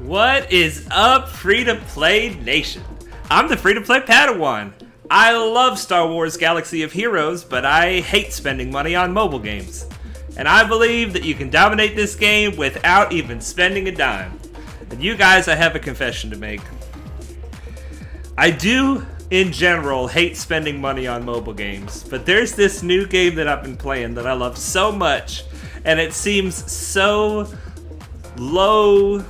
What is up, free-to-play nation? I'm the free-to-play Padawan. I love Star Wars Galaxy of Heroes, but I hate spending money on mobile games. And I believe that you can dominate this game without even spending a dime. And you guys, I have a confession to make. I do, in general, hate spending money on mobile games, but there's this new game that I've been playing that I love so much, and it seems so low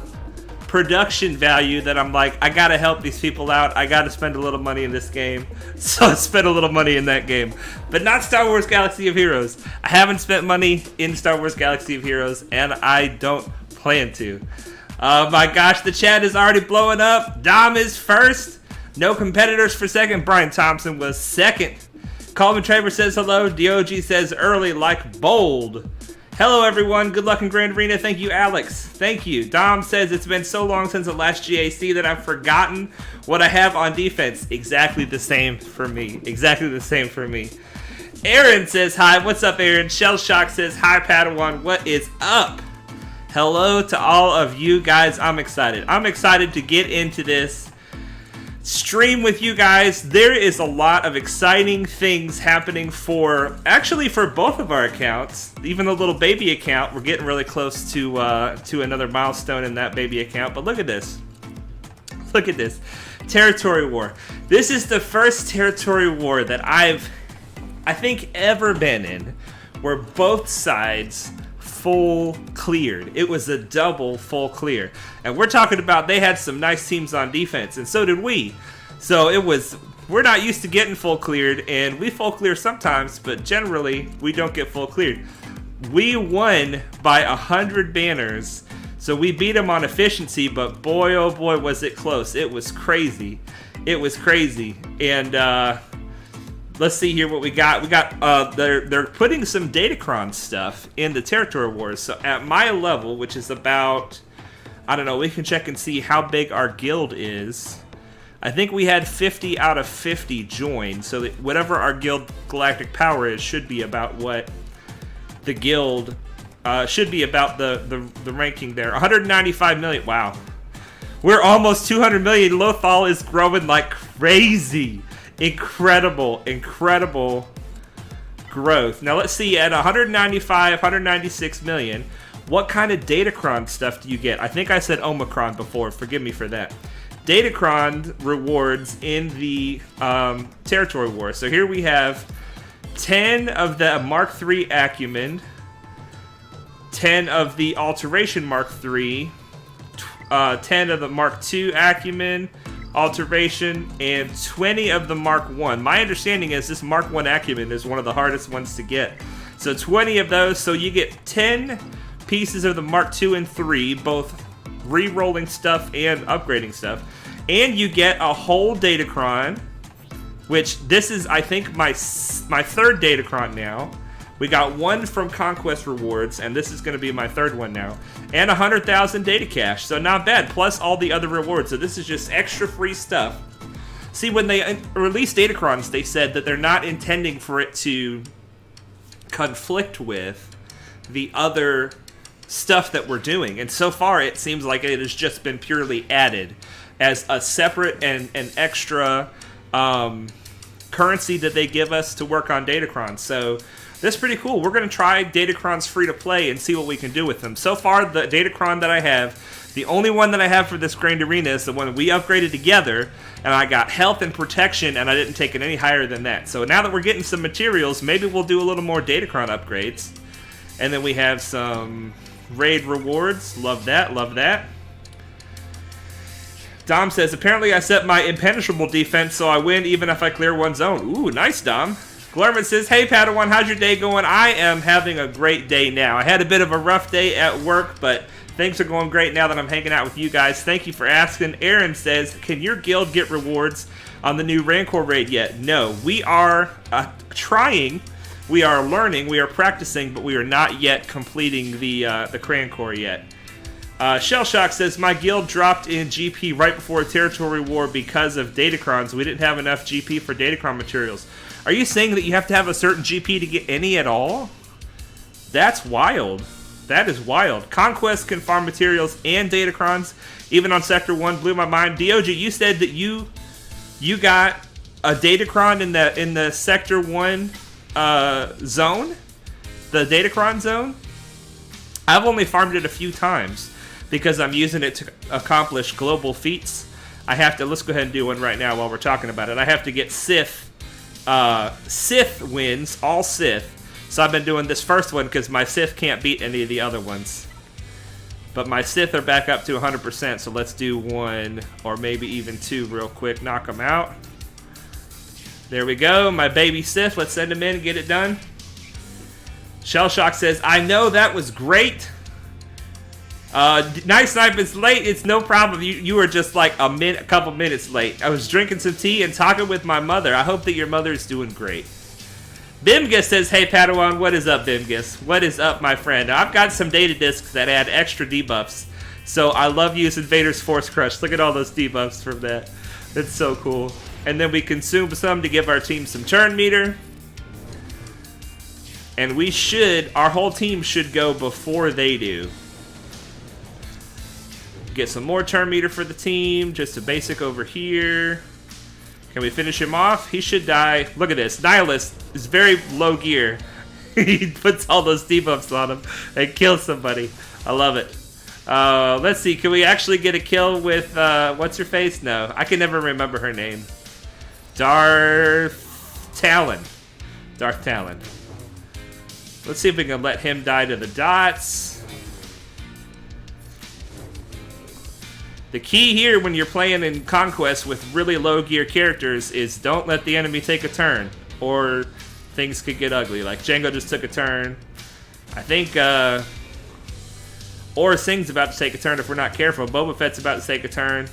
production value that I'm like, I gotta help these people out. I gotta spend a little money in this game. So I spent a little money in that game. But not Star Wars Galaxy of Heroes. I haven't spent money in Star Wars Galaxy of Heroes, and I don't plan to. Oh my gosh, the chat is already blowing up. Dom is first. No competitors for second. Brian Thompson was second. Coleman Traver says hello. DOG says early like bold. Hello, everyone. Good luck in Grand Arena. Thank you, Alex. Thank you. Dom says it's been so long since the last GAC that I've forgotten what I have on defense. Exactly the same for me. Exactly the same for me. Aaron says hi. What's up, Aaron? Shell Shock says hi, Padawan. What is up? Hello to all of you guys. I'm excited. I'm excited to get into this stream with you guys. There is a lot of exciting things happening for both of our accounts. Even the little baby account, we're getting really close to another milestone in that baby account. But look at this. Look at this. Territory war. This is the first territory war that I think ever been in where both sides full cleared. It was a double full clear. And we're talking about they had some nice teams on defense, and so did we. So we're not used to getting full cleared, and we full clear sometimes, but generally we don't get full cleared. We won by 100 banners, so we beat them on efficiency, but boy oh boy was it close. It was crazy. It was crazy. And let's see here what we got. We got they're putting some Datacron stuff in the territory wars. So at my level, which is about, I don't know, we can check and see how big our guild is. I think we had 50 out of 50 join. So that whatever our guild galactic power is should be about what the guild should be about the ranking there. 195 million. Wow. We're almost 200 million. Lothal is growing like crazy. Incredible growth. Now let's see, at 195, 196 million, what kind of Datacron stuff do you get? I think I said Omicron before. Forgive me for that. Datacron rewards in the territory war. So here we have 10 of the Mark III Acumen, 10 of the Alteration Mark III, 10 of the Mark II Acumen, Alteration, and 20 of the Mark 1. My understanding is this Mark 1 Acumen is one of the hardest ones to get. So 20 of those, so you get 10 pieces of the Mark 2 and 3, both re-rolling stuff and upgrading stuff. And you get a whole Datacron, which this is, I think, my third Datacron now. We got one from Conquest Rewards, and this is going to be my third one now. And 100,000 data cash, so not bad, plus all the other rewards. So this is just extra free stuff. See, when they released Datacrons, they said that they're not intending for it to conflict with the other stuff that we're doing. And so far, it seems like it has just been purely added as a separate and an extra currency that they give us to work on Datacrons. So that's pretty cool. We're going to try Datacrons free to play and see what we can do with them. So far, the Datacron that I have, the only one that I have for this Grand Arena is the one we upgraded together, and I got health and protection, and I didn't take it any higher than that. So now that we're getting some materials, maybe we'll do a little more Datacron upgrades. And then we have some raid rewards. Love that, love that. Dom says, apparently I set my impenetrable defense so I win even if I clear one zone. Ooh, nice, Dom. Glorman says, hey, Padawan, how's your day going? I am having a great day now. I had a bit of a rough day at work, but things are going great now that I'm hanging out with you guys. Thank you for asking. Aaron says, can your guild get rewards on the new Rancor raid yet? No, we are trying. We are learning. We are practicing, but we are not yet completing the Crancor yet. Shell Shock says, my guild dropped in GP right before a territory war because of Datacrons. We didn't have enough GP for Datacron materials. Are you saying that you have to have a certain GP to get any at all? That's wild. That is wild. Conquest can farm materials and datacrons, even on Sector 1. Blew my mind. DOG, you said that you got a datacron in the Sector 1 zone? The datacron zone? I've only farmed it a few times because I'm using it to accomplish global feats. I have to, let's go ahead and do one right now while we're talking about it. I have to get Sith wins, all Sith. So I've been doing this first one because my Sith can't beat any of the other ones. But my Sith are back up to 100%, so let's do one or maybe even two real quick. Knock them out. There we go, my baby Sith. Let's send him in and get it done. Shell Shock says, I know that was great. Nice Snipe is late. It's no problem. You were just like a couple minutes late. I was drinking some tea and talking with my mother. I hope that your mother is doing great. Bimgus says, hey Padawan, what is up, Bimgus? What is up, my friend? I've got some data discs that add extra debuffs. So I love using Vader's Force Crush. Look at all those debuffs from that. That's so cool. And then we consume some to give our team some turn meter. And we should, our whole team should go before they do. Get some more turn meter for the team. Just a basic over here. Can we finish him off? He should die. Look at this. Nihilist is very low gear. He puts all those debuffs on him and kills somebody. I love it. Let's see. Can we actually get a kill with, what's her face? No. I can never remember her name. Darth Talon. Darth Talon. Let's see if we can let him die to the dots. The key here when you're playing in Conquest with really low gear characters is don't let the enemy take a turn, or things could get ugly. Like Jango just took a turn. I think Aura Singh's about to take a turn if we're not careful. Boba Fett's about to take a turn.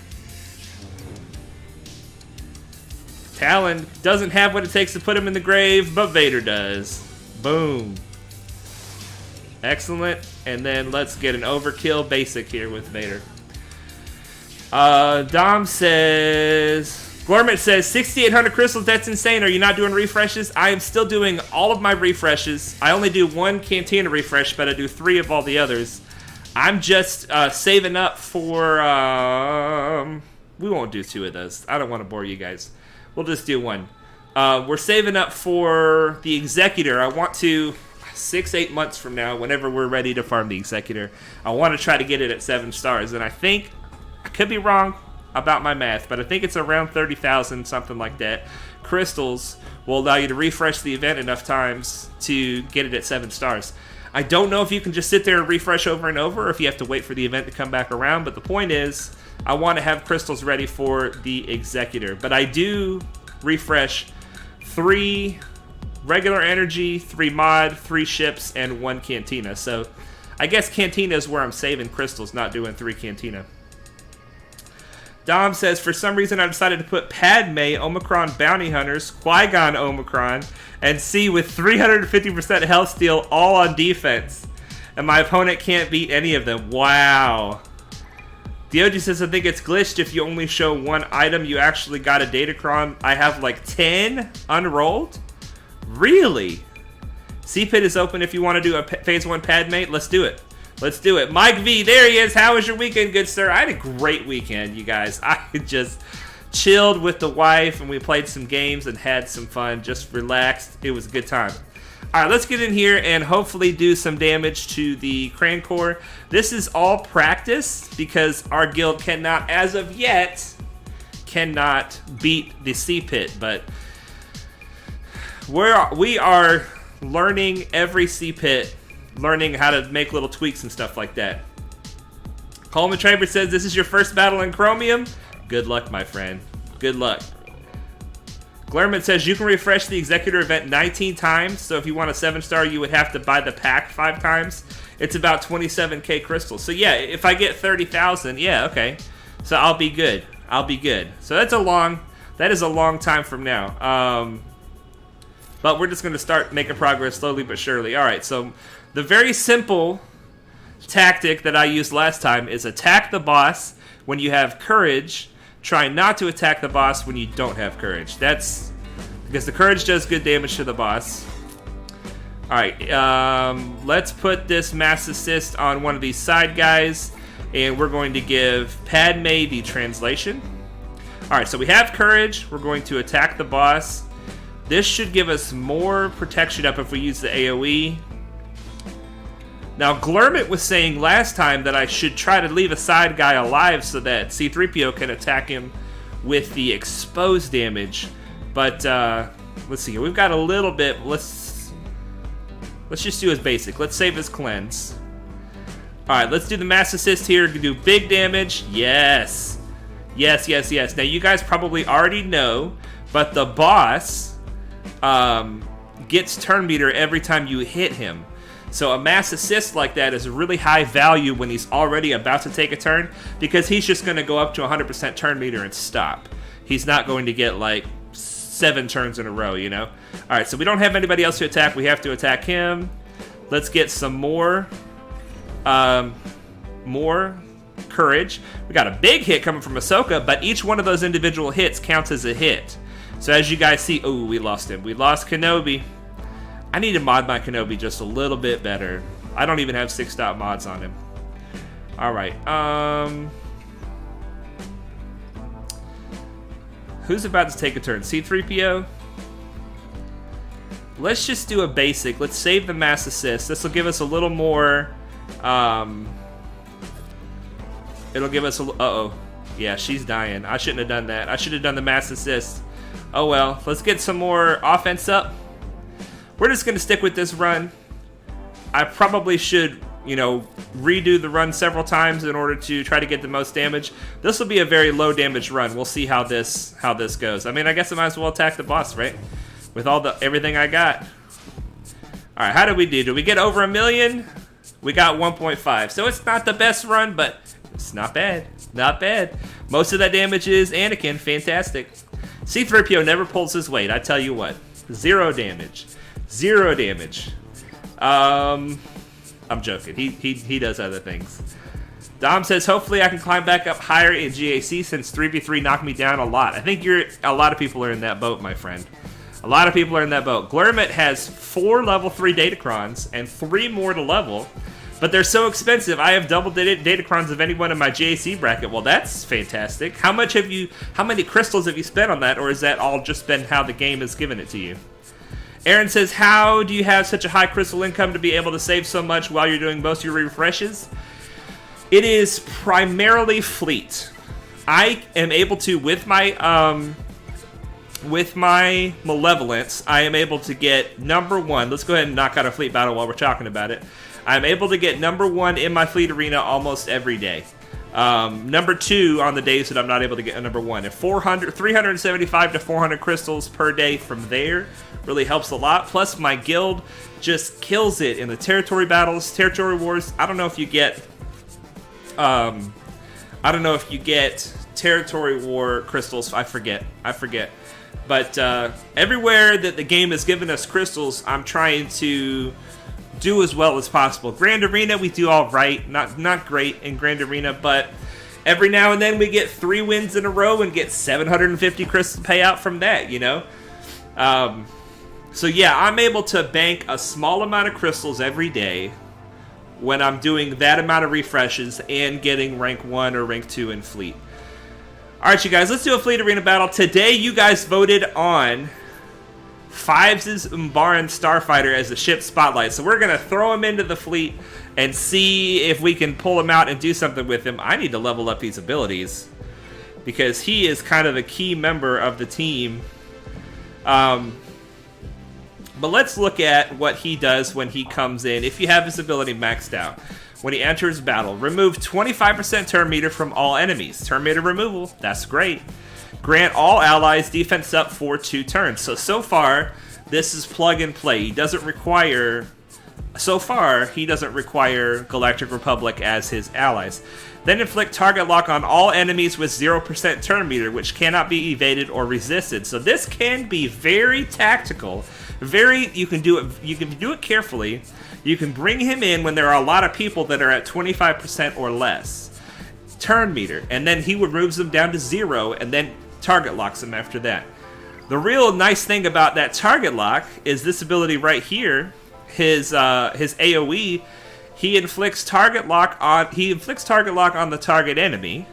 Talon doesn't have what it takes to put him in the grave, but Vader does. Boom. Excellent. And then let's get an overkill basic here with Vader. Dom says, Gormit says, 6,800 crystals, that's insane. Are you not doing refreshes? I am still doing all of my refreshes. I only do one Cantina refresh, but I do 3 of all the others. I'm just saving up for, we won't do 2 of those. I don't want to bore you guys. We'll just do 1. We're saving up for the Executor. I want to, 6-8 months from now, whenever we're ready to farm the Executor, I want to try to get it at 7 stars. And I think, I could be wrong about my math, but I think it's around 30,000, something like that. Crystals will allow you to refresh the event enough times to get it at 7 stars. I don't know if you can just sit there and refresh over and over, or if you have to wait for the event to come back around, but the point is, I want to have crystals ready for the Executor. But I do refresh 3 regular energy, 3 mod, 3 ships, and 1 Cantina. So I guess Cantina is where I'm saving crystals, not doing 3 Cantina. Dom says, for some reason I decided to put Padme, Omicron Bounty Hunters, Qui-Gon Omicron, and C with 350% health steal all on defense. And my opponent can't beat any of them. Wow. Diogi says, I think it's glitched if you only show 1 item. You actually got a Datacron. I have like 10 unrolled? Really? C-Pit is open if you want to do a Phase 1 Padme. Let's do it. Let's do it. Mike V, there he is. How was your weekend, good sir? I had a great weekend, you guys. I just chilled with the wife, and we played some games and had some fun. Just relaxed. It was a good time. All right, let's get in here and hopefully do some damage to the Crancor. This is all practice because our guild cannot, as of yet, cannot beat the C-Pit. But we are learning every C-Pit, learning how to make little tweaks and stuff like that. Coleman Traber says, this is your first battle in Chromium? Good luck, my friend. Good luck. Glerman says, you can refresh the Executor event 19 times, so if you want a 7-star, you would have to buy the pack 5 times. It's about 27k crystals. So yeah, if I get 30,000, yeah, okay. So I'll be good. I'll be good. So that is a long time from now. But we're just going to start making progress slowly but surely. All right, so the very simple tactic that I used last time is attack the boss when you have courage. Try not to attack the boss when you don't have courage. That's because the courage does good damage to the boss. Alright, let's put this mass assist on one of these side guys, and we're going to give Padme the translation. Alright, so we have courage. We're going to attack the boss. This should give us more protection up if we use the AoE. Now, Glurmit was saying last time that I should try to leave a side guy alive so that C-3PO can attack him with the exposed damage. But, let's see here. We've got a little bit. Let's just do his basic. Let's save his cleanse. Alright, let's do the mass assist here. Do big damage. Yes. Yes, yes, yes. Now, you guys probably already know, but the boss gets turn meter every time you hit him. So a mass assist like that is a really high value when he's already about to take a turn, because he's just going to go up to 100% turn meter and stop. He's not going to get like 7 turns in a row, you know? Alright, so we don't have anybody else to attack. We have to attack him. Let's get some more courage. We got a big hit coming from Ahsoka, but each one of those individual hits counts as a hit. So as you guys see, oh, we lost him. We lost Kenobi. I need to mod my Kenobi just a little bit better. I don't even have 6-dot mods on him. Alright, who's about to take a turn? C-3PO? Let's just do a basic. Let's save the mass assist. This will give us a little more, it'll give us a, uh-oh. Yeah, she's dying. I shouldn't have done that. I should have done the mass assist. Oh well, let's get some more offense up. We're just going to stick with this run. I probably should, you know, redo the run several times in order to try to get the most damage. This will be a very low damage run. We'll see how this goes. I mean, I guess I might as well attack the boss, right? With everything I got. All right, how did we do? Did we get over 1 million? We got 1.5. So it's not the best run, but it's not bad. Not bad. Most of that damage is Anakin. Fantastic. C-3PO never pulls his weight. I tell you what. 0 damage. 0 damage. I'm joking. He does other things. Dom says, hopefully I can climb back up higher in GAC since 3v3 knocked me down a lot. I think a lot of people are in that boat, my friend. A lot of people are in that boat. Glurmit has 4 level 3 datacrons and 3 more to level, but they're so expensive. I have double datacrons of anyone in my GAC bracket. Well, that's fantastic. How many crystals have you spent on that, or has that all just been how the game has given it to you? Aaron says, how do you have such a high crystal income to be able to save so much while you're doing most of your refreshes? It is primarily fleet. I am able to, with my malevolence, I am able to get #1. Let's go ahead and knock out a fleet battle while we're talking about it. I'm able to get #1 in my fleet arena almost every day. #2 on the days that I'm not able to get a #1. And 375 to 400 crystals per day from there really helps a lot. Plus, my guild just kills it in the territory battles, territory wars. I don't know if you get, territory war crystals. I forget. But everywhere that the game has given us crystals, I'm trying to do as well as possible. Grand Arena, we do all right. Not great in Grand Arena, but every now and then we get 3 wins in a row and get 750 crystal payout from that, you know? So yeah, I'm able to bank a small amount of crystals every day when I'm doing that amount of refreshes and getting rank 1 or rank 2 in fleet. Alright, you guys, let's do a fleet arena battle. Today, you guys voted on Fives' Umbaran Starfighter as the ship spotlight. So we're going to throw him into the fleet and see if we can pull him out and do something with him. I need to level up his abilities because he is kind of a key member of the team. But let's look at what he does when he comes in. If you have his ability maxed out. When he enters battle, remove 25% turn meter from all enemies. Turn meter removal, that's great. Grant all allies defense up for 2 turns. So far, this is plug and play. He doesn't require Galactic Republic as his allies. Then inflict target lock on all enemies with 0% turn meter, which cannot be evaded or resisted. So this can be very tactical. You can do it carefully. You can bring him in when there are a lot of people that are at 25% or less turn meter, and then he removes them down to 0 and then target locks them after that. The real nice thing about that target lock is this ability right here. his AoE, he inflicts target lock on the target enemy,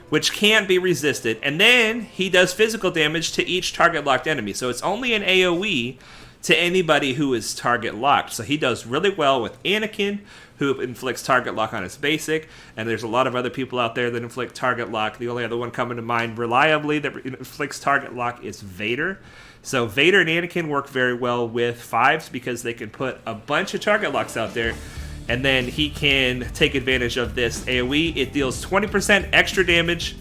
which can be resisted, and then he does physical damage to each target locked enemy. So it's only an AoE to anybody who is target locked. So he does really well with Anakin, who inflicts target lock on his basic, and there's a lot of other people out there that inflict target lock. The only other one coming to mind reliably that inflicts target lock is Vader. So Vader and Anakin work very well with 5s because they can put a bunch of target locks out there, and then he can take advantage of this AoE. It deals 20% extra damage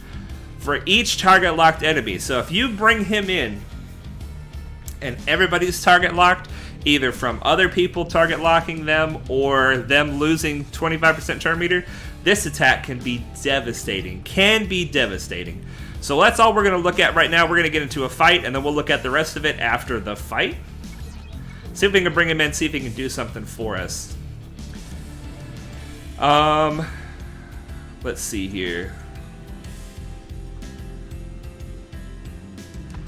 for each target locked enemy. So if you bring him in and everybody's target locked, either from other people target locking them or them losing 25% turn meter, this attack can be devastating. So that's all we're going to look at right now. We're going to get into a fight, and then we'll look at the rest of it after the fight. See if we can bring him in, see if he can do something for us. Let's see here.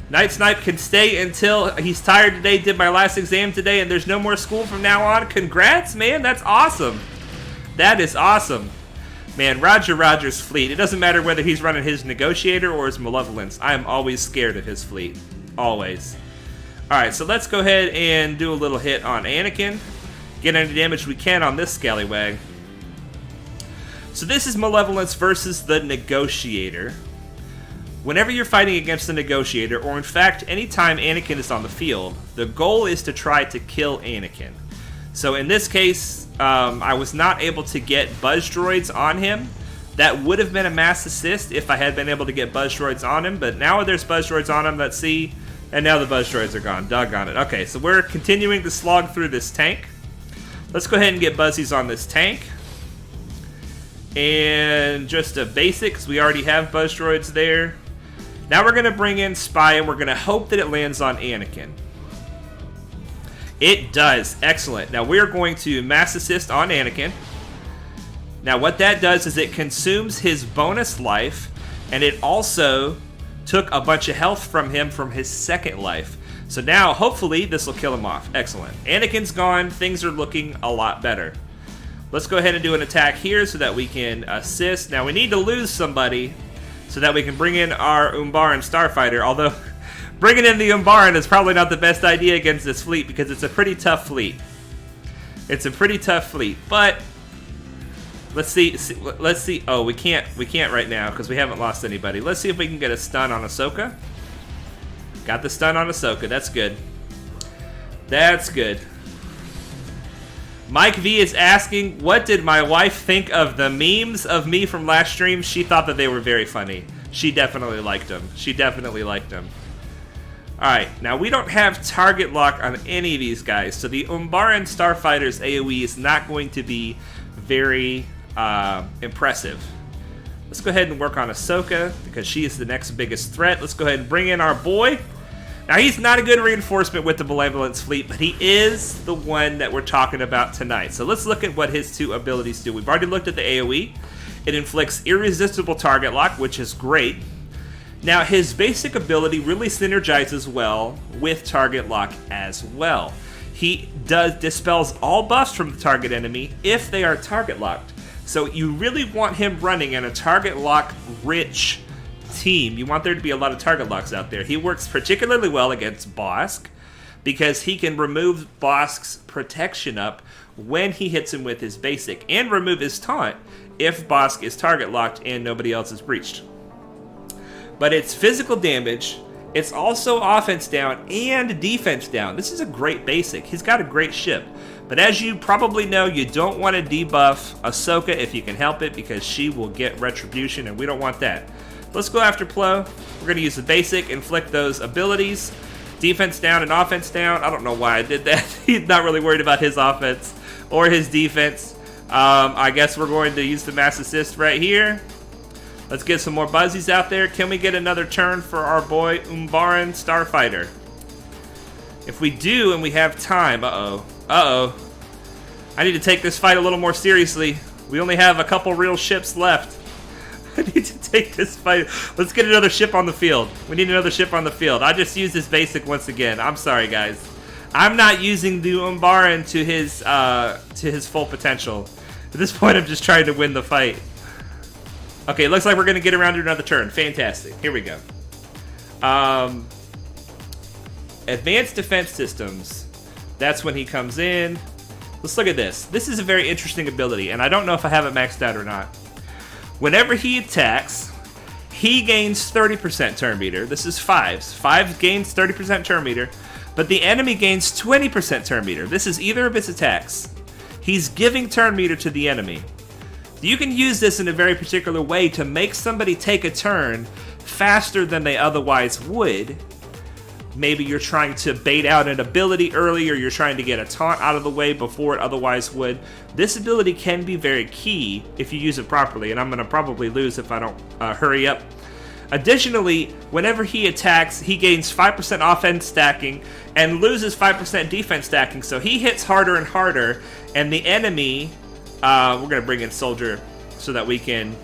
Night Snipe can stay until he's tired today, did my last exam today, and there's no more school from now on. Congrats, man. That's awesome. That is awesome. Man, Roger's fleet. It doesn't matter whether he's running his Negotiator or his Malevolence. I am always scared of his fleet. Always. Alright, so let's go ahead and do a little hit on Anakin. Get any damage we can on this scallywag. So this is Malevolence versus the Negotiator. Whenever you're fighting against the Negotiator, or in fact, anytime Anakin is on the field, the goal is to try to kill Anakin. So in this case, I was not able to get Buzz Droids on him. That would have been a mass assist if I had been able to get Buzz Droids on him, but now there's Buzz Droids on him, let's see, and now the Buzz Droids are gone. Doggone it. Okay, so we're continuing to slog through this tank. Let's go ahead and get Buzzies on this tank. And just a basic, because we already have Buzz Droids there. Now we're going to bring in Spy, and we're going to hope that it lands on Anakin. It does. Excellent. Now we're going to mass assist on Anakin. Now what that does is it consumes his bonus life, and it also took a bunch of health from him from his second life. So now, hopefully, this will kill him off. Excellent. Anakin's gone. Things are looking a lot better. Let's go ahead and do an attack here so that we can assist. Now we need to lose somebody so that we can bring in our Umbaran Starfighter, although bringing in the Umbaran is probably not the best idea against this fleet because it's a pretty tough fleet. It's a pretty tough fleet, but let's see. Oh, we can't right now because we haven't lost anybody. Let's see if we can get a stun on Ahsoka. Got the stun on Ahsoka. That's good. That's good. Mike V is asking, what did my wife think of the memes of me from last stream? She thought that they were very funny. She definitely liked them. Alright, now we don't have target lock on any of these guys, so the Umbaran Starfighter's AoE is not going to be very impressive. Let's go ahead and work on Ahsoka, because she is the next biggest threat. Let's go ahead and bring in our boy. Now, he's not a good reinforcement with the Malevolence fleet, but he is the one that we're talking about tonight. So let's look at what his two abilities do. We've already looked at the AoE. It inflicts irresistible target lock, which is great. Now, his basic ability really synergizes well with target lock as well. He dispels all buffs from the target enemy if they are target locked. So you really want him running in a target lock rich team. You want there to be a lot of target locks out there. He works particularly well against Bosk because he can remove Bosk's protection up when he hits him with his basic and remove his taunt if Bosk is target locked and nobody else is breached. But it's physical damage, it's also offense down and defense down. This is a great basic. He's got a great ship. But as you probably know, you don't want to debuff Ahsoka if you can help it because she will get retribution and we don't want that. Let's go after Plo. We're going to use the basic, inflict those abilities. Defense down and offense down. I don't know why I did that. He's not really worried about his offense or his defense. I guess we're going to use the mass assist right here. Let's get some more Buzzies out there. Can we get another turn for our boy Umbaran Starfighter? If we do and we have time, I need to take this fight a little more seriously. We only have a couple real ships left. I need to take this fight. Let's get another ship on the field. We need another ship on the field. I just used this basic once again. I'm sorry, guys. I'm not using the Umbaran to his full potential. At this point, I'm just trying to win the fight. Okay, looks like we're going to get around to another turn. Fantastic. Here we go. Advanced defense systems. That's when he comes in. Let's look at this. This is a very interesting ability, and I don't know if I have it maxed out or not. Whenever he attacks, he gains 30% turn meter. This is 5s. 5 gains 30% turn meter, but the enemy gains 20% turn meter. This is either of his attacks. He's giving turn meter to the enemy. You can use this in a very particular way to make somebody take a turn faster than they otherwise would. Maybe you're trying to bait out an ability early, or you're trying to get a taunt out of the way before it otherwise would. This ability can be very key if you use it properly, and I'm going to probably lose if I don't hurry up. Additionally, whenever he attacks, he gains 5% offense stacking and loses 5% defense stacking, so he hits harder and harder, and the enemy... we're going to bring in Soldier so that we can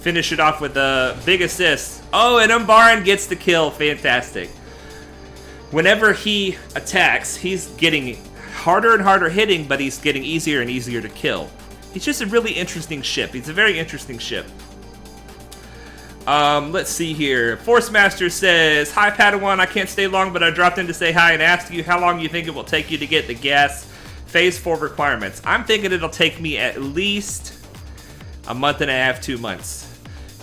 finish it off with a big assist. Oh, and Umbaran gets the kill. Fantastic. Whenever he attacks, he's getting harder and harder hitting, but he's getting easier and easier to kill. He's just a really interesting ship. He's a very interesting ship. Let's see here. Force Master says, "Hi Padawan, I can't stay long, but I dropped in to say hi and ask you how long you think it will take you to get the gas Phase 4 requirements." I'm thinking it'll take me at least a month and a half, 2 months.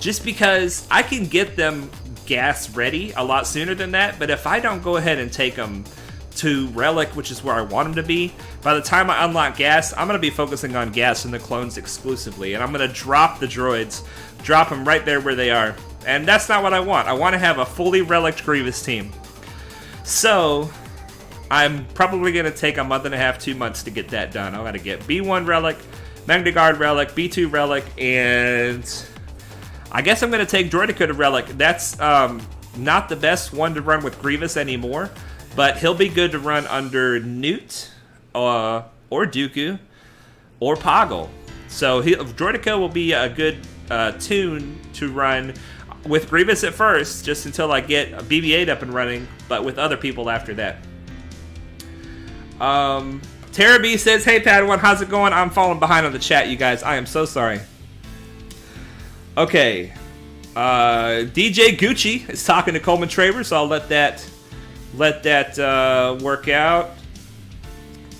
Just because I can get them gas ready a lot sooner than that, but if I don't go ahead and take them to Relic, which is where I want them to be, by the time I unlock gas, I'm going to be focusing on gas and the clones exclusively, and I'm going to drop the droids, drop them right there where they are, and that's not what I want. I want to have a fully Relic Grievous team. So... I'm probably going to take a month and a half, 2 months to get that done. I'm going to get B1 Relic, Magna Guard Relic, B2 Relic, and I guess I'm going to take Droideka to Relic. That's not the best one to run with Grievous anymore, but he'll be good to run under Newt, or Dooku, or Poggle. So Droideka will be a good tune to run with Grievous at first, just until I get BB-8 up and running, but with other people after that. Tara B says, "Hey Padawan, how's it going? I'm falling behind on the chat, you guys. I am so sorry." Okay. DJ Gucci is talking to Coleman Traver, so I'll let that work out.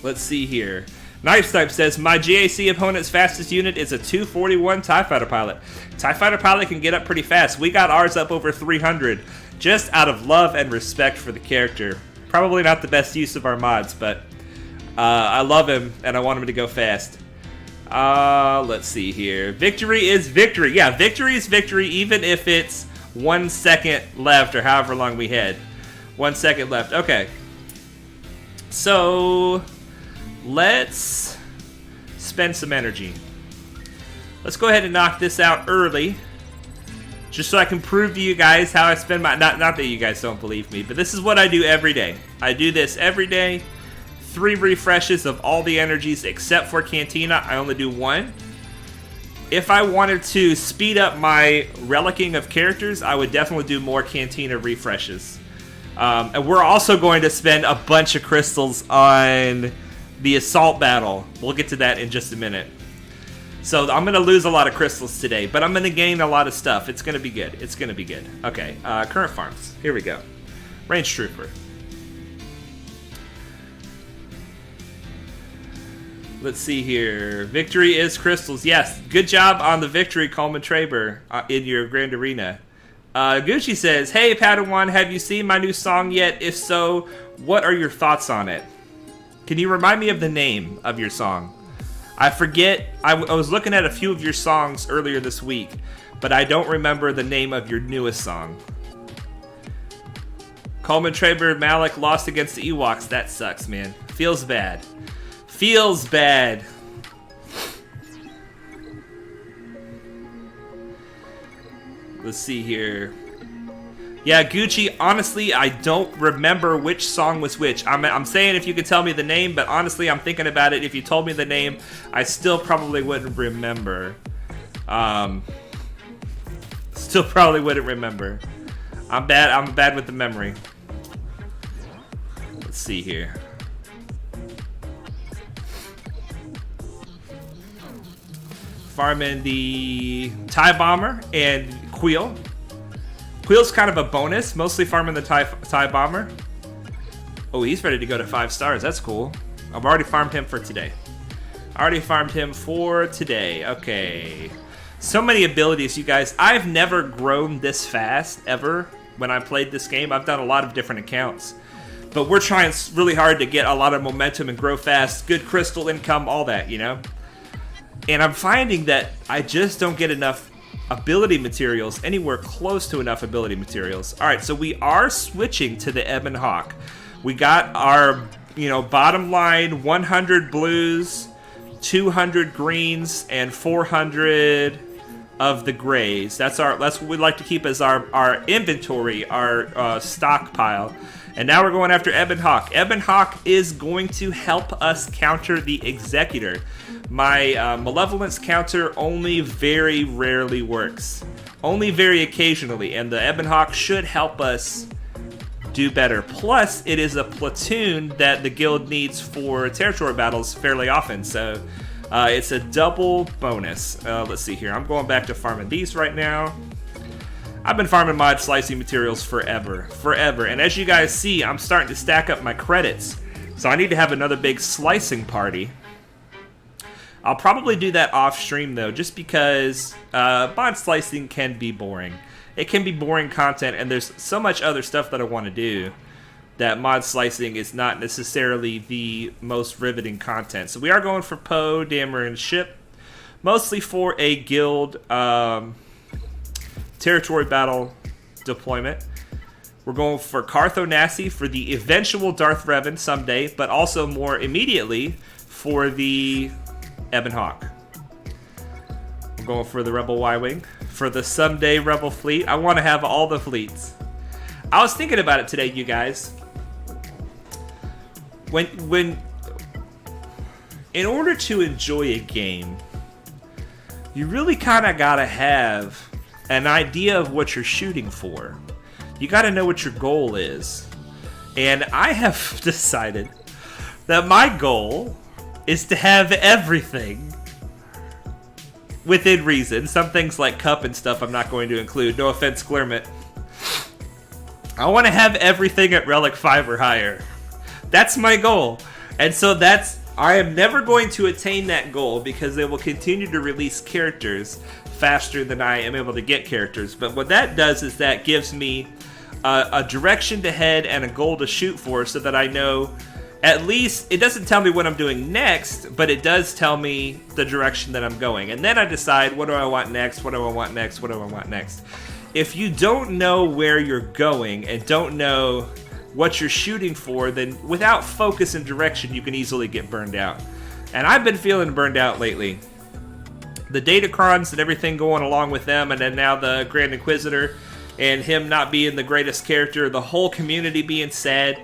Let's see here. Knife Type says, "My GAC opponent's fastest unit is a 241 TIE Fighter pilot. TIE Fighter pilot can get up pretty fast. We got ours up over 300, just out of love and respect for the character. Probably not the best use of our mods, but I love him, and I want him to go fast." Let's see here. Victory is victory. Yeah, victory is victory, even if it's 1 second left, or however long we had. 1 second left. Okay. So, let's spend some energy. Let's go ahead and knock this out early, just so I can prove to you guys how I spend my... Not that you guys don't believe me, but this is what I do every day. I do this every day. 3 refreshes of all the energies except for Cantina. I only do 1. If I wanted to speed up my relicking of characters, I would definitely do more Cantina refreshes. And we're also going to spend a bunch of crystals on the assault battle. We'll get to that in just a minute. So I'm going to lose a lot of crystals today, but I'm going to gain a lot of stuff. It's going to be good. It's going to be good. Okay, current farms. Here we go. Range Trooper. Let's see here. Victory is crystals. Yes, good job on the victory, Coleman Traber, in your Grand Arena. Gucci says, "Hey Padawan, have you seen my new song yet? If so, what are your thoughts on it? Can you remind me of the name of your song? I forget. I was looking at a few of your songs earlier this week, but I don't remember the name of your newest song." Coleman Traber Malik lost against the Ewoks. That sucks, man. Feels bad. Feels bad. Let's see here. Yeah, Gucci, honestly, I don't remember which song was which. I'm saying if you could tell me the name, but honestly, I'm thinking about it. If you told me the name, I still probably wouldn't remember. Still probably wouldn't remember. I'm bad with the memory. Let's see here. Farming the TIE Bomber and Queel. Queel's kind of a bonus, mostly farming the TIE Bomber. Oh, he's ready to go to 5 stars. That's cool. I've already farmed him for today. Okay. So many abilities, you guys. I've never grown this fast, ever, when I played this game. I've done a lot of different accounts. But we're trying really hard to get a lot of momentum and grow fast. Good crystal income, all that, you know? And I'm finding that I just don't get enough ability materials, anywhere close to enough ability materials. Alright, so we are switching to the Ebon Hawk. We got our, bottom line 100 blues, 200 greens, and 400 of the grays. That's what we like to keep as our inventory, our stockpile. And now we're going after Ebon Hawk. Ebon Hawk is going to help us counter the Executor. My Malevolence counter only very rarely works. Only very occasionally. And the Ebon Hawk should help us do better. Plus, it is a platoon that the guild needs for territory battles fairly often. So, it's a double bonus. Let's see here. I'm going back to farming these right now. I've been farming mod slicing materials forever. And as you guys see, I'm starting to stack up my credits. So I need to have another big slicing party. I'll probably do that off stream though, just because mod slicing can be boring. It can be boring content, and there's so much other stuff that I want to do that mod slicing is not necessarily the most riveting content. So we are going for Poe, Dameron, and Ship, mostly for a guild territory battle deployment. We're going for Cartho Nassi for the eventual Darth Revan someday, but also more immediately for the Ebon Hawk. We're going for the Rebel Y-Wing for the someday Rebel fleet. I want to have all the fleets. I was thinking about it today, you guys. When in order to enjoy a game, you really kind of gotta have an idea of what you're shooting for. You gotta know what your goal is. And I have decided that my goal is to have everything within reason. Some things like Cup and stuff I'm not going to include. No offense, Glurmit. I want to have everything at Relic 5 or higher. That's my goal. And so I am never going to attain that goal because they will continue to release characters faster than I am able to get characters. But what that does is that gives me a direction to head and a goal to shoot for, so that I know, at least, it doesn't tell me what I'm doing next, but it does tell me the direction that I'm going. And then I decide, what do I want next? What do I want next? What do I want next? If you don't know where you're going and don't know what you're shooting for, then without focus and direction, you can easily get burned out. And I've been feeling burned out lately. The Datacrons and everything going along with them, and then now the Grand Inquisitor and him not being the greatest character, the whole community being sad,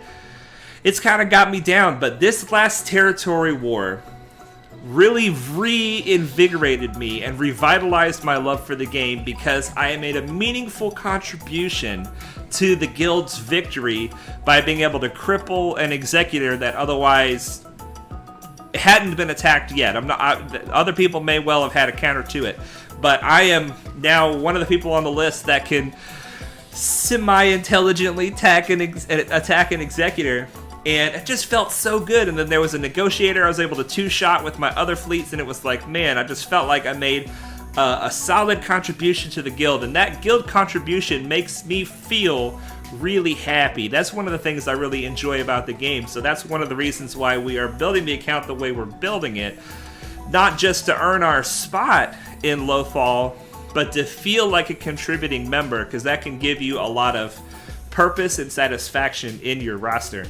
it's kind of got me down. But this last territory war really reinvigorated me and revitalized my love for the game, because I made a meaningful contribution to the guild's victory by being able to cripple an Executor that otherwise hadn't been attacked yet. Other people may well have had a counter to it, but I am now one of the people on the list that can semi-intelligently attack an Executor. And it just felt so good. And then there was a negotiator I was able to two-shot with my other fleets, and it was like, man, I just felt like I made a solid contribution to the guild. And that guild contribution makes me feel really happy. That's one of the things I really enjoy about the game. So that's one of the reasons why we are building the account the way we're building it. Not just to earn our spot in Lothal, but to feel like a contributing member, because that can give you a lot of purpose and satisfaction in your roster.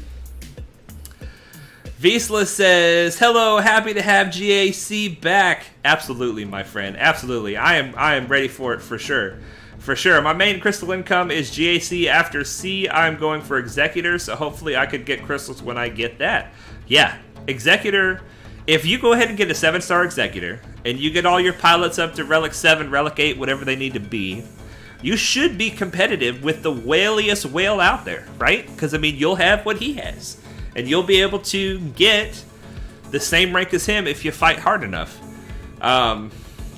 Visla says, hello, happy to have GAC back. Absolutely, my friend. Absolutely. I am ready for it for sure. For sure. My main crystal income is GAC. After C, I'm going for Executor, so hopefully I could get crystals when I get that. Yeah, Executor. If you go ahead and get a 7-star Executor, and you get all your pilots up to Relic 7, Relic 8, whatever they need to be, you should be competitive with the whaliest whale out there, right? Because, I mean, you'll have what he has. And you'll be able to get the same rank as him if you fight hard enough. Of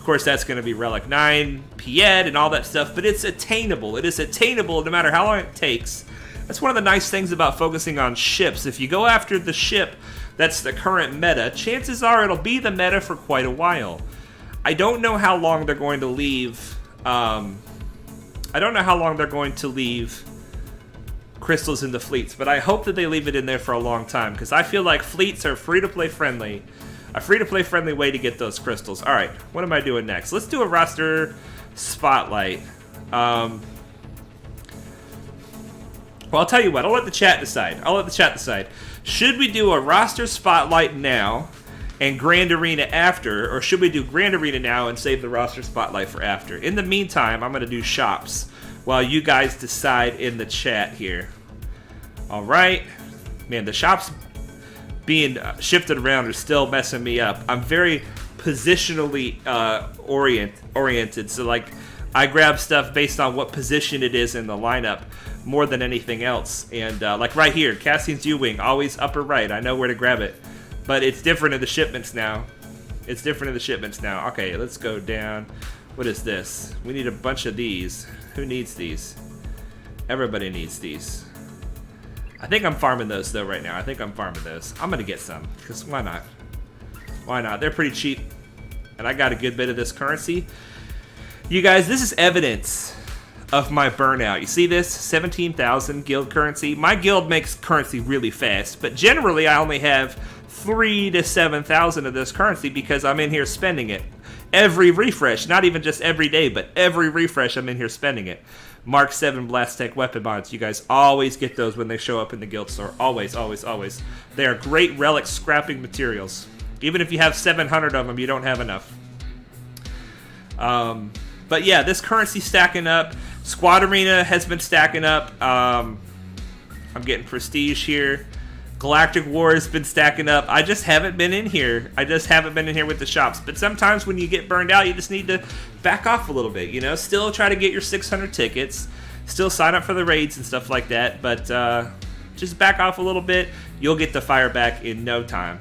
course, that's going to be Relic 9, Pied, and all that stuff, but it's attainable. It is attainable no matter how long it takes. That's one of the nice things about focusing on ships. If you go after the ship that's the current meta, chances are it'll be the meta for quite a while. I don't know how long they're going to leave. I don't know how long they're going to leave crystals in the fleets, but I hope that they leave it in there for a long time, because I feel like fleets are free-to-play friendly. A free-to-play friendly way to get those crystals. Alright, what am I doing next? Let's do a roster spotlight. Well, I'll tell you what. I'll let the chat decide. Should we do a roster spotlight now and Grand Arena after, or should we do Grand Arena now and save the roster spotlight for after? In the meantime, I'm going to do shops while you guys decide in the chat here. Alright. Man, the shops being shifted around are still messing me up. I'm very positionally oriented, so like I grab stuff based on what position it is in the lineup more than anything else. And like right here, Cassian's U-Wing, always upper right. I know where to grab it, but it's different in the shipments now. Okay, let's go down. What is this? We need a bunch of these. Who needs these? Everybody needs these. I think I'm farming those though right now. I'm gonna get some, because why not? Why not? They're pretty cheap, and I got a good bit of this currency. You guys, this is evidence of my burnout. You see this? 17,000 guild currency. My guild makes currency really fast, but generally I only have 3,000 to 7,000 of this currency because I'm in here spending it. Every refresh, not even just every day, but every refresh I'm in here spending it. Mark 7 Blast Tech weapon mods. You guys always get those when they show up in the guild store. Always, always, always. They are great relic scrapping materials. Even if you have 700 of them, you don't have enough. But yeah, this currency stacking up. Squad Arena has been stacking up. I'm getting prestige here. Galactic War has been stacking up. I just haven't been in here. With the shops. But sometimes when you get burned out, you just need to back off a little bit, you know? Still try to get your 600 tickets. Still sign up for the raids and stuff like that. But just back off a little bit. You'll get the fire back in no time.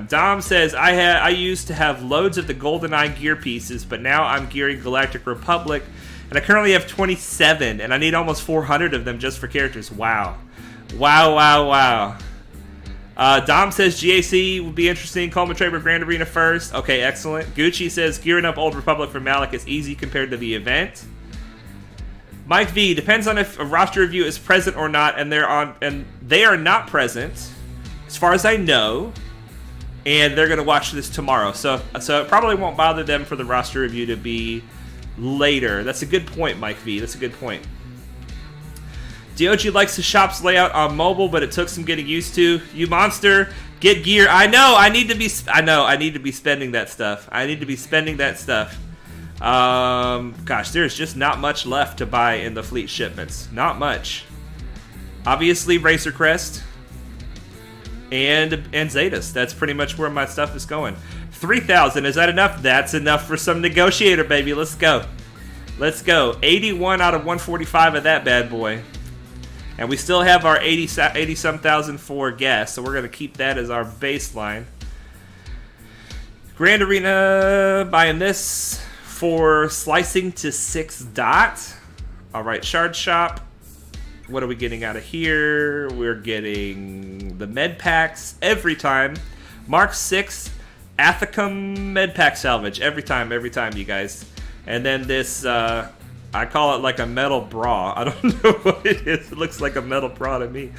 Dom says, I used to have loads of the GoldenEye gear pieces, but now I'm gearing Galactic Republic. And I currently have 27, and I need almost 400 of them just for characters. Wow. Dom says GAC would be interesting. Coleman Traber Grand Arena first. Okay, excellent. Gucci says gearing up Old Republic for Malik is easy compared to the event. Mike V, depends on if a roster review is present or not, and they are not present, as far as I know, and they're gonna watch this tomorrow. So it probably won't bother them for the roster review to be later. That's a good point, Mike V. That's a good point. DOG likes the shop's layout on mobile, but it took some getting used to. You monster, get gear. I know. I need to be spending that stuff. Gosh, there's just not much left to buy in the fleet shipments. Not much. Obviously, Racer Crest and Zetas. That's pretty much where my stuff is going. 3,000. Is that enough? That's enough for some negotiator, baby. Let's go. 81 out of 145 of that bad boy. And we still have our 80-some thousand for gas, so we're going to keep that as our baseline. Grand Arena, buying this for slicing to 6 dots. All right, Shard Shop. What are we getting out of here? We're getting the med packs every time. Mark 6 Athicum med pack salvage every time, you guys. And then this, I call it like a metal bra. I don't know what it is. It looks like a metal bra to me.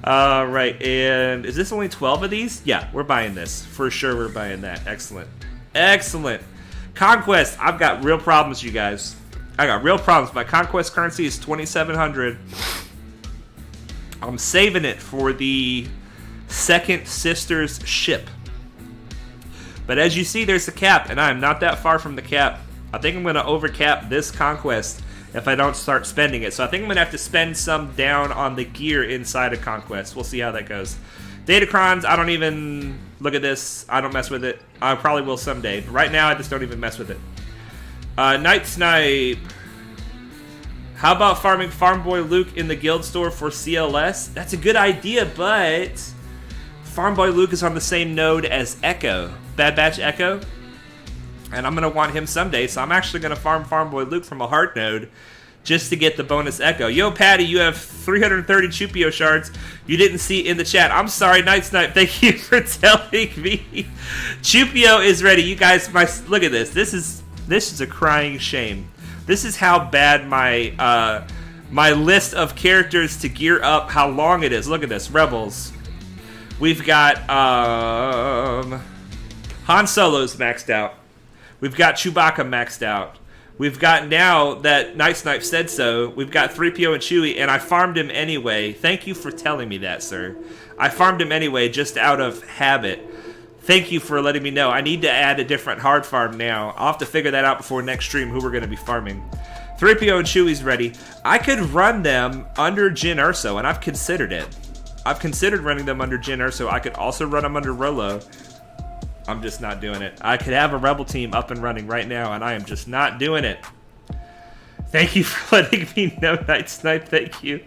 Right, and is this only 12 of these? Yeah, we're buying this. For sure, we're buying that. Excellent. Conquest. I've got real problems, you guys. My Conquest currency is 2,700. I'm saving it for the second sister's ship. But as you see, there's the cap, and I'm not that far from the cap. I think I'm going to overcap this Conquest if I don't start spending it. So I think I'm going to have to spend some down on the gear inside of Conquest. We'll see how that goes. Datacrons, I don't even look at this. I don't mess with it. I probably will someday. But right now, I just don't even mess with it. Night Snipe. How about farming Farm Boy Luke in the guild store for CLS? That's a good idea, but Farm Boy Luke is on the same node as Echo, Bad Batch Echo, and I'm going to want him someday, so I'm actually going to farm Farm Boy Luke from a heart node just to get the bonus Echo. Yo, Patty, you have 330 Chupio shards you didn't see in the chat. I'm sorry, Night Snipe. Thank you for telling me. Chupio is ready. You guys, look at this. This is a crying shame. This is how bad my my list of characters to gear up, how long it is. Look at this. Rebels. We've got Han Solo's maxed out. We've got Chewbacca maxed out. We've got, now that Night Snipe said so, we've got 3PO and Chewie, and I farmed him anyway. Thank you for telling me that, sir. I farmed him anyway, just out of habit. Thank you for letting me know. I need to add a different hard farm now. I'll have to figure that out before next stream, who we're going to be farming. 3PO and Chewie's ready. I could run them under Jyn Erso, and I've considered it. I've considered running them under Jyn Erso. I could also run them under Rolo. I'm just not doing it. I could have a Rebel team up and running right now, and I am just not doing it. Thank you for letting me know, Night Snipe. Thank you.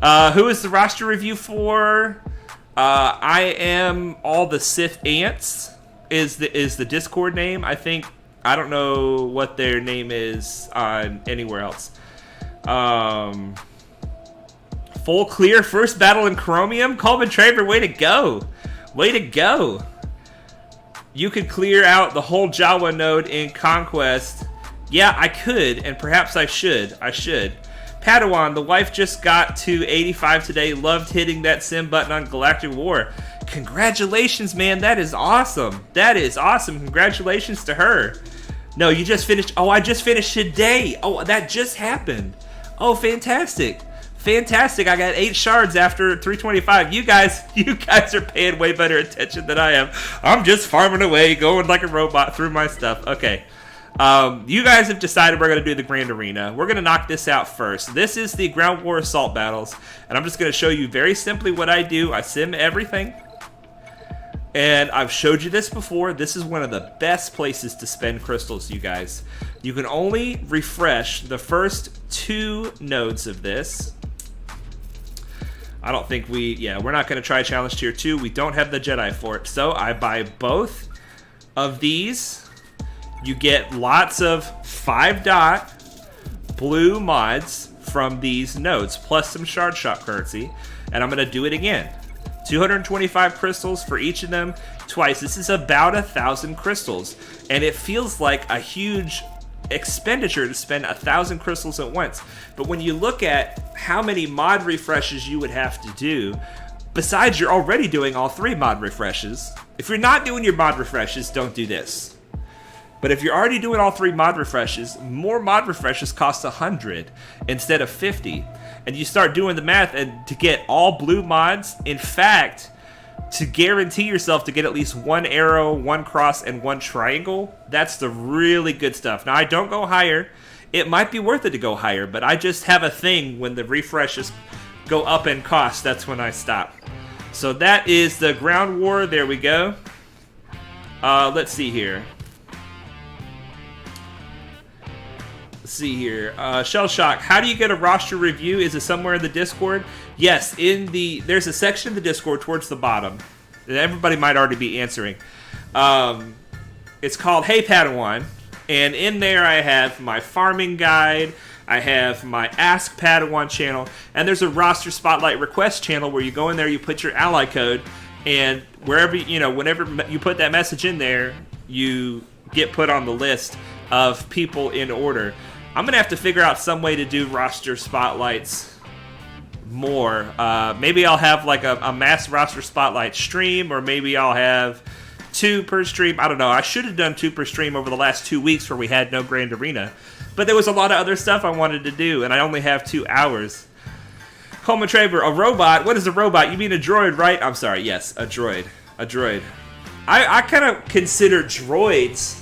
Who is the roster review for? I am all the Sith Ants is the Discord name. I don't know what their name is on anywhere else. Full clear, first battle in Chromium. Coleman Traver, way to go. Way to go. You could clear out the whole Jawa node in Conquest. Yeah, I could, and perhaps I should. Padawan, the wife just got to 85 today. Loved hitting that sim button on Galactic War. Congratulations, man. That is awesome. That is awesome. Congratulations to her. No, you just finished. Oh, I just finished today. Oh, that just happened. Oh, fantastic. Fantastic. I got 8 shards after 325. You guys are paying way better attention than I am. I'm just farming away, going like a robot through my stuff. Okay. You guys have decided we're going to do the Grand Arena. We're going to knock this out first. This is the Ground War Assault Battles, and I'm just going to show you very simply what I do. I sim everything, and I've showed you this before. This is one of the best places to spend crystals, you guys. You can only refresh the first 2 nodes of this. I don't think we're not going to try Challenge Tier 2. We don't have the Jedi for it. So I buy both of these. You get lots of 5-dot blue mods from these nodes, plus some shard shop currency. And I'm going to do it again. 225 crystals for each of them twice. This is about 1,000 crystals. And it feels like a huge expenditure to spend 1,000 crystals at once. But when you look at how many mod refreshes you would have to do, besides you're already doing all 3 mod refreshes. If you're not doing your mod refreshes, don't do this. But if you're already doing all 3 mod refreshes, more mod refreshes cost 100 instead of 50. And you start doing the math, and to get all blue mods, in fact, to guarantee yourself to get at least 1 arrow, 1 cross, and 1 triangle, that's the really good stuff. Now, I don't go higher. It might be worth it to go higher, but I just have a thing when the refreshes go up in cost. That's when I stop. So that is the Ground War. There we go. Let's see here. Shell Shock, how do you get a roster review? Is it somewhere in the Discord? Yes, there's a section of the Discord towards the bottom that everybody might already be answering. It's called Hey Padawan, and in there I have my farming guide, I have my Ask Padawan channel, and there's a roster spotlight request channel where you go in there, you put your ally code, and whenever you put that message in there, you get put on the list of people in order. I'm going to have to figure out some way to do roster spotlights more. Maybe I'll have like a mass roster spotlight stream, or maybe I'll have 2 per stream. I don't know. I should have done 2 per stream over the last 2 weeks where we had no Grand Arena. But there was a lot of other stuff I wanted to do, and I only have 2 hours. Coleman Traver, a robot? What is a robot? You mean a droid, right? I'm sorry. Yes, a droid. A droid. I kind of consider droids...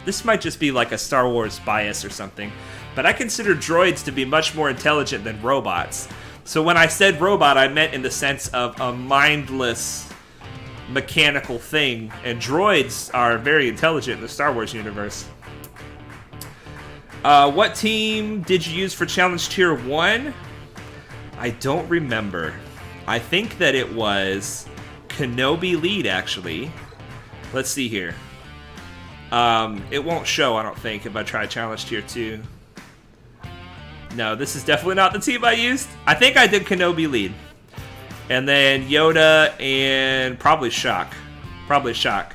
This might just be like a Star Wars bias or something, but I consider droids to be much more intelligent than robots. So when I said robot, I meant in the sense of a mindless, mechanical thing, and droids are very intelligent in the Star Wars universe. What team did you use for Challenge Tier 1? I don't remember. I think that it was Kenobi Lead, actually. Let's see here. It won't show, I don't think, if I try Challenge Tier 2. No, this is definitely not the team I used. I think I did Kenobi Lead. And then Yoda and probably Shaak. Probably Shaak.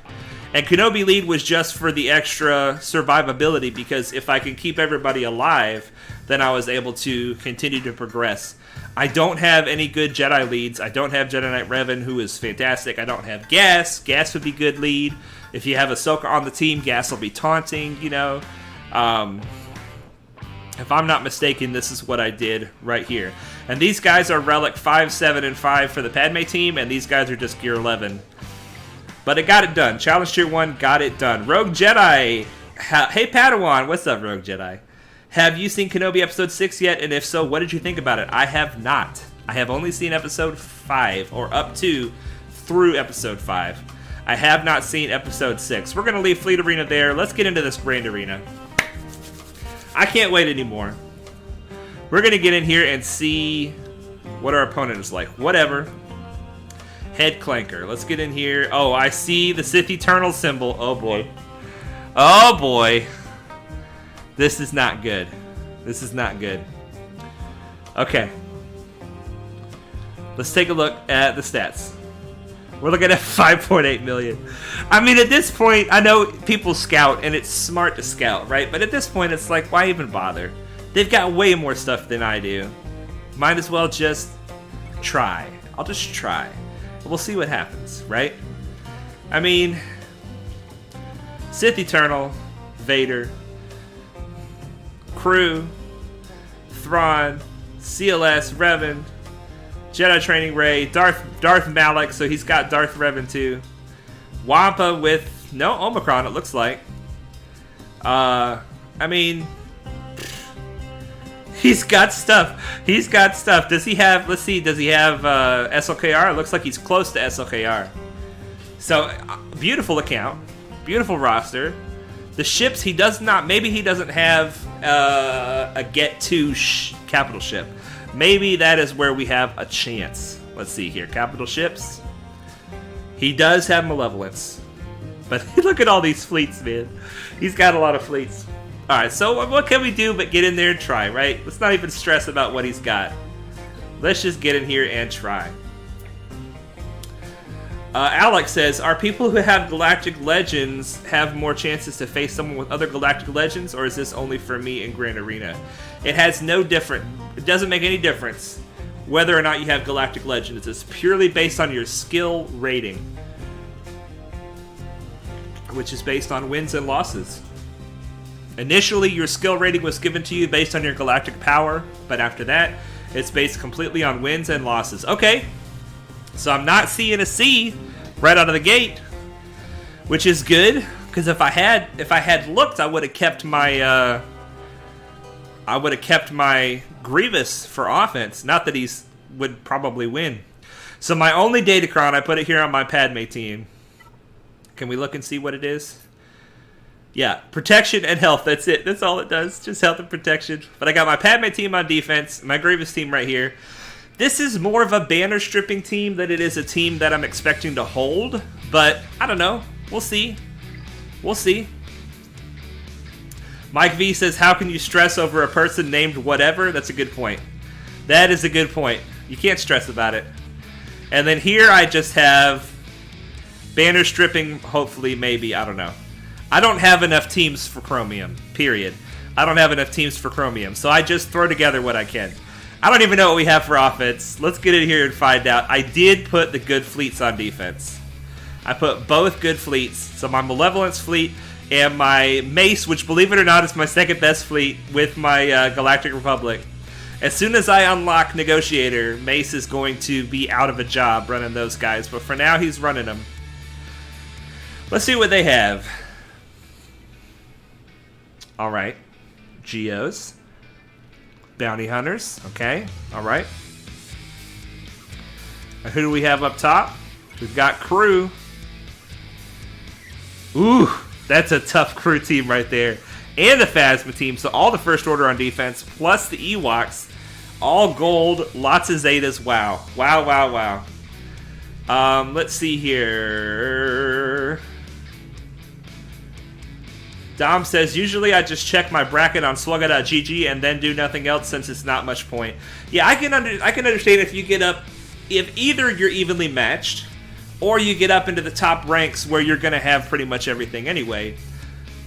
And Kenobi Lead was just for the extra survivability, because if I can keep everybody alive, then I was able to continue to progress. I don't have any good Jedi leads. I don't have Jedi Knight Revan, who is fantastic. I don't have Gas. Gas would be good lead. If you have Ahsoka on the team, Gas will be taunting, you know. If I'm not mistaken, this is what I did right here. And these guys are Relic 5, 7, and 5 for the Padme team, and these guys are just Gear 11. But it got it done. Challenge Tier 1 got it done. Rogue Jedi. Hey, Padawan. What's up, Rogue Jedi? Have you seen Kenobi Episode 6 yet? And if so, what did you think about it? I have not. I have only seen Episode 5, or up to through Episode 5. I have not seen Episode 6. We're going to leave Fleet Arena there. Let's get into this Grand Arena. I can't wait anymore. We're going to get in here and see what our opponent is like. Whatever. Head Clanker. Let's get in here. Oh, I see the Sith Eternal symbol. Oh, boy. Oh, boy. This is not good. This is not good. Okay. Let's take a look at the stats. We're looking at 5.8 million. I mean, at this point, I know people scout, and it's smart to scout, right? But at this point, it's like, why even bother? They've got way more stuff than I do. Might as well just try. I'll just try. We'll see what happens, right? I mean, Sith Eternal, Vader, Crew, Thrawn, CLS, Revan, Jedi Training Ray, Darth Malak, so he's got Darth Revan too. Wampa with no Omicron, it looks like. I mean, he's got stuff. He's got stuff. Does he have, let's see, does he have SLKR? It looks like he's close to SLKR. So, beautiful account. Beautiful roster. The ships, he does not, maybe he doesn't have a get-to capital ship. Maybe that is where we have a chance. Let's see here. Capital ships. He does have Malevolence. But look at all these fleets, man. He's got a lot of fleets. Alright, so what can we do but get in there and try, right? Let's not even stress about what he's got. Let's just get in here and try. Alex says, are people who have Galactic Legends have more chances to face someone with other Galactic Legends, or is this only for me in Grand Arena? It has no different. It doesn't make any difference whether or not you have Galactic Legends. It's purely based on your skill rating, which is based on wins and losses. Initially, your skill rating was given to you based on your galactic power, but after that, it's based completely on wins and losses. Okay, so I'm not seeing a C right out of the gate, which is good, because if I had looked, I would have kept my Grievous for offense. Not that he's would probably win. So my only Datacron, I put it here on my Padme team. Can we look and see what it is? Yeah, protection and health. That's it. That's all it does. Just health and protection. But I got my Padme team on defense, my Grievous team right here. This is more of a banner stripping team than it is a team that I'm expecting to hold. But I don't know. We'll see. We'll see. Mike V says, how can you stress over a person named whatever? That's a good point. That is a good point. You can't stress about it. And then here I just have banner stripping, hopefully, maybe. I don't know. I don't have enough teams for Chromium, period. I don't have enough teams for Chromium, so I just throw together what I can. I don't even know what we have for offense. Let's get in here and find out. I did put the good fleets on defense. I put both good fleets. So my Malevolence fleet and my Mace, which, believe it or not, is my second best fleet with my Galactic Republic. As soon as I unlock Negotiator, Mace is going to be out of a job running those guys. But for now, he's running them. Let's see what they have. Alright. Geos. Bounty Hunters. Okay. Alright. And who do we have up top? We've got Crew. Ooh, that's a tough Crew team right there. and the phasma team. So all the first order on defense, plus the Ewoks. All gold, lots of Zetas. Wow. Wow, wow, wow. Let's see here. Dom says, usually I just check my bracket on swgoh.gg and then do nothing else since it's not much point. Yeah, I can understand if you get up, if either you're evenly matched or you get up into the top ranks where you're going to have pretty much everything anyway.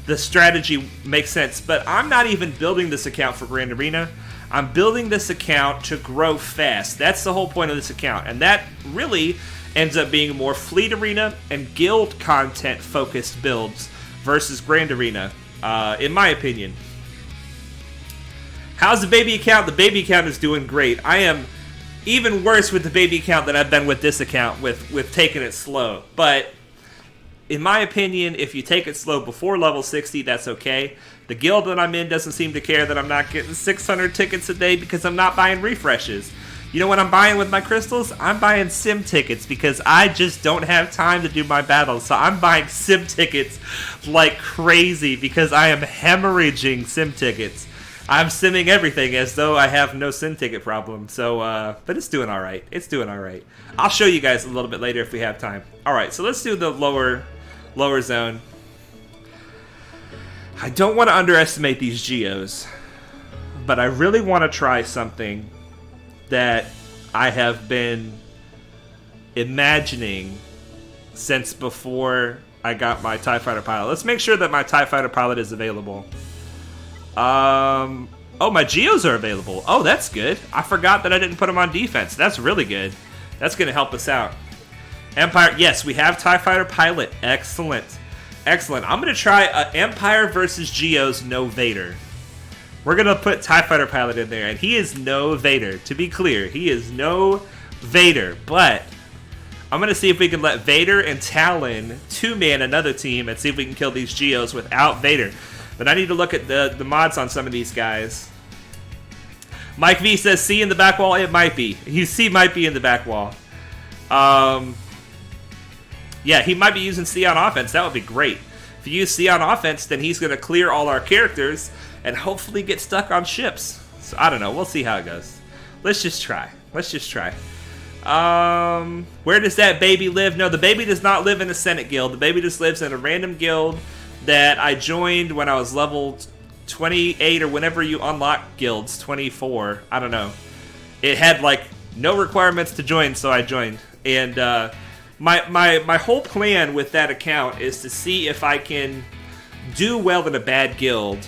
The strategy makes sense, but I'm not even building this account for Grand Arena. I'm building this account to grow fast. That's the whole point of this account, and that really ends up being more Fleet Arena and guild content focused builds versus Grand Arena, in my opinion. How's the baby account? The baby account is doing great. I am even worse with the baby account than I've been with this account, with taking it slow. But in my opinion, if you take it slow before level 60, that's okay. The guild that I'm in doesn't seem to care that I'm not getting 600 tickets a day because I'm not buying refreshes. You know what I'm buying with my crystals? I'm buying sim tickets because I just don't have time to do my battles. So I'm buying sim tickets like crazy because I am hemorrhaging sim tickets. I'm simming everything as though I have no sim ticket problem. So, but it's doing all right. It's doing all right. I'll show you guys a little bit later if we have time. All right, so let's do the lower zone. I don't want to underestimate these Geos, but I really want to try something that I have been imagining since before I got my TIE Fighter pilot. Let's make sure that my TIE Fighter pilot is available. Oh, my Geos are available. Oh, that's good. I forgot that I didn't put them on defense. That's really good. That's going to help us out. Empire, yes, we have TIE Fighter pilot. Excellent. Excellent. I'm going to try Empire versus Geos, no Vader. We're going to put TIE Fighter pilot in there, and he is no Vader. To be clear, he is no Vader, but I'm going to see if we can let Vader and Talon two-man another team and see if we can kill these Geos without Vader. But I need to look at the mods on some of these guys. Mike V says C in the back wall. It might be. C might be in the back wall. Yeah, he might be using C on offense. That would be great. If you use C on offense, then he's going to clear all our characters and hopefully get stuck on ships. So I don't know. We'll see how it goes. Let's just try. Let's just try. Where does that baby live? No, the baby does not live in a Senate guild. The baby just lives in a random guild that I joined when I was level 28 or whenever you unlock guilds, 24. I don't know. It had like no requirements to join, so I joined. And my whole plan with that account is to see if I can do well in a bad guild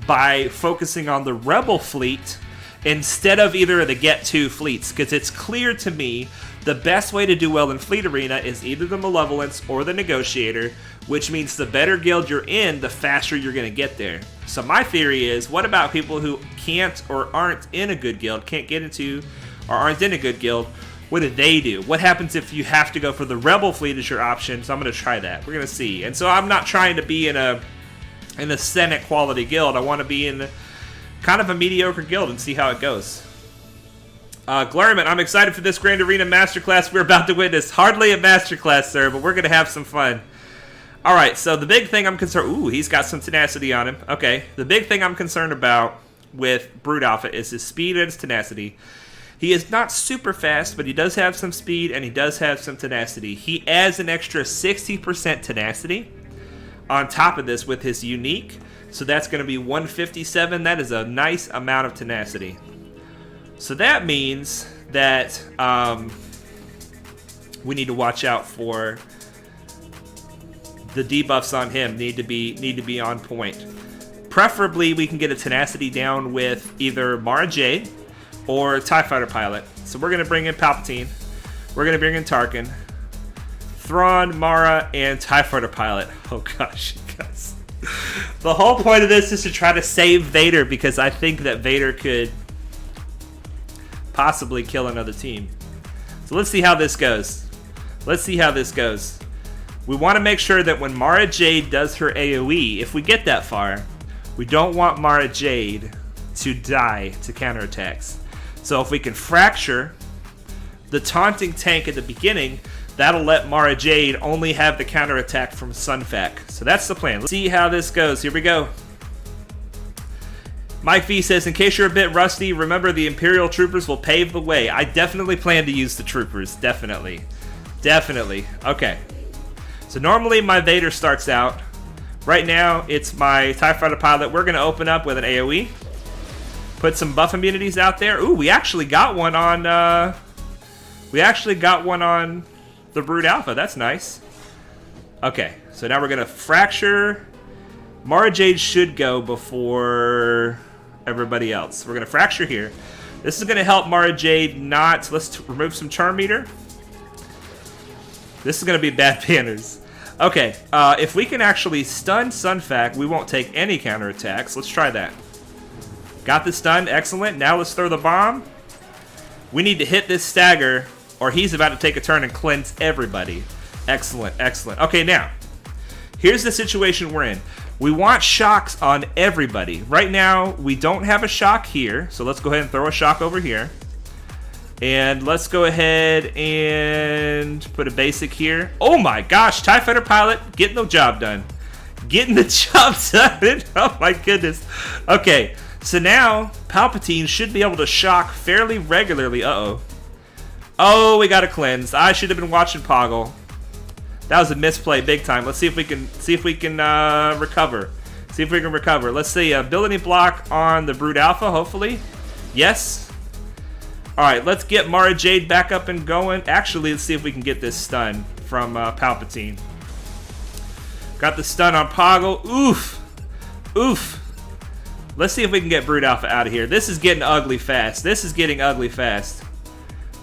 by focusing on the rebel fleet instead of either of the Get 2 fleets, because it's clear to me the best way to do well in Fleet Arena is either the Malevolence or the Negotiator, which means the better guild you're in, the faster you're going to get there. So my theory is, what about people who can't or aren't in a good guild, can't get into or aren't in a good guild? What do they do? What happens if you have to go for the Rebel fleet as your option? So I'm going to try that. We're going to see. And so I'm not trying to be in a Senate quality guild. I want to be in kind of a mediocre guild and see how it goes. Glurman, I'm excited for this Grand Arena Masterclass we're about to witness. Hardly a Masterclass, sir, but we're going to have some fun. Alright, so the big thing I'm concerned... Ooh, he's got some tenacity on him. Okay, the big thing I'm concerned about with Brood Alpha is his speed and his tenacity. He is not super fast, but he does have some speed and he does have some tenacity. He adds an extra 60% tenacity on top of this with his unique. So that's going to be 157. That is a nice amount of tenacity. So that means that we need to watch out for the debuffs on him. Need to be on point. Preferably, we can get a tenacity down with either Mara Jade or TIE Fighter pilot. So we're going to bring in Palpatine. We're going to bring in Tarkin, Thrawn, Mara, and TIE Fighter pilot. Oh gosh, guys. The whole point of this is to try to save Vader because I think that Vader could possibly kill another team. So let's see how this goes. Let's see how this goes. We want to make sure that when Mara Jade does her AoE, if we get that far, we don't want Mara Jade to die to counterattacks. So if we can fracture the taunting tank at the beginning, that'll let Mara Jade only have the counterattack from Sunfac. So that's the plan. Let's see how this goes. Here we go. Mike V says, in case you're a bit rusty, remember the Imperial troopers will pave the way. I definitely plan to use the troopers. Definitely. Definitely. Okay. So normally my Vader starts out. Right now, it's my TIE Fighter pilot. We're going to open up with an AoE. Put some buff immunities out there. Ooh, we actually got one on... the Brood Alpha. That's nice. Okay, so now we're going to fracture. Mara Jade should go before everybody else. We're going to fracture here. This is going to help Mara Jade not... Let's remove some charm meter. This is going to be bad banners. Okay, if we can actually stun Sunfac, we won't take any counterattacks. Let's try that. Got the stun. Excellent. Now let's throw the bomb. We need to hit this stagger, or he's about to take a turn and cleanse everybody. Excellent, excellent. Okay, now, here's the situation we're in. We want shocks on everybody. Right now, we don't have a shock here, so let's go ahead and throw a shock over here. And let's go ahead and put a basic here. Oh my gosh, TIE Fighter pilot, getting the job done. Getting the job done. Oh my goodness. Okay, so now Palpatine should be able to shock fairly regularly. Uh-oh. Oh, we got a cleanse. I should have been watching Poggle. That was a misplay big time. Let's see if we can recover. See if we can recover. Let's see, ability block on the Brood Alpha, hopefully. Yes. Alright, let's get Mara Jade back up and going. Actually, let's see if we can get this stun from Palpatine. Got the stun on Poggle. Oof. Oof. Let's see if we can get Brood Alpha out of here. This is getting ugly fast. This is getting ugly fast.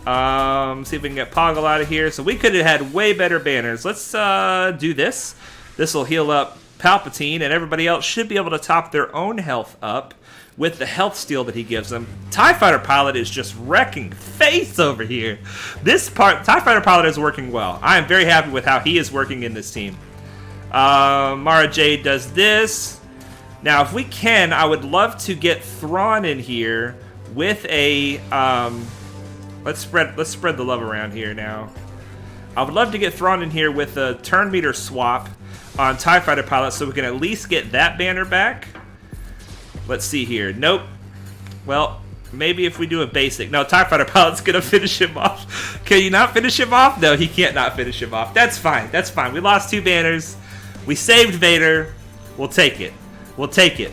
See if we can get Poggle out of here. So we could have had way better banners. Let's do this. This will heal up Palpatine, and everybody else should be able to top their own health up with the health steal that he gives them. TIE Fighter Pilot is just wrecking face over here. This part, TIE Fighter Pilot is working well. I am very happy with how he is working in this team. Mara Jade does this. Now, if we can, I would love to get Thrawn in here with a... Let's spread the love around here now. I would love to get Thrawn in here with a turn meter swap on TIE Fighter Pilot so we can at least get that banner back. Let's see here. Nope. Well, maybe if we do a basic. No, TIE Fighter Pilot's going to finish him off. Can you not finish him off? No, he can't not finish him off. That's fine. That's fine. We lost 2 banners. We saved Vader. We'll take it. We'll take it.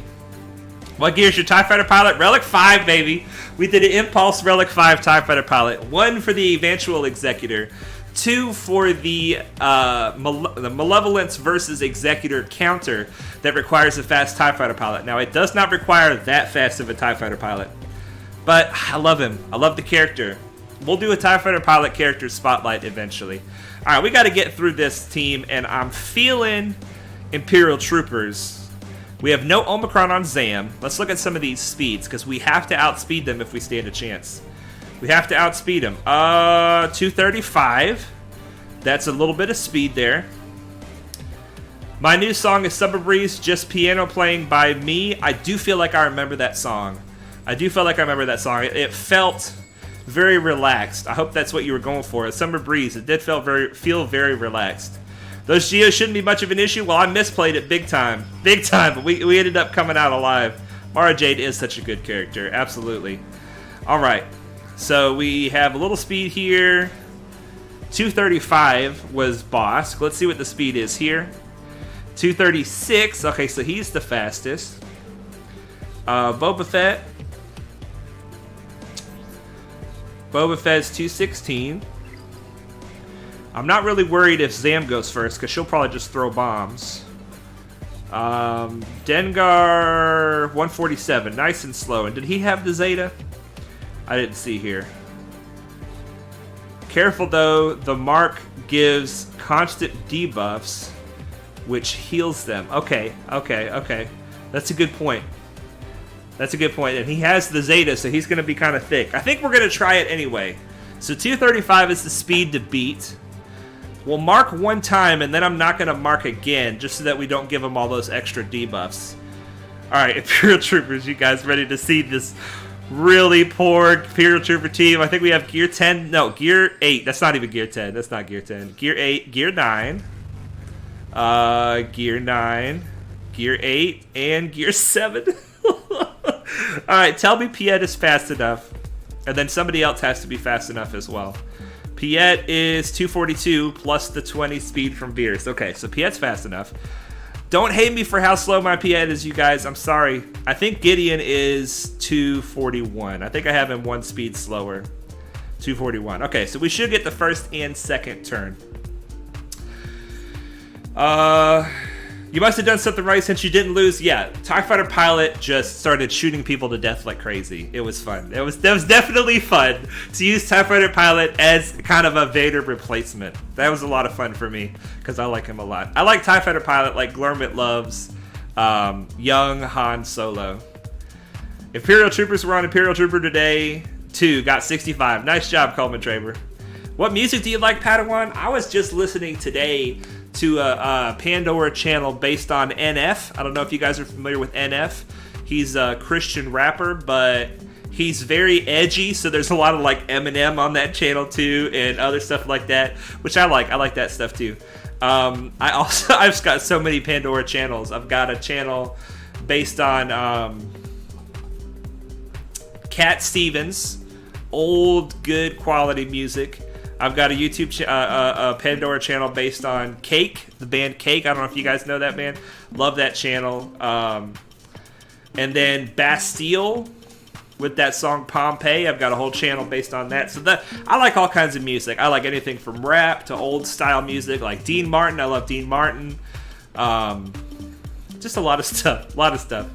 What gear is your TIE Fighter Pilot? Relic 5, baby. We did an Impulse Relic 5 TIE Fighter Pilot. 1 for the Eventual Executor. 2 for the Malevolence versus Executor counter that requires a fast TIE Fighter Pilot. Now, it does not require that fast of a TIE Fighter Pilot. But I love him. I love the character. We'll do a TIE Fighter Pilot character spotlight eventually. Alright, we got to get through this team, and I'm feeling Imperial Troopers. We have no Omicron on Zam. Let's look at some of these speeds, because we have to outspeed them if we stand a chance. We have to outspeed them. 235. That's a little bit of speed there. My new song is Summer Breeze, just piano playing by me. I do feel like I remember that song. It felt very relaxed. I hope that's what you were going for. Summer Breeze. It did feel very relaxed. Those Geos shouldn't be much of an issue. Well, I misplayed it big time. Big time, but we ended up coming out alive. Mara Jade is such a good character. Absolutely. All right. So we have a little speed here. 235 was Bosk. Let's see what the speed is here. 236. Okay, so he's the fastest. Boba Fett. Boba Fett's 216. I'm not really worried if Zam goes first, because she'll probably just throw bombs. Dengar 147. Nice and slow. And did he have the Zeta? I didn't see here. Careful though, the Mark gives constant debuffs, which heals them. Okay. That's a good point. And he has the Zeta, so he's going to be kind of thick. I think we're going to try it anyway. So 235 is the speed to beat. We'll mark 1 time, and then I'm not going to mark again, just so that we don't give him all those extra debuffs. Alright, Imperial Troopers, you guys ready to see this really poor Imperial Trooper team? I think we have Gear 10. No, Gear 8. That's not even Gear 10. That's not Gear 10. Gear 8. Gear 9. Gear 9. Gear 8. And Gear 7. Alright, tell me Piet is fast enough. And then somebody else has to be fast enough as well. Piet is 242 plus the 20 speed from Beers. Okay, so Piet's fast enough. Don't hate me for how slow my Piet is, you guys. I'm sorry. I think Gideon is 241. I think I have him 1 speed slower. 241. Okay, so we should get the first and second turn. You must have done something right since you didn't lose. Yeah, TIE Fighter Pilot just started shooting people to death like crazy. It was fun. That was definitely fun to use TIE Fighter Pilot as kind of a Vader replacement. That was a lot of fun for me because I like him a lot. I like TIE Fighter Pilot like Glurmit loves young Han Solo. Imperial Troopers were on Imperial Trooper today. 2 got 65. Nice job, Coleman Traver. What music do you like, Padawan? I was just listening today to a Pandora channel based on NF. I don't know if you guys are familiar with NF. He's a Christian rapper, but he's very edgy, so there's a lot of like Eminem on that channel too, and other stuff like that, which I like. I like that stuff too. I've got so many Pandora channels. I've got a channel based on Cat Stevens, old good quality music. I've got a YouTube a Pandora channel based on Cake, the band Cake. I don't know if you guys know that band. Love that channel. And then Bastille with that song Pompeii. I've got a whole channel based on that. So I like all kinds of music. I like anything from rap to old style music, like Dean Martin. I love Dean Martin. Just a lot of stuff. A lot of stuff.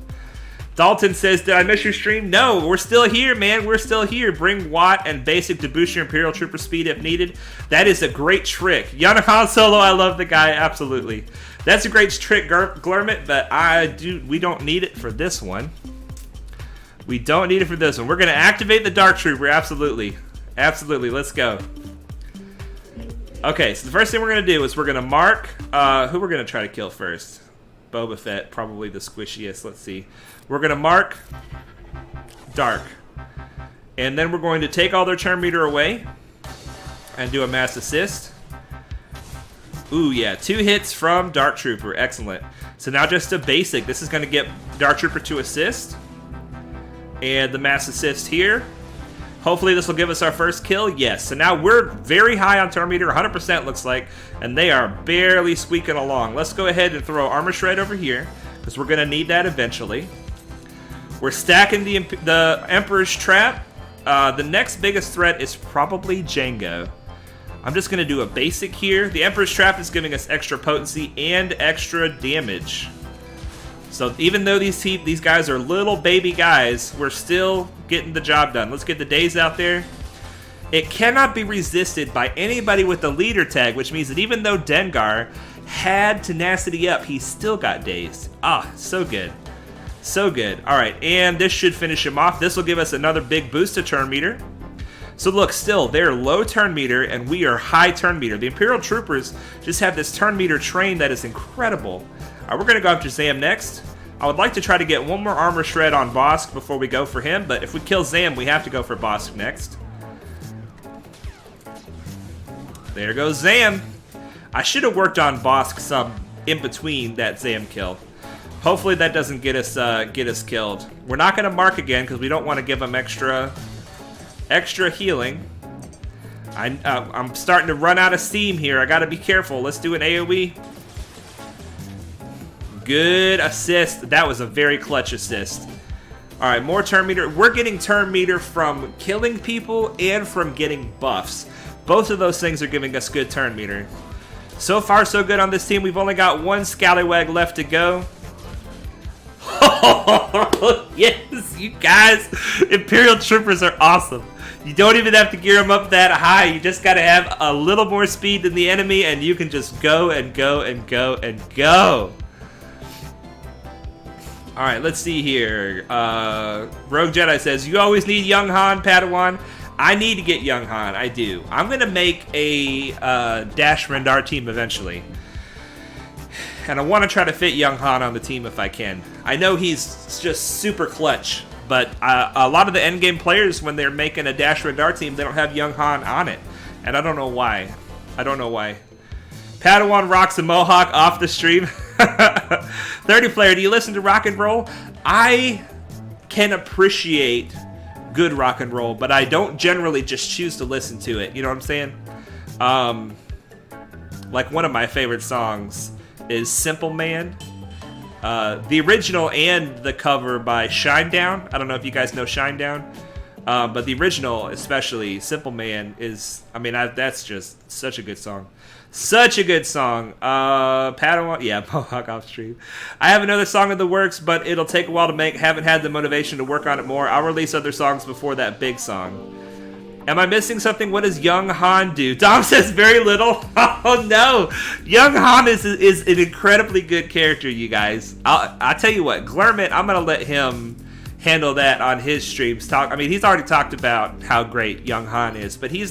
Dalton says, did I miss your stream? No, we're still here, man. We're still here. Bring Watt and Basic to boost your Imperial Trooper speed if needed. That is a great trick. Yana Han Solo, I love the guy. Absolutely. That's a great trick, Glurmit, but we don't need it for this one. We don't need it for this one. We're going to activate the Dark Trooper. Absolutely. Absolutely. Let's go. Okay, so the first thing we're going to do is we're going to mark who we're going to try to kill first. Boba Fett, probably the squishiest. Let's see. We're going to mark Dark. And then we're going to take all their turn meter away and do a mass assist. Ooh, yeah. 2 hits from Dark Trooper. Excellent. So now just a basic. This is going to get Dark Trooper to assist. And the mass assist here. Hopefully this will give us our first kill. Yes. So now we're very high on turn meter. 100% looks like. And they are barely squeaking along. Let's go ahead and throw Armor Shred over here, because we're going to need that eventually. We're stacking the Emperor's Trap. The next biggest threat is probably Jango. I'm just going to do a basic here. The Emperor's Trap is giving us extra potency and extra damage. So even though these guys are little baby guys, we're still getting the job done. Let's get the days out there. It cannot be resisted by anybody with the leader tag, which means that even though Dengar had tenacity up, he still got dazed. Ah, so good. So good. Alright, and this should finish him off. This will give us another big boost to turn meter. So look, still, they're low turn meter, and we are high turn meter. The Imperial Troopers just have this turn meter train that is incredible. Alright, we're going to go after Zam next. I would like to try to get one more Armor Shred on Bosk before we go for him, but if we kill Zam, we have to go for Bosk next. There goes Zam. I should have worked on Bosk some in between that Zam kill. Hopefully that doesn't get us killed. We're not going to mark again because we don't want to give him extra healing. I'm starting to run out of steam here. I got to be careful. Let's do an AoE. Good assist. That was a very clutch assist. All right, more turn meter. We're getting turn meter from killing people and from getting buffs. Both of those things are giving us good turn meter. So far, so good on this team. We've only got one scallywag left to go. Yes, you guys. Imperial Troopers are awesome. You don't even have to gear them up that high. You just got to have a little more speed than the enemy, and you can just go and go and go and go. All right, let's see here. Rogue Jedi says, you always need Young Han, Padawan. I need to get Young Han. I do. I'm going to make a Dash Rendar team eventually. And I want to try to fit Young Han on the team if I can. I know he's just super clutch, but a lot of the endgame players, when they're making a Dash Rendar team, they don't have Young Han on it. And I don't know why. I don't know why. Padawan rocks a mohawk off the stream. 30 player, do you listen to rock and roll? I can appreciate good rock and roll, but I don't generally just choose to listen to it. You know what I'm saying? Like one of my favorite songs is Simple Man. The original and the cover by Shinedown. I don't know if you guys know Shinedown. But the original, especially Simple Man, is, I mean, that's just such a good song. Such a good song. Padawan, yeah, Mohawk off stream. I have another song in the works, but it'll take a while to make. Haven't had the motivation to work on it more. I'll release other songs before that big song. Am I missing something? What does Young Han do? Dom says very little. Oh no, Young Han is an incredibly good character, you guys. I'll tell you what, Glurmit, I'm gonna let him handle that on his streams. I mean, he's already talked about how great Young Han is, but he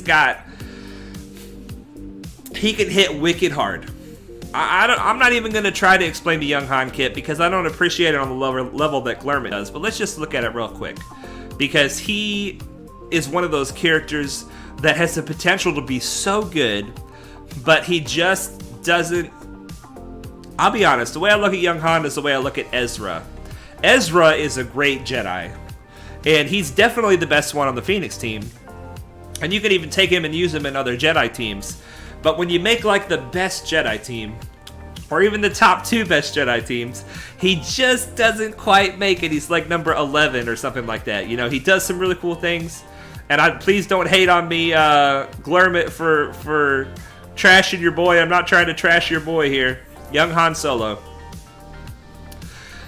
can hit wicked hard. I'm not even going to try to explain the Young Han kit because I don't appreciate it on the lower level that Glurmit does, but let's just look at it real quick. Because he is one of those characters that has the potential to be so good, but he just doesn't... I'll be honest, the way I look at Young Han is the way I look at Ezra. Ezra is a great Jedi, and he's definitely the best one on the Phoenix team. And you can even take him and use him in other Jedi teams. But when you make like the best Jedi team, or even the top 2 best Jedi teams, he just doesn't quite make it. He's like number 11 or something like that. You know, he does some really cool things. And please don't hate on me, Glurmit, for trashing your boy. I'm not trying to trash your boy here. Young Han Solo.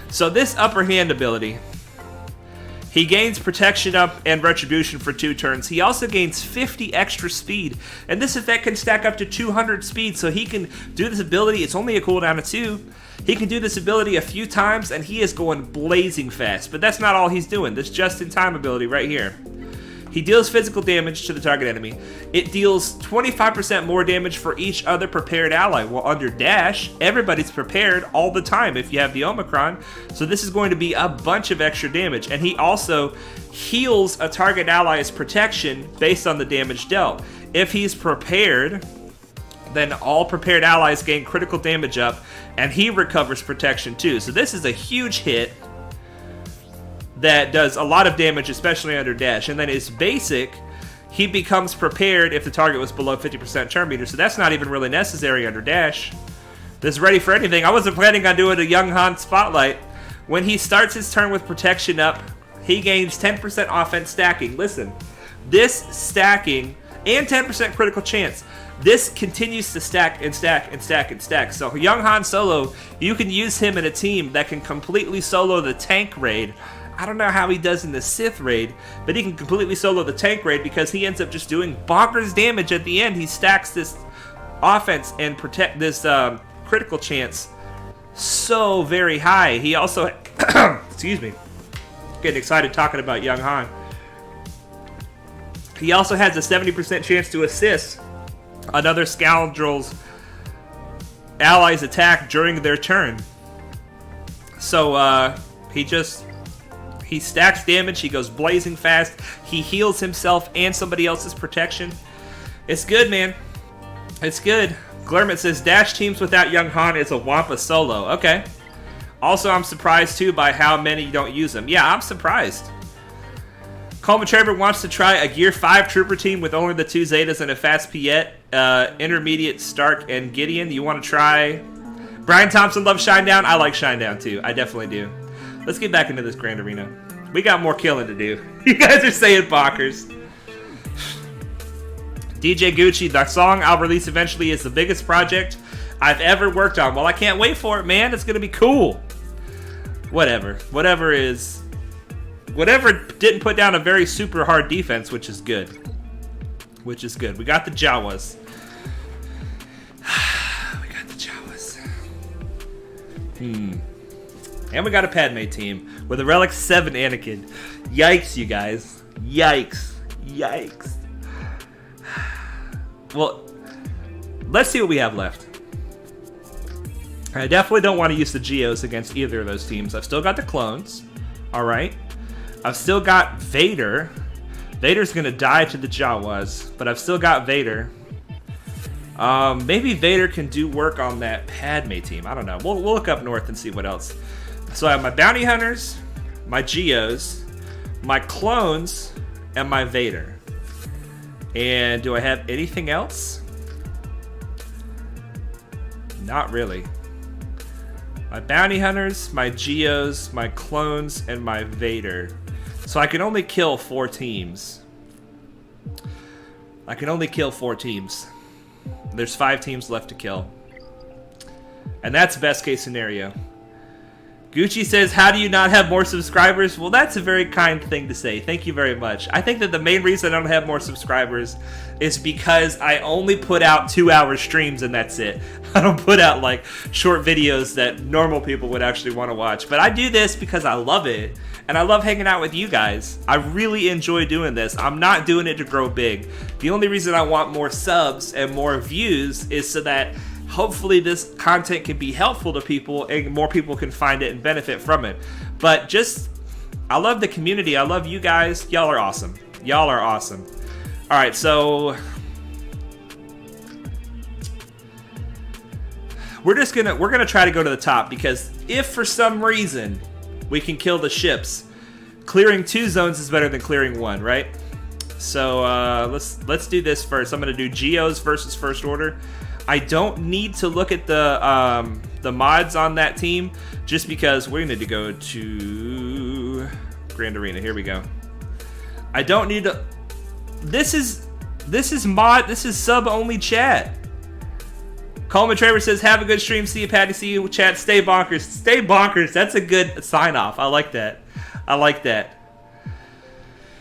So this upper hand ability, he gains protection up and retribution for 2 turns. He also gains 50 extra speed, and this effect can stack up to 200 speed, so he can do this ability. It's only a cooldown of 2. He can do this ability a few times, and he is going blazing fast. But that's not all he's doing. This just-in-time ability right here. He deals physical damage to the target enemy. It deals 25% more damage for each other prepared ally. Well, under Dash, everybody's prepared all the time if you have the Omicron. So this is going to be a bunch of extra damage. And he also heals a target ally's protection based on the damage dealt. If he's prepared, then all prepared allies gain critical damage up, and he recovers protection too. So this is a huge hit that does a lot of damage, especially under Dash. And then his basic, he becomes prepared if the target was below 50% turn meter, so that's not even really necessary under Dash. This is ready for anything. I wasn't planning on doing a Young Han Spotlight. When he starts his turn with protection up, he gains 10% offense stacking. Listen, this stacking and 10% critical chance, this continues to stack and stack and stack and stack. So Young Han Solo, you can use him in a team that can completely solo the tank raid. I don't know how he does in the Sith raid, but he can completely solo the tank raid because he ends up just doing bonkers damage at the end. He stacks this offense and protect this critical chance so very high. He also, excuse me, getting excited talking about Young Han. He also has a 70% chance to assist another scoundrel's allies attack during their turn. So he stacks damage, he goes blazing fast, he heals himself and somebody else's protection. It's good, man. It's good. Glurmit says, Dash teams without Young Han is a Wampa solo. Okay. Also, I'm surprised, too, by how many don't use him. Yeah, I'm surprised. Coleman Traver wants to try a Gear 5 Trooper team with only the 2 Zetas and a fast Piet, intermediate Stark and Gideon. You want to try... Brian Thompson loves Shinedown. I like Shinedown, too. I definitely do. Let's get back into this Grand Arena. We got more killing to do. You guys are saying bonkers. DJ Gucci, the song I'll release eventually is the biggest project I've ever worked on. Well, I can't wait for it, man. It's going to be cool. Whatever. Whatever didn't put down a very super hard defense, which is good. Which is good. We got the Jawas. We got the Jawas. And we got a Padme team with a Relic 7 Anakin. Yikes, you guys. Yikes. Yikes. Well, let's see what we have left. I definitely don't want to use the Geos against either of those teams. I've still got the clones. Alright. I've still got Vader. Vader's going to die to the Jawas, but I've still got Vader. Maybe Vader can do work on that Padme team. I don't know. We'll look up north and see what else. So I have my Bounty Hunters, my Geos, my clones, and my Vader. And do I have anything else? Not really. My bounty hunters, my Geos, my clones, and my Vader. So I can only kill 4 teams. I can only kill 4 teams. There's 5 teams left to kill. And that's best case scenario. Gucci says, how do you not have more subscribers? Well, that's a very kind thing to say. Thank you very much. I think that the main reason I don't have more subscribers is because I only put out 2-hour streams and that's it. I don't put out like short videos that normal people would actually want to watch. But I do this because I love it. And I love hanging out with you guys. I really enjoy doing this. I'm not doing it to grow big. The only reason I want more subs and more views is so that hopefully this content can be helpful to people and more people can find it and benefit from it. But just, I love the community. I love you guys. Y'all are awesome. Y'all are awesome. All right, so we're gonna try to go to the top, because if for some reason we can kill the ships, clearing 2 zones is better than clearing 1, right? So let's do this first. I'm gonna do Geos versus First Order. I don't need to look at the mods on that team, just because we're going to go to Grand Arena. Here we go. I don't need to. This is sub only chat. Coleman Traver says, have a good stream. See you, Patty. See you, chat. Stay bonkers. Stay bonkers. That's a good sign off. I like that. I like that.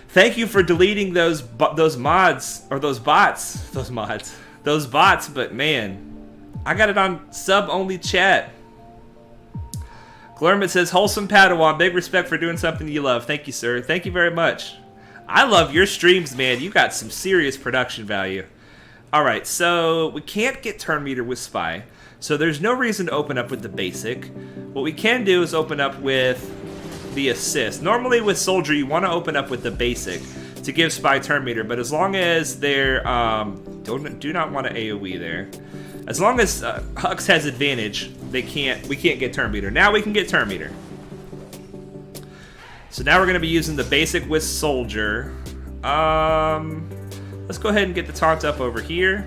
Thank you for deleting those mods, or those bots. Those bots, but man, I got it on sub-only chat. Glurmit says, wholesome Padawan, big respect for doing something you love. Thank you, sir. Thank you very much. I love your streams, man. You got some serious production value. All right, so we can't get turn meter with Spy, so there's no reason to open up with the basic. What we can do is open up with the assist. Normally with Soldier, you want to open up with the basic to give Spy turn meter, but as long as they're do not want to AoE there. As long as Hux has advantage, we can't get turn meter. Now we can get turn meter. So now we're going to be using the basic with Soldier. Let's go ahead and get the taunt up over here.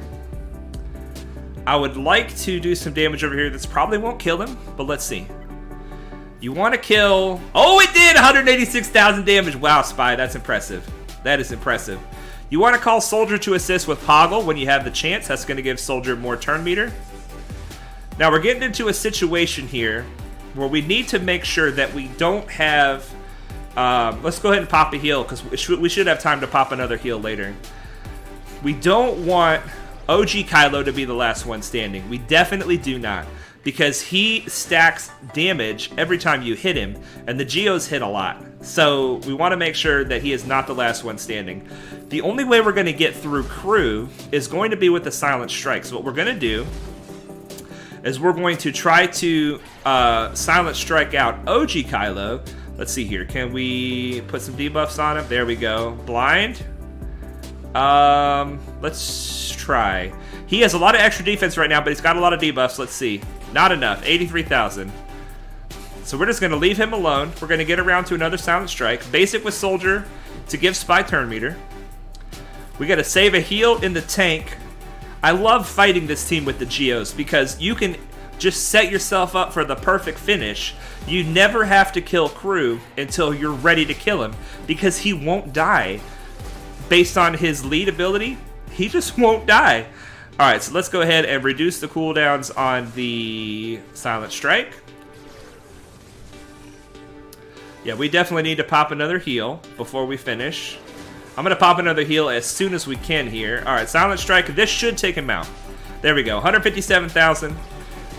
I would like to do some damage over here. This probably won't kill him, but let's see. You want to kill... Oh, it did! 186,000 damage. Wow, Spy, that's impressive. That is impressive. You want to call Soldier to assist with Poggle when you have the chance. That's going to give Soldier more turn meter. Now we're getting into a situation here where we need to make sure that we don't have... let's go ahead and pop a heal, because we should have time to pop another heal later. We don't want OG Kylo to be the last one standing. We definitely do not, because he stacks damage every time you hit him, and the Geos hit a lot. So we want to make sure that he is not the last one standing. The only way we're going to get through crew is going to be with the Silent Strike. So what we're going to do is we're going to try to Silent Strike out OG Kylo. Let's see here. Can we put some debuffs on him? There we go. Blind. Let's try. He has a lot of extra defense right now, but he's got a lot of debuffs. Let's see. Not enough. 83,000. So we're just going to leave him alone. We're going to get around to another Silent Strike. Basic with Soldier to give Spy turn meter. We got to save a heal in the tank. I love fighting this team with the Geos, because you can just set yourself up for the perfect finish. You never have to kill crew until you're ready to kill him, because he won't die. Based on his lead ability, he just won't die. Alright, so let's go ahead and reduce the cooldowns on the Silent Strike. Yeah, we definitely need to pop another heal before we finish. I'm going to pop another heal as soon as we can here. Alright, Silent Strike, this should take him out. There we go, 157,000.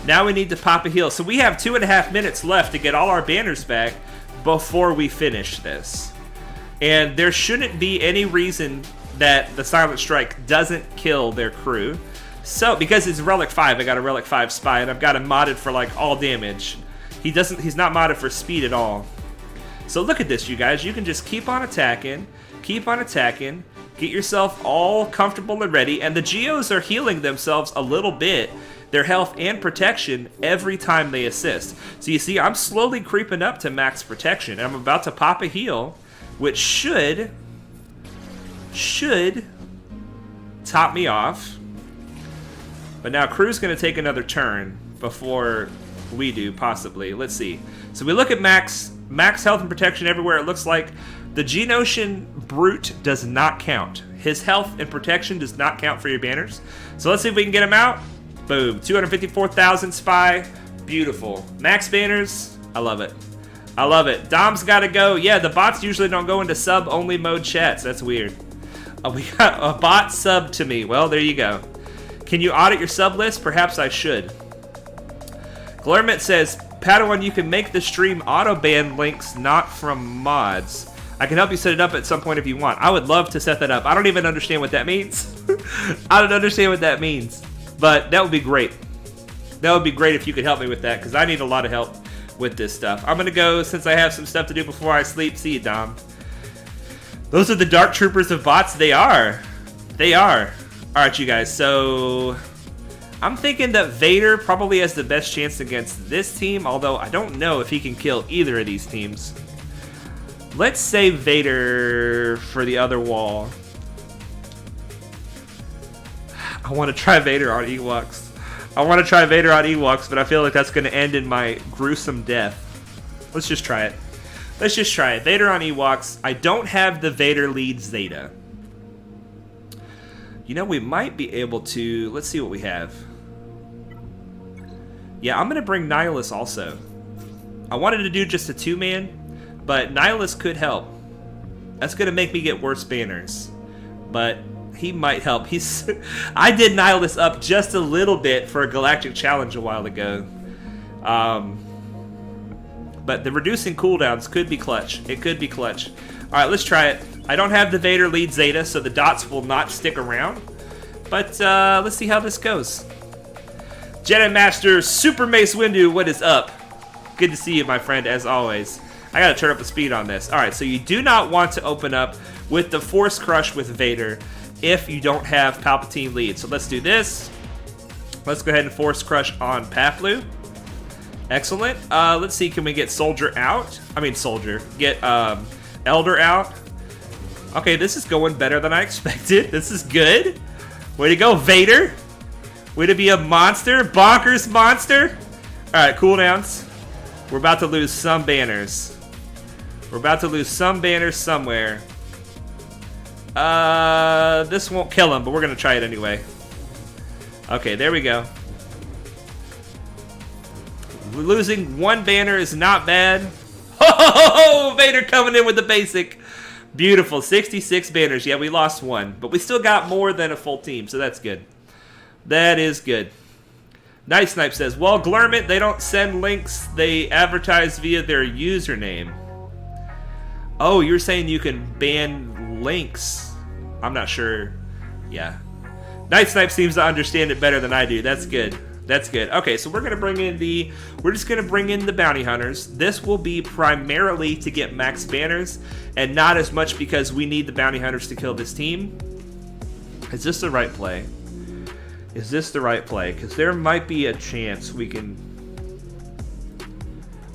Now we need to pop a heal. So we have 2.5 minutes left to get all our banners back before we finish this. And there shouldn't be any reason that the Silent Strike doesn't kill their crew. So, because it's Relic 5, I got a Relic 5 Spy, and I've got him modded for like all damage. He's not modded for speed at all. So look at this, you guys. You can just keep on attacking, get yourself all comfortable and ready, and the Geos are healing themselves a little bit, their health and protection, every time they assist. So you see, I'm slowly creeping up to max protection, and I'm about to pop a heal which should top me off. But now crew's going to take another turn before we do, possibly. Let's see. So we look at max health and protection everywhere. It looks like the Geonosian Brute does not count. His health and protection does not count for your banners. So let's see if we can get him out. Boom. 254,000 spy. Beautiful. Max banners. I love it. I love it. Dom's got to go. Yeah, the bots usually don't go into sub-only mode chats. That's weird. We got a bot sub to me. Well, there you go. Can you audit your sub list? Perhaps I should. Glurmit says, Padawan, you can make the stream auto-ban links not from mods. I can help you set it up at some point if you want. I would love to set that up. I don't even understand what that means. I don't understand what that means. But that would be great. That would be great if you could help me with that, because I need a lot of help with this stuff. I'm going to go, since I have some stuff to do before I sleep. See you, Dom. Those are the Dark Troopers of bots. They are. They are. Alright, you guys. So, I'm thinking that Vader probably has the best chance against this team, although I don't know if he can kill either of these teams. Let's say Vader for the other wall. I want to try Vader on Ewoks. But I feel like that's going to end in my gruesome death. Let's just try it. Let's just try it. Vader on Ewoks. I don't have the Vader lead Zeta. You know, we might be able to... Let's see what we have. Yeah, I'm going to bring Nihilus also. I wanted to do just a two-man, but Nihilus could help. That's going to make me get worse banners. But he might help. I did Nihilus up just a little bit for a Galactic Challenge a while ago. But the reducing cooldowns could be clutch. It could be clutch. Alright, let's try it. I don't have the Vader lead Zeta, so the dots will not stick around. But let's see how this goes. Jedi Master Super Mace Windu, what is up? Good to see you, my friend, as always. I gotta turn up the speed on this. Alright, so you do not want to open up with the Force Crush with Vader if you don't have Palpatine lead. So let's do this. Let's go ahead and Force Crush on Pathlu. Excellent. Let's see, can we get Soldier out? Get Elder out. Okay, this is going better than I expected. This is good. Way to go, Vader. Way to be a monster. Bonkers monster. Alright, cooldowns. We're about to lose some banners. We're about to lose some banners somewhere. This won't kill him, but we're going to try it anyway. Okay, there we go. Losing one banner is not bad. Ho ho ho ho! Vader coming in with the basic. Beautiful. 66 banners. Yeah, we lost one. But we still got more than a full team, so that's good. That is good. Night Snipe says, well, Glurmit, they don't send links. They advertise via their username. Oh, you're saying you can ban links. I'm not sure. Yeah. Night Snipe seems to understand it better than I do. That's good. That's good. Okay, so we're just gonna bring in the bounty hunters. This will be primarily to get max banners, and not as much because we need the bounty hunters to kill this team. Is this the right play? Is this the right play? Because there might be a chance we can...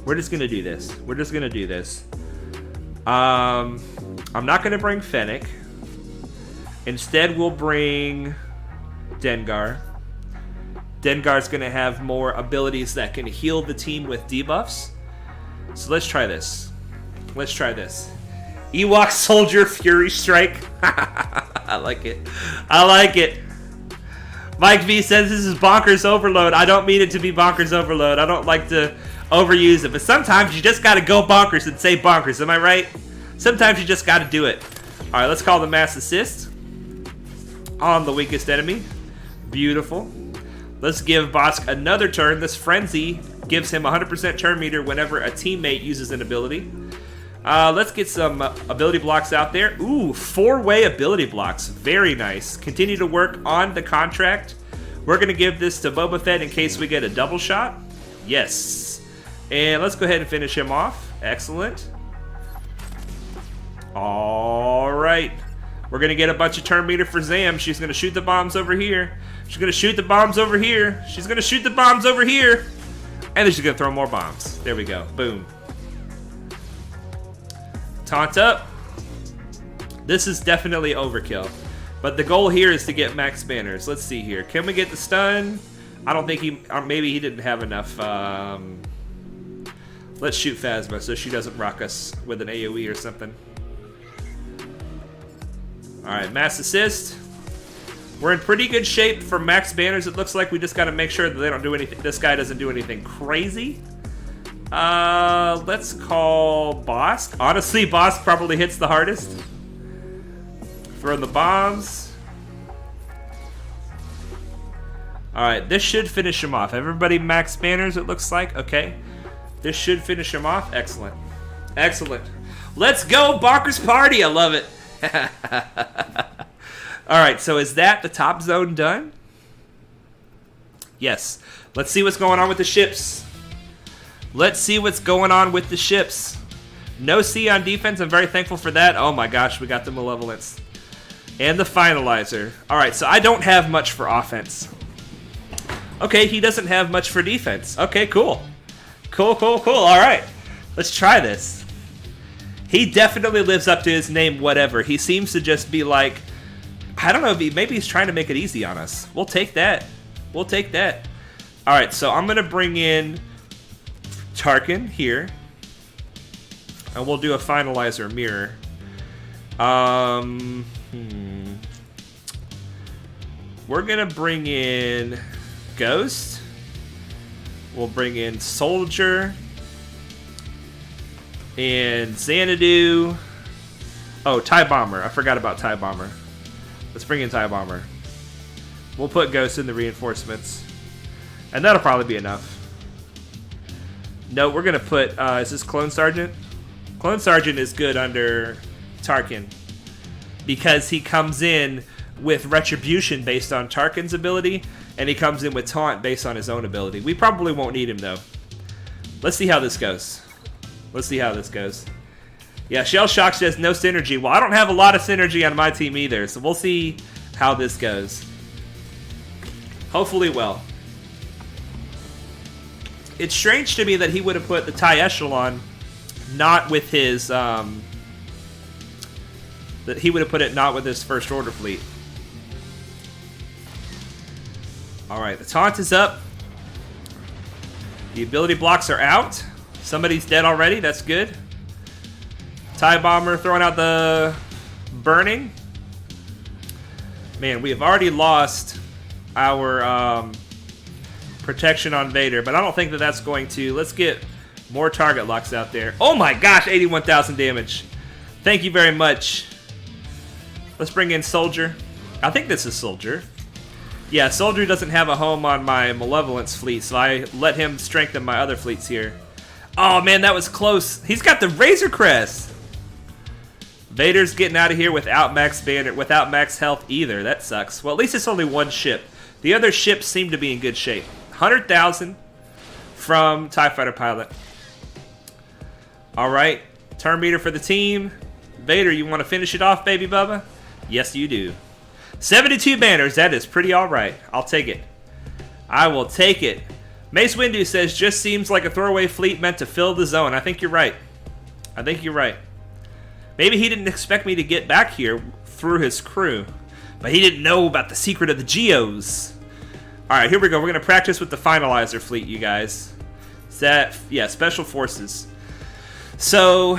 We're just gonna do this. We're just gonna do this. I'm not gonna bring Fennec. Instead, we'll bring Dengar. Dengar's going to have more abilities that can heal the team with debuffs. So let's try this. Let's try this. Ewok Soldier Fury Strike. I like it. I like it. Mike V says this is bonkers overload. I don't mean it to be bonkers overload. I don't like to overuse it. But sometimes you just got to go bonkers and say bonkers. Am I right? Sometimes you just got to do it. All right, let's call the mass assist on the weakest enemy. Beautiful. Let's give Bosk another turn. This Frenzy gives him 100% turn meter whenever a teammate uses an ability. Let's get some ability blocks out there. Ooh, 4-way ability blocks. Very nice. Continue to work on the contract. We're going to give this to Boba Fett in case we get a double shot. Yes. And let's go ahead and finish him off. Excellent. All right. We're going to get a bunch of turn meter for Zam. She's going to shoot the bombs over here. She's going to shoot the bombs over here. She's going to shoot the bombs over here. And then she's going to throw more bombs. There we go. Boom. Taunt up. This is definitely overkill. But the goal here is to get max banners. Let's see here. Can we get the stun? I don't think he... maybe he didn't have enough. Let's shoot Phasma so she doesn't rock us with an AoE or something. Alright, mass assist. We're in pretty good shape for max banners. It looks like we just got to make sure that they don't do anything. This guy doesn't do anything crazy. Let's call Bosk. Honestly, Bosk probably hits the hardest. Throw the bombs. Alright, this should finish him off. Everybody max banners, it looks like. Okay. This should finish him off. Excellent. Excellent. Let's go, Barker's Party. I love it. Alright, so is that the top zone done? Yes. Let's see what's going on with the ships. Let's see what's going on with the ships. No C on defense. I'm very thankful for that. Oh my gosh, we got the Malevolence. And the Finalizer. Alright, so I don't have much for offense. Okay, he doesn't have much for defense. Okay, cool. Cool, cool, cool. Alright, let's try this. He definitely lives up to his name, whatever. He seems to just be like, I don't know, maybe he's trying to make it easy on us. We'll take that. We'll take that. Alright, so I'm going to bring in Tarkin here. And we'll do a Finalizer mirror. We're going to bring in Ghost. We'll bring in Soldier. And Xanadu. Oh, TIE Bomber. I forgot about TIE Bomber. Let's bring in TIE Bomber. We'll put Ghost in the reinforcements. And that'll probably be enough. No, we're going to put... is this Clone Sergeant? Clone Sergeant is good under Tarkin. Because he comes in with Retribution based on Tarkin's ability. And he comes in with Taunt based on his own ability. We probably won't need him, though. Let's see how this goes. Let's see how this goes. Yeah, Shell Shock says no synergy. Well, I don't have a lot of synergy on my team either, so we'll see how this goes. Hopefully well. It's strange to me that he would have put the TIE Echelon not with his... that he would have put it not with his First Order fleet. Alright, the taunt is up. The ability blocks are out. Somebody's dead already. That's good. TIE Bomber throwing out the burning. Man, we have already lost our protection on Vader, but I don't think that that's going to... Let's get more target locks out there. Oh my gosh, 81,000 damage. Thank you very much. Let's bring in Soldier. I think this is Soldier. Yeah, Soldier doesn't have a home on my Malevolence fleet, so I let him strengthen my other fleets here. Oh man, that was close. He's got the Razor Crest. Vader's getting out of here without max banner, without max health either. That sucks. Well, at least it's only one ship. The other ships seem to be in good shape. 100,000 from TIE Fighter Pilot. Alright, turn meter for the team. Vader, you want to finish it off, baby Bubba? Yes, you do. 72 banners, that is pretty alright. I'll take it. I will take it. Mace Windu says, just seems like a throwaway fleet meant to fill the zone. I think you're right. I think you're right. Maybe he didn't expect me to get back here through his crew. But he didn't know about the secret of the Geos. Alright, here we go. We're going to practice with the Finalizer fleet, you guys. Is that... Yeah, Special Forces. So,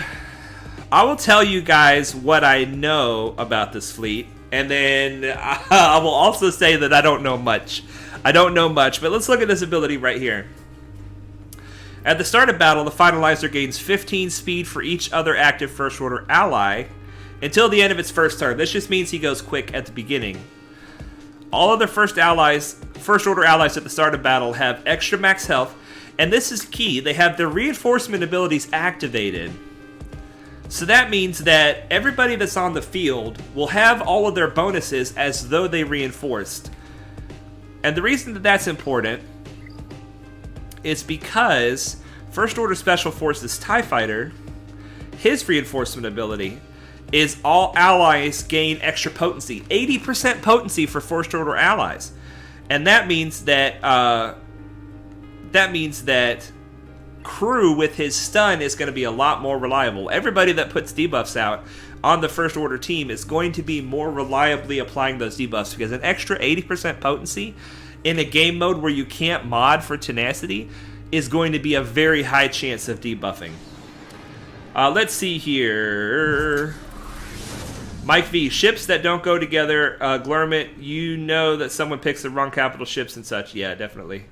I will tell you guys what I know about this fleet. And then I will also say that I don't know much. I don't know much, but let's look at this ability right here. At the start of battle, the Finalizer gains 15 speed for each other active First Order ally until the end of its first turn. This just means he goes quick at the beginning. All other First Order allies at the start of battle have extra max health, and this is key. They have their reinforcement abilities activated. So that means that everybody that's on the field will have all of their bonuses as though they reinforced. And the reason that that's important is because First Order Special Forces TIE Fighter, his reinforcement ability is all allies gain extra potency. 80% potency for First Order allies. And that means that crew with his stun is going to be a lot more reliable. Everybody that puts debuffs out on the First Order team is going to be more reliably applying those debuffs, because an extra 80% potency in a game mode where you can't mod for tenacity is going to be a very high chance of debuffing. Let's see here. Mike V, ships that don't go together. Glurmit, you know that someone picks the wrong capital ships and such. Yeah, definitely.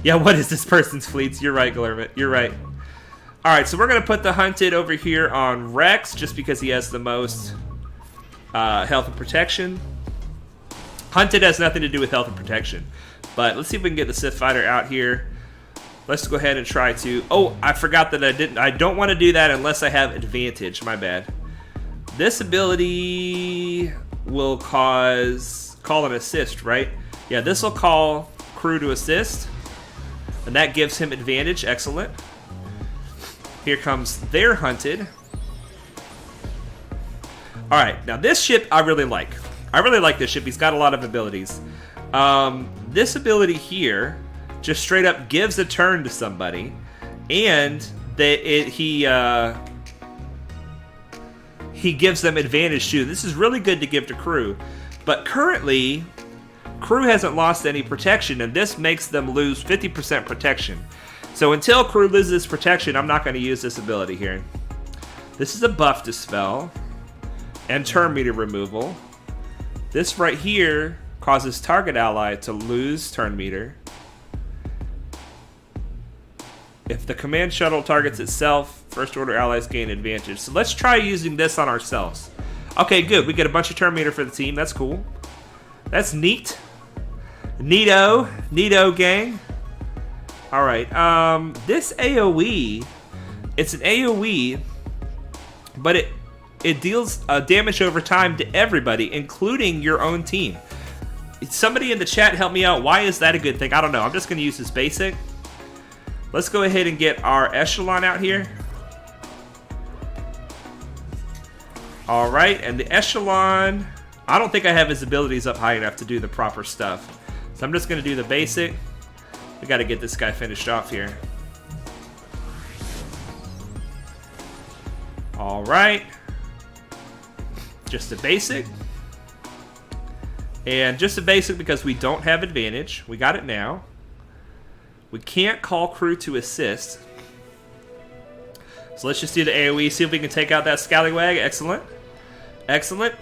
Yeah, what is this person's fleets? You're right, Glurmit. You're right. Alright, so we're going to put the Hunted over here on Rex, just because he has the most health and protection. Hunted has nothing to do with health and protection. But let's see if we can get the Sith Fighter out here. Let's go ahead and try to... Oh, I forgot that I don't want to do that unless I have advantage. My bad. This ability will call an assist, right? Yeah, this will call crew to assist. And that gives him advantage. Excellent. Here comes their Hunted. Alright, now this ship I really like. I really like this ship. He's got a lot of abilities. This ability here just straight up gives a turn to somebody. And he gives them advantage too. This is really good to give to crew. But currently, crew hasn't lost any protection, and this makes them lose 50% protection. So until crew loses protection, I'm not going to use this ability here. This is a buff dispel and turn meter removal. This right here causes target ally to lose turn meter. If the command shuttle targets itself, First Order allies gain advantage. So let's try using this on ourselves. Okay, good. We get a bunch of turn meter for the team. That's cool. That's neat. Neato. Neato, gang. Alright, this AoE, it's an AoE, but it deals damage over time to everybody, including your own team. Somebody in the chat help me out. Why is that a good thing? I don't know. I'm just going to use this basic. Let's go ahead and get our Echelon out here. Alright, and the Echelon, I don't think I have his abilities up high enough to do the proper stuff. So I'm just going to do the basic. We got to get this guy finished off here. Alright. Just a basic. And just a basic because we don't have advantage. We got it now. We can't call crew to assist. So let's just do the AoE, see if we can take out that scallywag. Excellent. Excellent.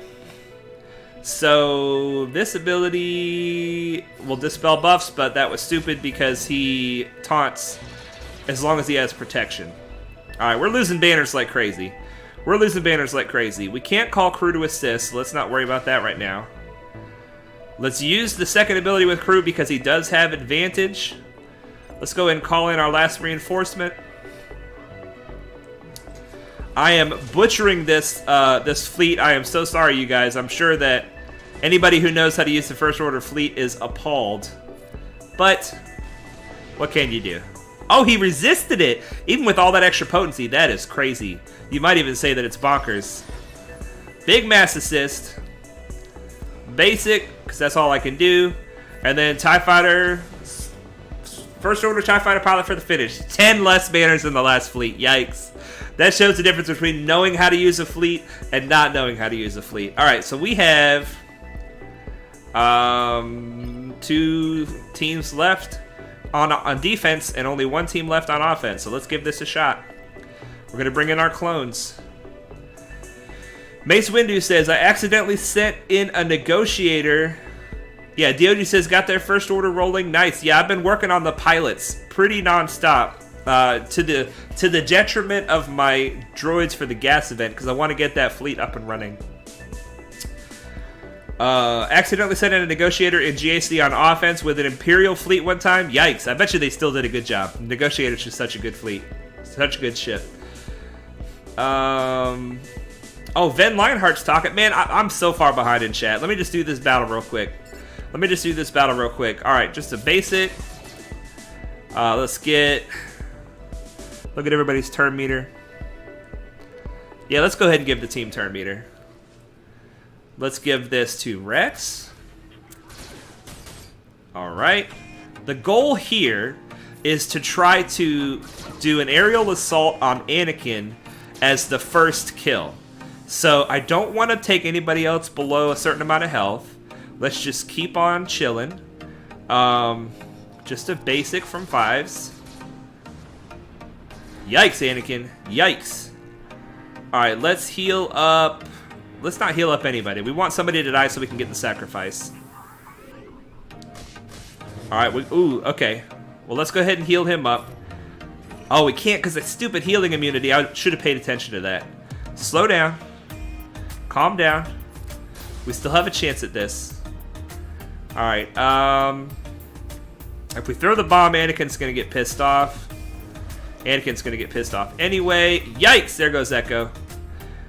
So this ability will dispel buffs, but that was stupid because he taunts as long as he has protection. Alright, we're losing banners like crazy. We're losing banners like crazy. We can't call crew to assist, so let's not worry about that right now. Let's use the second ability with crew because he does have advantage. Let's go ahead and call in our last reinforcement. I am butchering this this fleet. I am so sorry, you guys. I'm sure that anybody who knows how to use the First Order fleet is appalled. But what can you do? Oh, he resisted it! Even with all that extra potency, that is crazy. You might even say that it's bonkers. Big mass assist. Basic, because that's all I can do. And then TIE Fighter. First Order TIE Fighter pilot for the finish. 10 less banners than the last fleet. Yikes. That shows the difference between knowing how to use a fleet and not knowing how to use a fleet. Alright, so we have 2 teams left on defense and only 1 team left on offense. So let's give this a shot. We're going to bring in our clones. Mace Windu says, I accidentally sent in a negotiator. Yeah, DOG says, got their First Order rolling. Nice. Yeah, I've been working on the pilots pretty nonstop. To the detriment of my droids for the gas event, because I want to get that fleet up and running. Accidentally sent in a negotiator in GAC on offense with an Imperial fleet one time. Yikes. I bet you they still did a good job. Negotiator's just such a good fleet. Such a good ship. Oh, Ven Lionheart's talking. Man, I'm so far behind in chat. Let me just do this battle real quick. Alright, just a basic. Let's get... Look at everybody's turn meter. Yeah, let's go ahead and give the team turn meter. Let's give this to Rex. Alright. The goal here is to try to do an aerial assault on Anakin as the first kill. So I don't want to take anybody else below a certain amount of health. Let's just keep on chilling. Just a basic from 5s. Yikes, Anakin. Yikes. Alright, let's heal up. Let's not heal up anybody. We want somebody to die so we can get the sacrifice. Alright, ooh, okay. Well, let's go ahead and heal him up. Oh, we can't because it's stupid healing immunity. I should have paid attention to that. Slow down. Calm down. We still have a chance at this. Alright, if we throw the bomb, Anakin's gonna get pissed off. Anakin's gonna get pissed off anyway. Yikes! There goes Echo.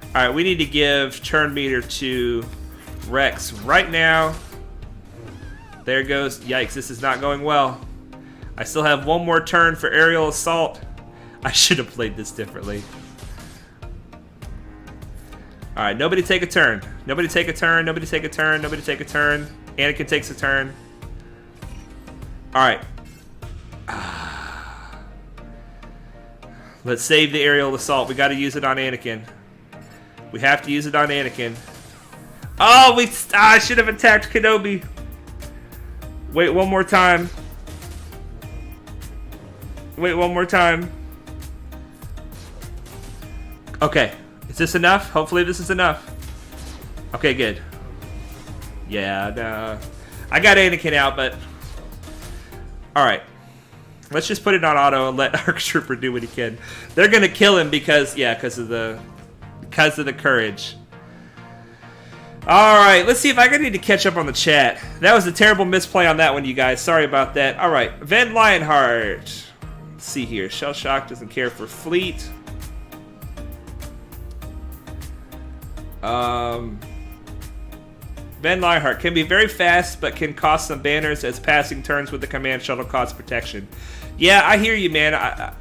Alright, we need to give turn meter to Rex right now. There goes. Yikes, this is not going well. I still have one more turn for aerial assault. I should have played this differently. Alright, nobody take a turn. Nobody take a turn. Nobody take a turn. Nobody take a turn. Anakin takes a turn. Alright. Let's save the aerial assault. We got to use it on Anakin. We have to use it on Anakin. Oh, I should have attacked Kenobi. Wait one more time. Wait one more time. Okay. Is this enough? Hopefully this is enough. Okay, good. Yeah, no. I got Anakin out, but... Alright. Let's just put it on auto and let Arc Trooper do what he can. They're gonna kill him because of the courage. Alright, let's see if I need to catch up on the chat. That was a terrible misplay on that one, you guys. Sorry about that. Alright, Ven Lionheart. Let's see here. Shell Shock doesn't care for fleet. Ven Lionheart can be very fast, but can cost some banners as passing turns with the command shuttle cost protection. Yeah, I hear you, man.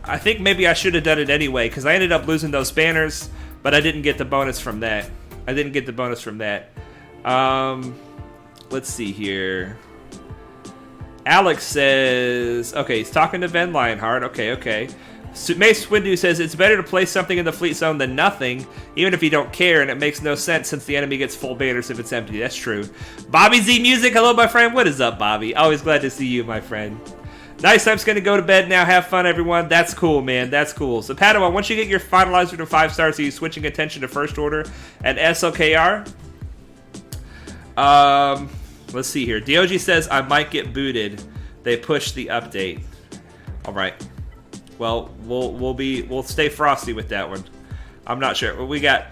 I think maybe I should have done it anyway, because I ended up losing those banners, but I didn't get the bonus from that. Let's see here. Alex says... Okay, he's talking to Ven Lionheart. Okay. Mace Windu says, it's better to place something in the fleet zone than nothing, even if you don't care, and it makes no sense since the enemy gets full banners if it's empty. That's true. Bobby Z Music, hello, my friend. What is up, Bobby? Always glad to see you, my friend. Nice, I'm just going to go to bed now. Have fun, everyone. That's cool, man. That's cool. So, Padawan, once you get your finalizer to 5 stars, are you switching attention to First Order and SLKR? Let's see here. DOG says, I might get booted. They pushed the update. All right. Well, we'll stay frosty with that one. I'm not sure. We got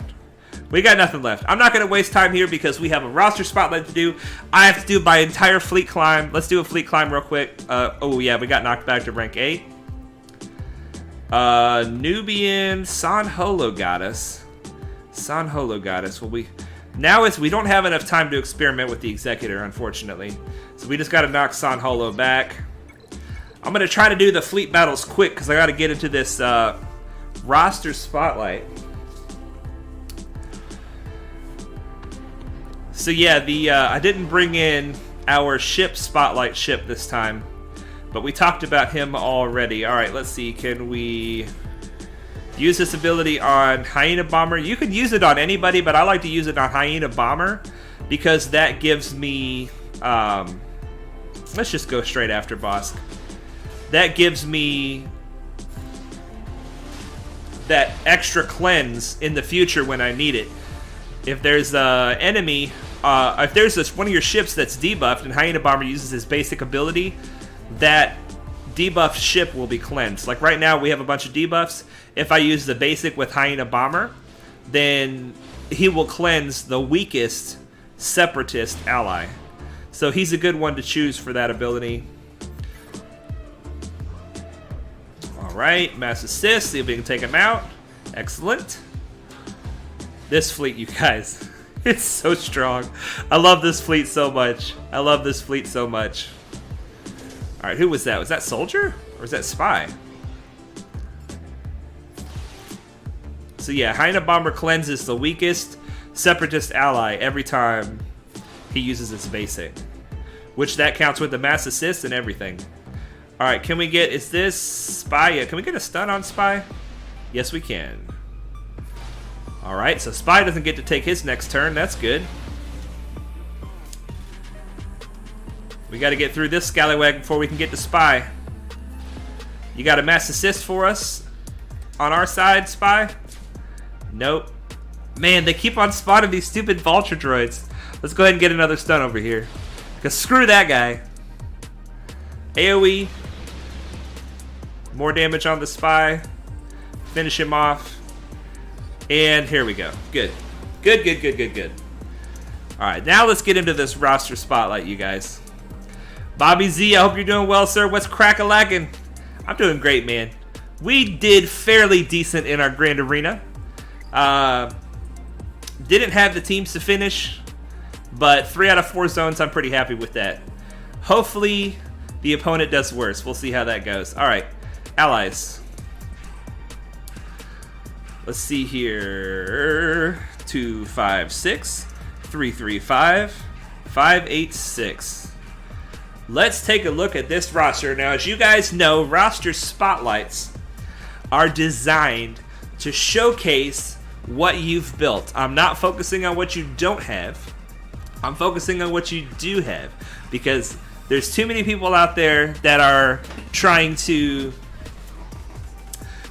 nothing left. I'm not going to waste time here because we have a roster spotlight to do. I have to do my entire fleet climb. Let's do a fleet climb real quick. Oh yeah, we got knocked back to rank 8. Nubian San Holo got us. Well, we don't have enough time to experiment with the Executor, unfortunately. So we just got to knock San Holo back. I'm going to try to do the fleet battles quick because I got to get into this roster spotlight. So yeah, I didn't bring in our ship spotlight ship this time, but we talked about him already. All right, let's see. Can we use this ability on Hyena Bomber? You could use it on anybody, but I like to use it on Hyena Bomber because that gives me... let's just go straight after Bosk. That gives me that extra cleanse in the future when I need it. If there's an enemy, if there's one of your ships that's debuffed and Hyena Bomber uses his basic ability, that debuffed ship will be cleansed. Like right now we have a bunch of debuffs. If I use the basic with Hyena Bomber, then he will cleanse the weakest Separatist ally. So he's a good one to choose for that ability. Alright, mass assist, see if we can take him out. Excellent. This fleet, you guys, it's so strong. I love this fleet so much. Alright, who was that? Was that Soldier? Or was that Spy? So yeah, Hyena Bomber cleanses the weakest Separatist ally every time he uses his basic. Which that counts with the mass assist and everything. Alright, can we get... Is this Spy? Yeah, can we get a stun on Spy? Yes, we can. Alright, so Spy doesn't get to take his next turn. That's good. We got to get through this scallywag before we can get to Spy. You got a mass assist for us on our side, Spy? Nope. Man, they keep on spawning these stupid vulture droids. Let's go ahead and get another stun over here. Because screw that guy. AoE. More damage on the Spy. Finish him off. And here we go. Good. Good, good, good, good, good. Alright, now let's get into this roster spotlight, you guys. Bobby Z, I hope you're doing well, sir. What's crack-a-lackin'? I'm doing great, man. We did fairly decent in our Grand Arena. Didn't have the teams to finish, but 3 out of 4 zones, I'm pretty happy with that. Hopefully, the opponent does worse. We'll see how that goes. Alright, allies. Let's see here. 2, 5, 6, 3, 3, 5, 5, 8, 6. Let's take a look at this roster. Now, as you guys know, roster spotlights are designed to showcase what you've built. I'm not focusing on what you don't have. I'm focusing on what you do have, because there's too many people out there that are trying to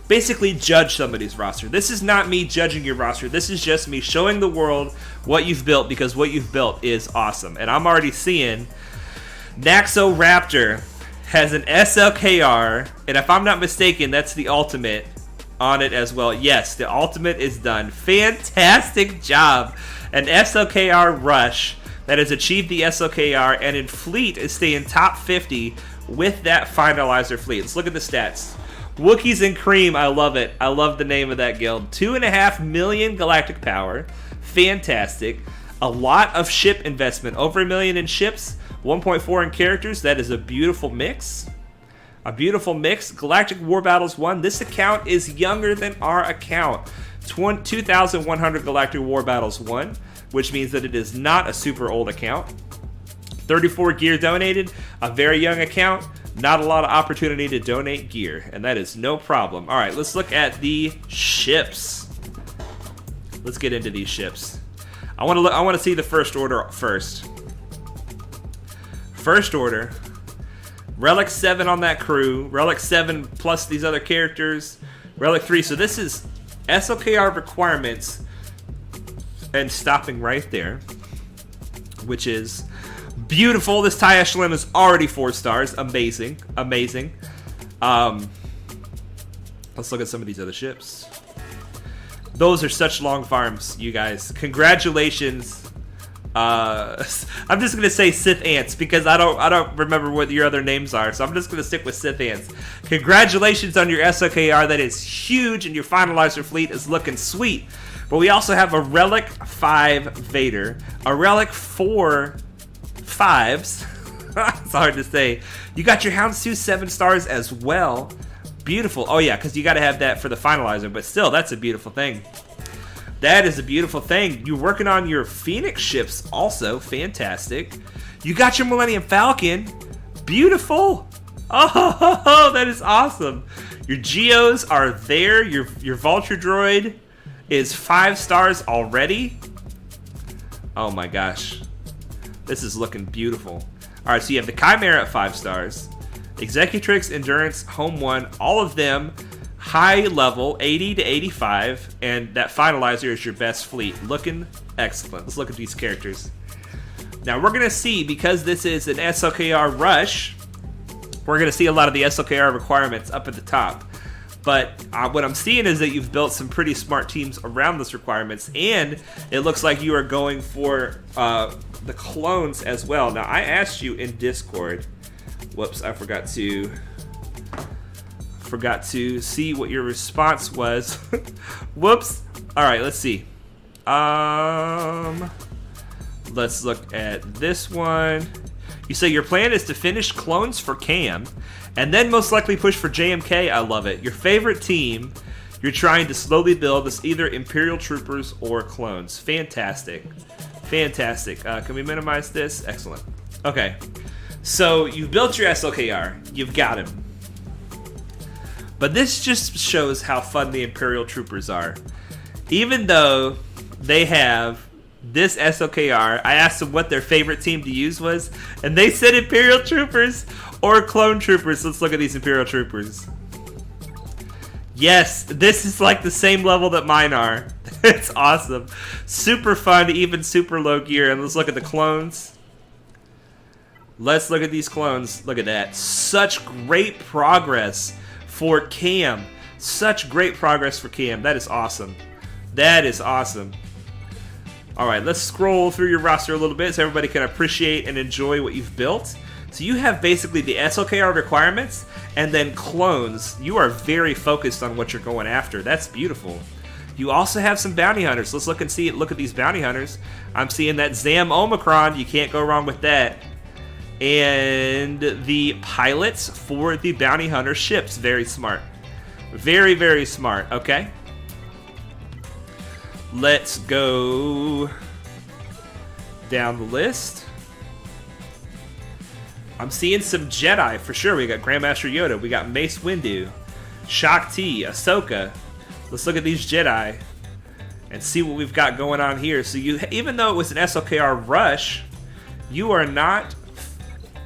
basically judge somebody's roster. This is not me judging your roster. This is just me showing the world what you've built, because what you've built is awesome. And I'm already seeing Naxoraptor has an SLKR, and if I'm not mistaken, that's the ultimate on it as well. Yes, the ultimate is done. Fantastic job. An SLKR rush that has achieved the SLKR, and in fleet is staying top 50 with that finalizer fleet. Let's look at the stats. Wookiees and Cream, I love it. I love the name of that guild. 2.5 million galactic power. Fantastic. A lot of ship investment. Over 1 million in ships. 1.4 in characters. That is a beautiful mix. A beautiful mix. Galactic War Battles 1. This account is younger than our account. 2,100 Galactic War Battles 1, which means that it is not a super old account. 34 gear donated. A very young account. Not a lot of opportunity to donate gear, and that is no problem. All right, let's look at the ships. Let's get into these ships. I want to see the first order first. First order. Relic 7 on that crew. Relic 7 plus these other characters. Relic 3. So this is SLKR requirements. And stopping right there. Which is beautiful. This Taya Slim is already 4 stars. Amazing. Amazing. Let's look at some of these other ships. Those are such long farms, you guys. Congratulations. I'm just gonna say Sith Ants because I don't remember what your other names are, so I'm just gonna stick with Sith Ants. Congratulations on your SOKR. That is huge, and your finalizer fleet is looking sweet. But we also have a Relic 5 Vader, a Relic 4 5s. It's hard to say. You got your Houndstooth 7 stars as well. Beautiful. Oh yeah, because you got to have that for the finalizer, but still, that's a beautiful thing. That is a beautiful thing. You're working on your Phoenix ships also. Fantastic. You got your Millennium Falcon. Beautiful. Oh, that is awesome. Your Geos are there. Your Vulture Droid is 5 stars already. Oh my gosh. This is looking beautiful. All right, so you have the Chimera at 5 stars. Executrix, Endurance, Home 1, all of them high level, 80 to 85, and that finalizer is your best fleet. Looking excellent. Let's look at these characters. Now we're going to see, because this is an SLKR rush, we're going to see a lot of the SLKR requirements up at the top. But what I'm seeing is that you've built some pretty smart teams around those requirements, and it looks like you are going for the clones as well. Now I asked you in Discord, whoops, I forgot to see what your response was. Whoops. All right, let's see. Let's look at this one. You say your plan is to finish clones for Cam and then most likely push for JMK. I love it. Your favorite team you're trying to slowly build is either Imperial Troopers or clones. Fantastic. Fantastic. Can we minimize this? Excellent. Okay. So you've built your SLKR. You've got him. But this just shows how fun the Imperial Troopers are. Even though they have this SOKR, I asked them what their favorite team to use was, and they said Imperial Troopers or Clone Troopers. Let's look at these Imperial Troopers. Yes, this is like the same level that mine are. It's awesome. Super fun, even super low gear. And let's look at the clones. Let's look at these clones. Look at that. Such great progress for Cam. Such great progress for Cam. That is awesome. That is awesome. Alright, let's scroll through your roster a little bit so everybody can appreciate and enjoy what you've built. So you have basically the SLKR requirements and then clones. You are very focused on what you're going after. That's beautiful. You also have some bounty hunters. Let's look at these bounty hunters. I'm seeing that Zam Omicron. You can't go wrong with that. And the pilots for the bounty hunter ships. Very smart. Very, very smart. Okay. Let's go down the list. I'm seeing some Jedi for sure. We got Grandmaster Yoda. We got Mace Windu, Shaak Ti, Ahsoka. Let's look at these Jedi and see what we've got going on here. So you, even though it was an SLKR rush, you are not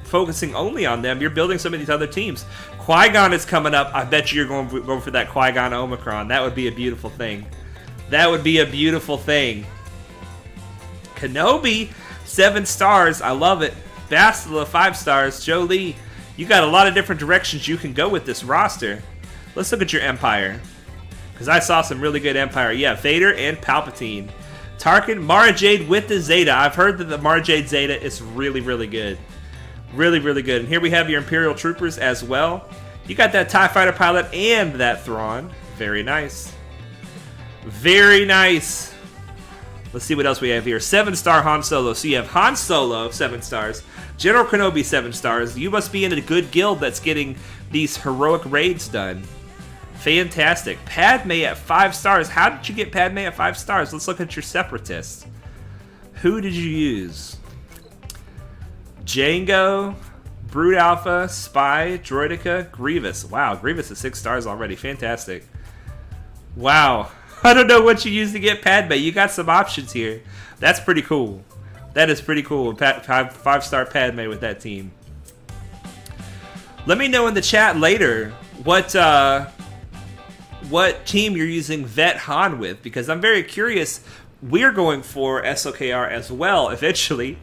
focusing only on them. You're building some of these other teams. Qui-Gon is coming up. I bet you're going for that Qui-Gon Omicron. That would be a beautiful thing. That would be a beautiful thing. Kenobi, 7 stars. I love it. Bastila, 5 stars. Jolie, you got a lot of different directions you can go with this roster. Let's look at your Empire, because I saw some really good Empire. Yeah, Vader and Palpatine. Tarkin, Mara Jade with the Zeta. I've heard that the Mara Jade Zeta is really, really good. Really, really good. And here we have your Imperial Troopers as well. You got that TIE Fighter pilot and that Thrawn. Very nice. Very nice. Let's see what else we have here. 7-star Han Solo. So you have Han Solo, 7 stars. General Kenobi, 7 stars. You must be in a good guild that's getting these heroic raids done. Fantastic. Padme at 5 stars. How did you get Padme at 5 stars? Let's look at your Separatists. Who did you use? Django, Brood Alpha, Spy, Droidica, Grievous. Wow, Grievous is 6 stars already. Fantastic. Wow. I don't know what you use to get Padme. You got some options here. That's pretty cool. That is pretty cool. 5-star Padme with that team. Let me know in the chat later what team you're using Vet Han with, because I'm very curious. We're going for SLKR as well eventually.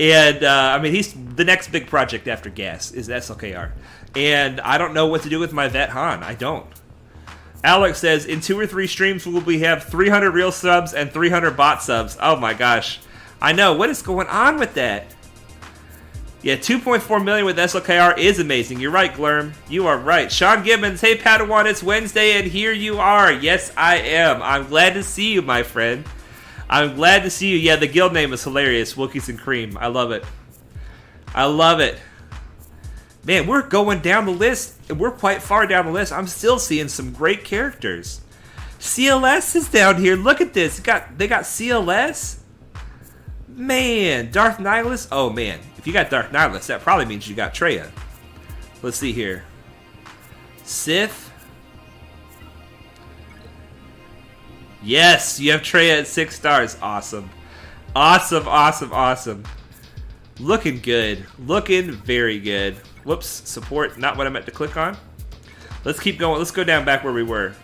And, I mean, he's the next big project after Gas is SLKR. And I don't know what to do with my Vet Han. I don't. Alex says, in 2 or 3 streams, we have 300 real subs and 300 bot subs. Oh my gosh. I know. What is going on with that? Yeah, 2.4 million with SLKR is amazing. You're right, Glurm. You are right. Sean Gibbons, hey Padawan, it's Wednesday and here you are. Yes, I am. I'm glad to see you, my friend. I'm glad to see you. Yeah, the guild name is hilarious. Wookiees and Cream. I love it. I love it. Man, we're going down the list. We're quite far down the list. I'm still seeing some great characters. CLS is down here. Look at this. They got CLS. Man, Darth Nihilus. Oh, man. If you got Darth Nihilus, that probably means you got Traya. Let's see here. Sith. Yes, you have Traya at 6 stars. Awesome. Awesome, awesome, awesome. Looking good. Looking very good. Whoops, support, not what I meant to click on. Let's keep going. Let's go down back where we were.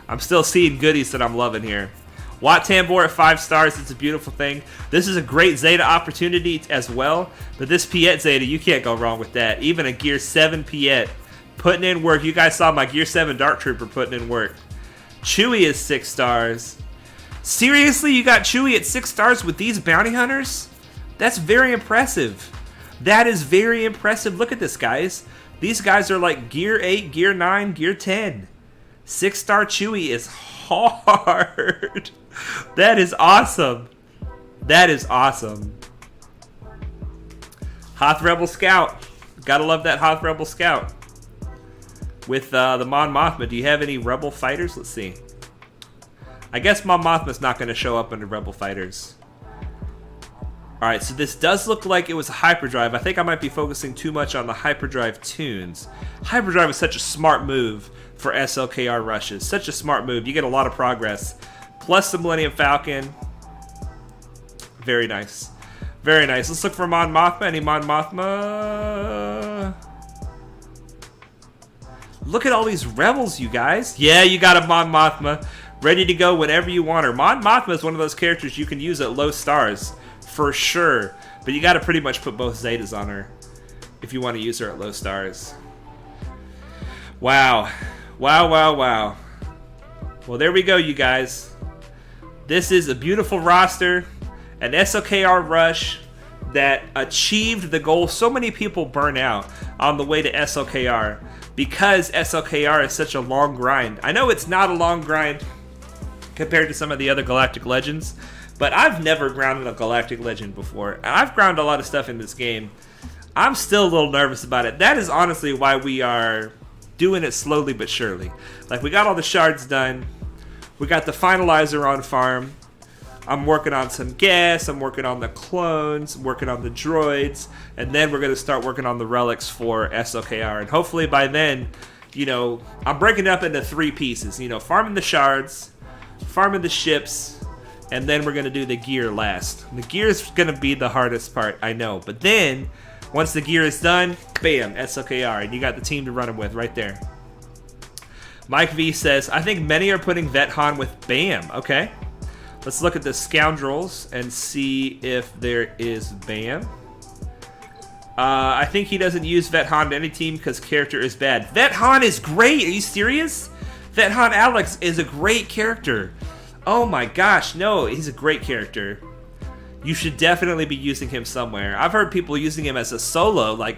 I'm still seeing goodies that I'm loving here. Wat Tambor at 5 stars. It's a beautiful thing. This is a great Zeta opportunity as well. But this Piet Zeta, you can't go wrong with that. Even a Gear 7 Piet putting in work. You guys saw my Gear 7 Dark Trooper putting in work. Chewie is 6 stars. Seriously, you got Chewie at 6 stars with these bounty hunters? That's very impressive. That is very impressive. Look at this, guys. These guys are like Gear 8, Gear 9, Gear 10. 6-star Chewie is hard. That is awesome. That is awesome. Hoth Rebel Scout. Gotta love that Hoth Rebel Scout. With the Mon Mothma, do you have any Rebel Fighters? Let's see. I guess Mon Mothma's not going to show up under Rebel Fighters. Alright, so this does look like it was a hyperdrive. I think I might be focusing too much on the hyperdrive tunes. Hyperdrive is such a smart move for SLKR rushes. Such a smart move. You get a lot of progress plus the Millennium Falcon. Very nice. Very nice. Let's look for Mon Mothma. Any Mon Mothma? Look at all these rebels, you guys. Yeah, you got a Mon Mothma. Ready to go whenever you want her. Mon Mothma is one of those characters you can use at low stars. For sure. But you got to pretty much put both Zetas on her if you want to use her at low stars. Wow. Wow, wow, wow. Well, there we go, you guys. This is a beautiful roster. An SOKR rush that achieved the goal so many people burn out on the way to SOKR. Because SOKR is such a long grind. I know it's not a long grind compared to some of the other Galactic Legends, but I've never grounded a Galactic Legend before. I've ground a lot of stuff in this game. I'm still a little nervous about it. That is honestly why we are doing it slowly but surely. Like, we got all the shards done. We got the finalizer on farm. I'm working on some gas. I'm working on the clones. I'm working on the droids. And then we're going to start working on the relics for SOKR. And hopefully by then, you know, I'm breaking it up into 3 pieces. You know, farming the shards, farming the ships, and then we're going to do the gear last. The gear is going to be the hardest part, I know. But then, once the gear is done, bam, SOKR. And you got the team to run them with right there. Mike V says, I think many are putting Vet Han with BAM. Okay. Let's look at the scoundrels and see if there is BAM. I think he doesn't use Vet Han to any team because character is bad. Vet Han is great. Are you serious? Vet Han Alex is a great character. Oh my gosh, no, he's a great character. You should definitely be using him somewhere. I've heard people using him as a solo, like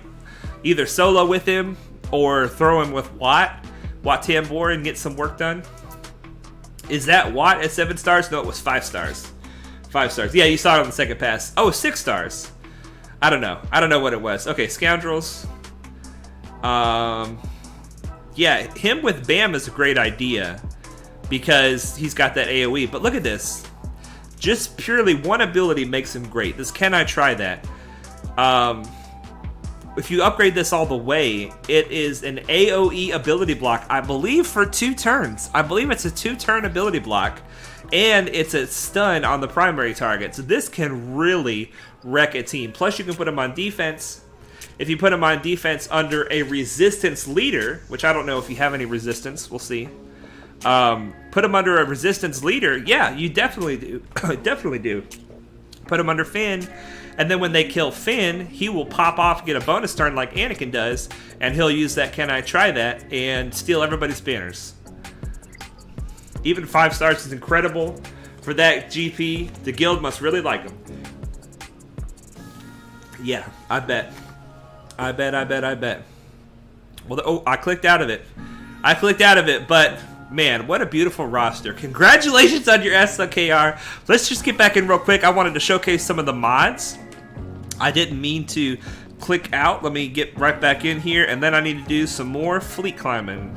either solo with him or throw him with Wat Tambor and get some work done. Is that Wat at 7 stars? No, it was 5 stars. 5 stars. Yeah, you saw it on the second pass. Oh, 6 stars. I don't know. I don't know what it was. Okay, Scoundrels. Yeah, him with BAM is a great idea because he's got that AoE. But look at this. Just purely one ability makes him great. This Can I Try That? If you upgrade this all the way, it is an AoE ability block, I believe, for 2 turns. I believe it's a 2-turn ability block, and it's a stun on the primary target. So this can really wreck a team. Plus, you can put him on defense. If you put him on defense under a resistance leader, which I don't know if you have any resistance, we'll see. Put him under a resistance leader. Yeah, you definitely do. Definitely do. Put him under Finn. And then when they kill Finn, he will pop off, get a bonus turn like Anakin does, and he'll use that Can I Try That and steal everybody's banners. Even 5 stars is incredible for that GP. The guild must really like him. Yeah, I bet. I bet. Well, oh, I clicked out of it. But man, what a beautiful roster. Congratulations on your SOKR. Let's just get back in real quick. I wanted to showcase some of the mods. I didn't mean to click out. Let me get right back in here, and then I need to do some more fleet climbing.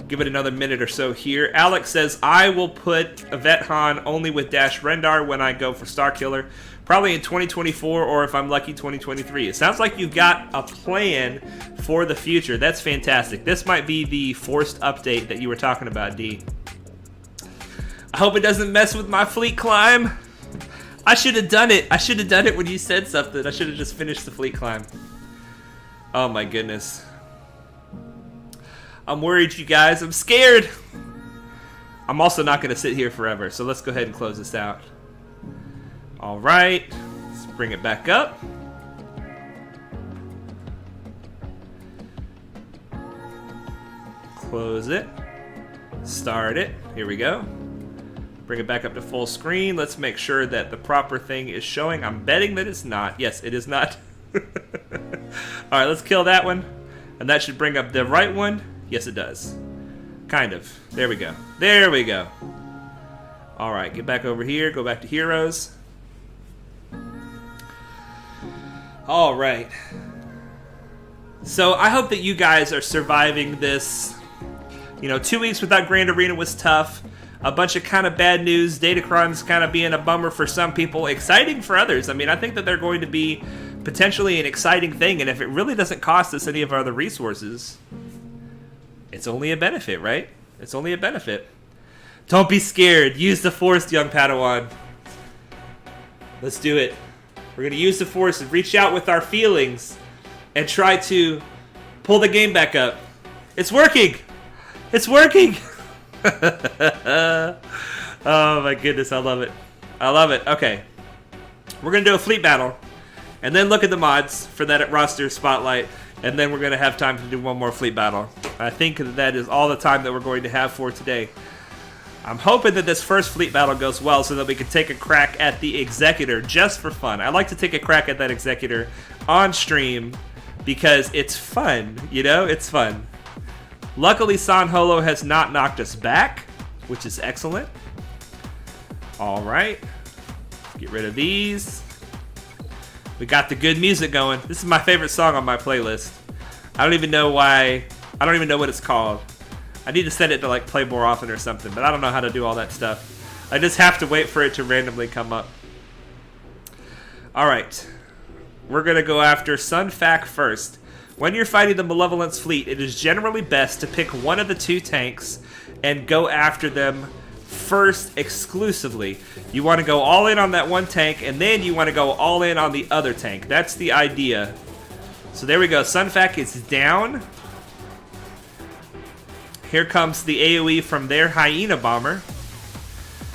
Give it another minute or so here. Alex says, I will put a Vet Han only with Dash Rendar when I go for Starkiller. Probably in 2024, or if I'm lucky, 2023. It sounds like you've got a plan for the future. That's fantastic. This might be the forced update that you were talking about, D. I hope it doesn't mess with my fleet climb. I should have done it. I should have done it when you said something. I should have just finished the fleet climb. Oh my goodness. I'm worried, you guys. I'm scared. I'm also not going to sit here forever, so let's go ahead and close this out. All right. Let's bring it back up. Close it. Start it. Here we go. Bring it back up to full screen. Let's make sure that the proper thing is showing. I'm betting that it's not. Yes, it is not. Alright, let's kill that one. And that should bring up the right one. Yes, it does. Kind of. There we go. There we go. Alright, get back over here. Go back to Heroes. Alright. So, I hope that you guys are surviving this. You know, 2 weeks without Grand Arena was tough. A bunch of kind of bad news. Datacron's kind of being a bummer for some people. Exciting for others. I mean, I think that they're going to be potentially an exciting thing. And if it really doesn't cost us any of our other resources, it's only a benefit, right? It's only a benefit. Don't be scared. Use the Force, young Padawan. Let's do it. We're going to use the Force and reach out with our feelings and try to pull the game back up. It's working. It's working. Oh my goodness, I love it. I love it. Okay. We're going to do a fleet battle and then look at the mods for that roster spotlight, and then we're going to have time to do one more fleet battle. I think that is all the time that we're going to have for today. I'm hoping that this first fleet battle goes well so that we can take a crack at the Executor just for fun. I like to take a crack at that Executor on stream because it's fun, you know? It's fun. Luckily, San Holo has not knocked us back, which is excellent. All right. Get rid of these. We got the good music going. This is my favorite song on my playlist. I don't even know why. I don't even know what it's called. I need to set it to like play more often or something, but I don't know how to do all that stuff. I just have to wait for it to randomly come up. All right. We're going to go after Sunfac first. When you're fighting the Malevolence fleet, it is generally best to pick one of the two tanks and go after them first exclusively. You want to go all in on that one tank, and then you want to go all in on the other tank. That's the idea. So there we go. Sunfac is down. Here comes the AoE from their Hyena Bomber.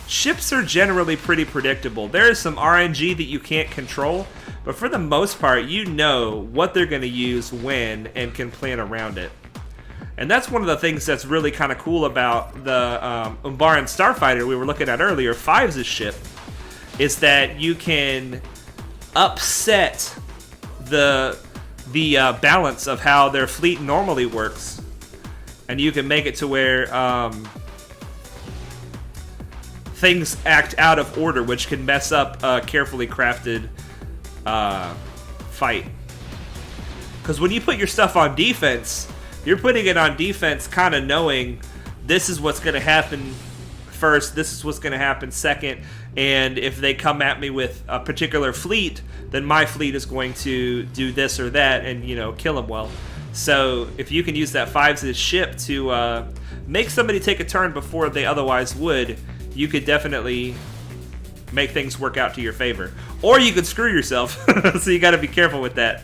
Ships are generally pretty predictable. There is some RNG that you can't control, but for the most part, you know what they're going to use when and can plan around it. And that's one of the things that's really kind of cool about the Umbaran Starfighter we were looking at earlier, Fives' ship, is that you can upset the balance of how their fleet normally works. And you can make it to where things act out of order, which can mess up a carefully crafted fight. Because when you put your stuff on defense, you're putting it on defense kind of knowing this is what's going to happen first, this is what's going to happen second, and if they come at me with a particular fleet, then my fleet is going to do this or that and, you know, kill them well. So if you can use that Fives' ship to make somebody take a turn before they otherwise would, you could definitely make things work out to your favor. Or you could screw yourself. So you got to be careful with that.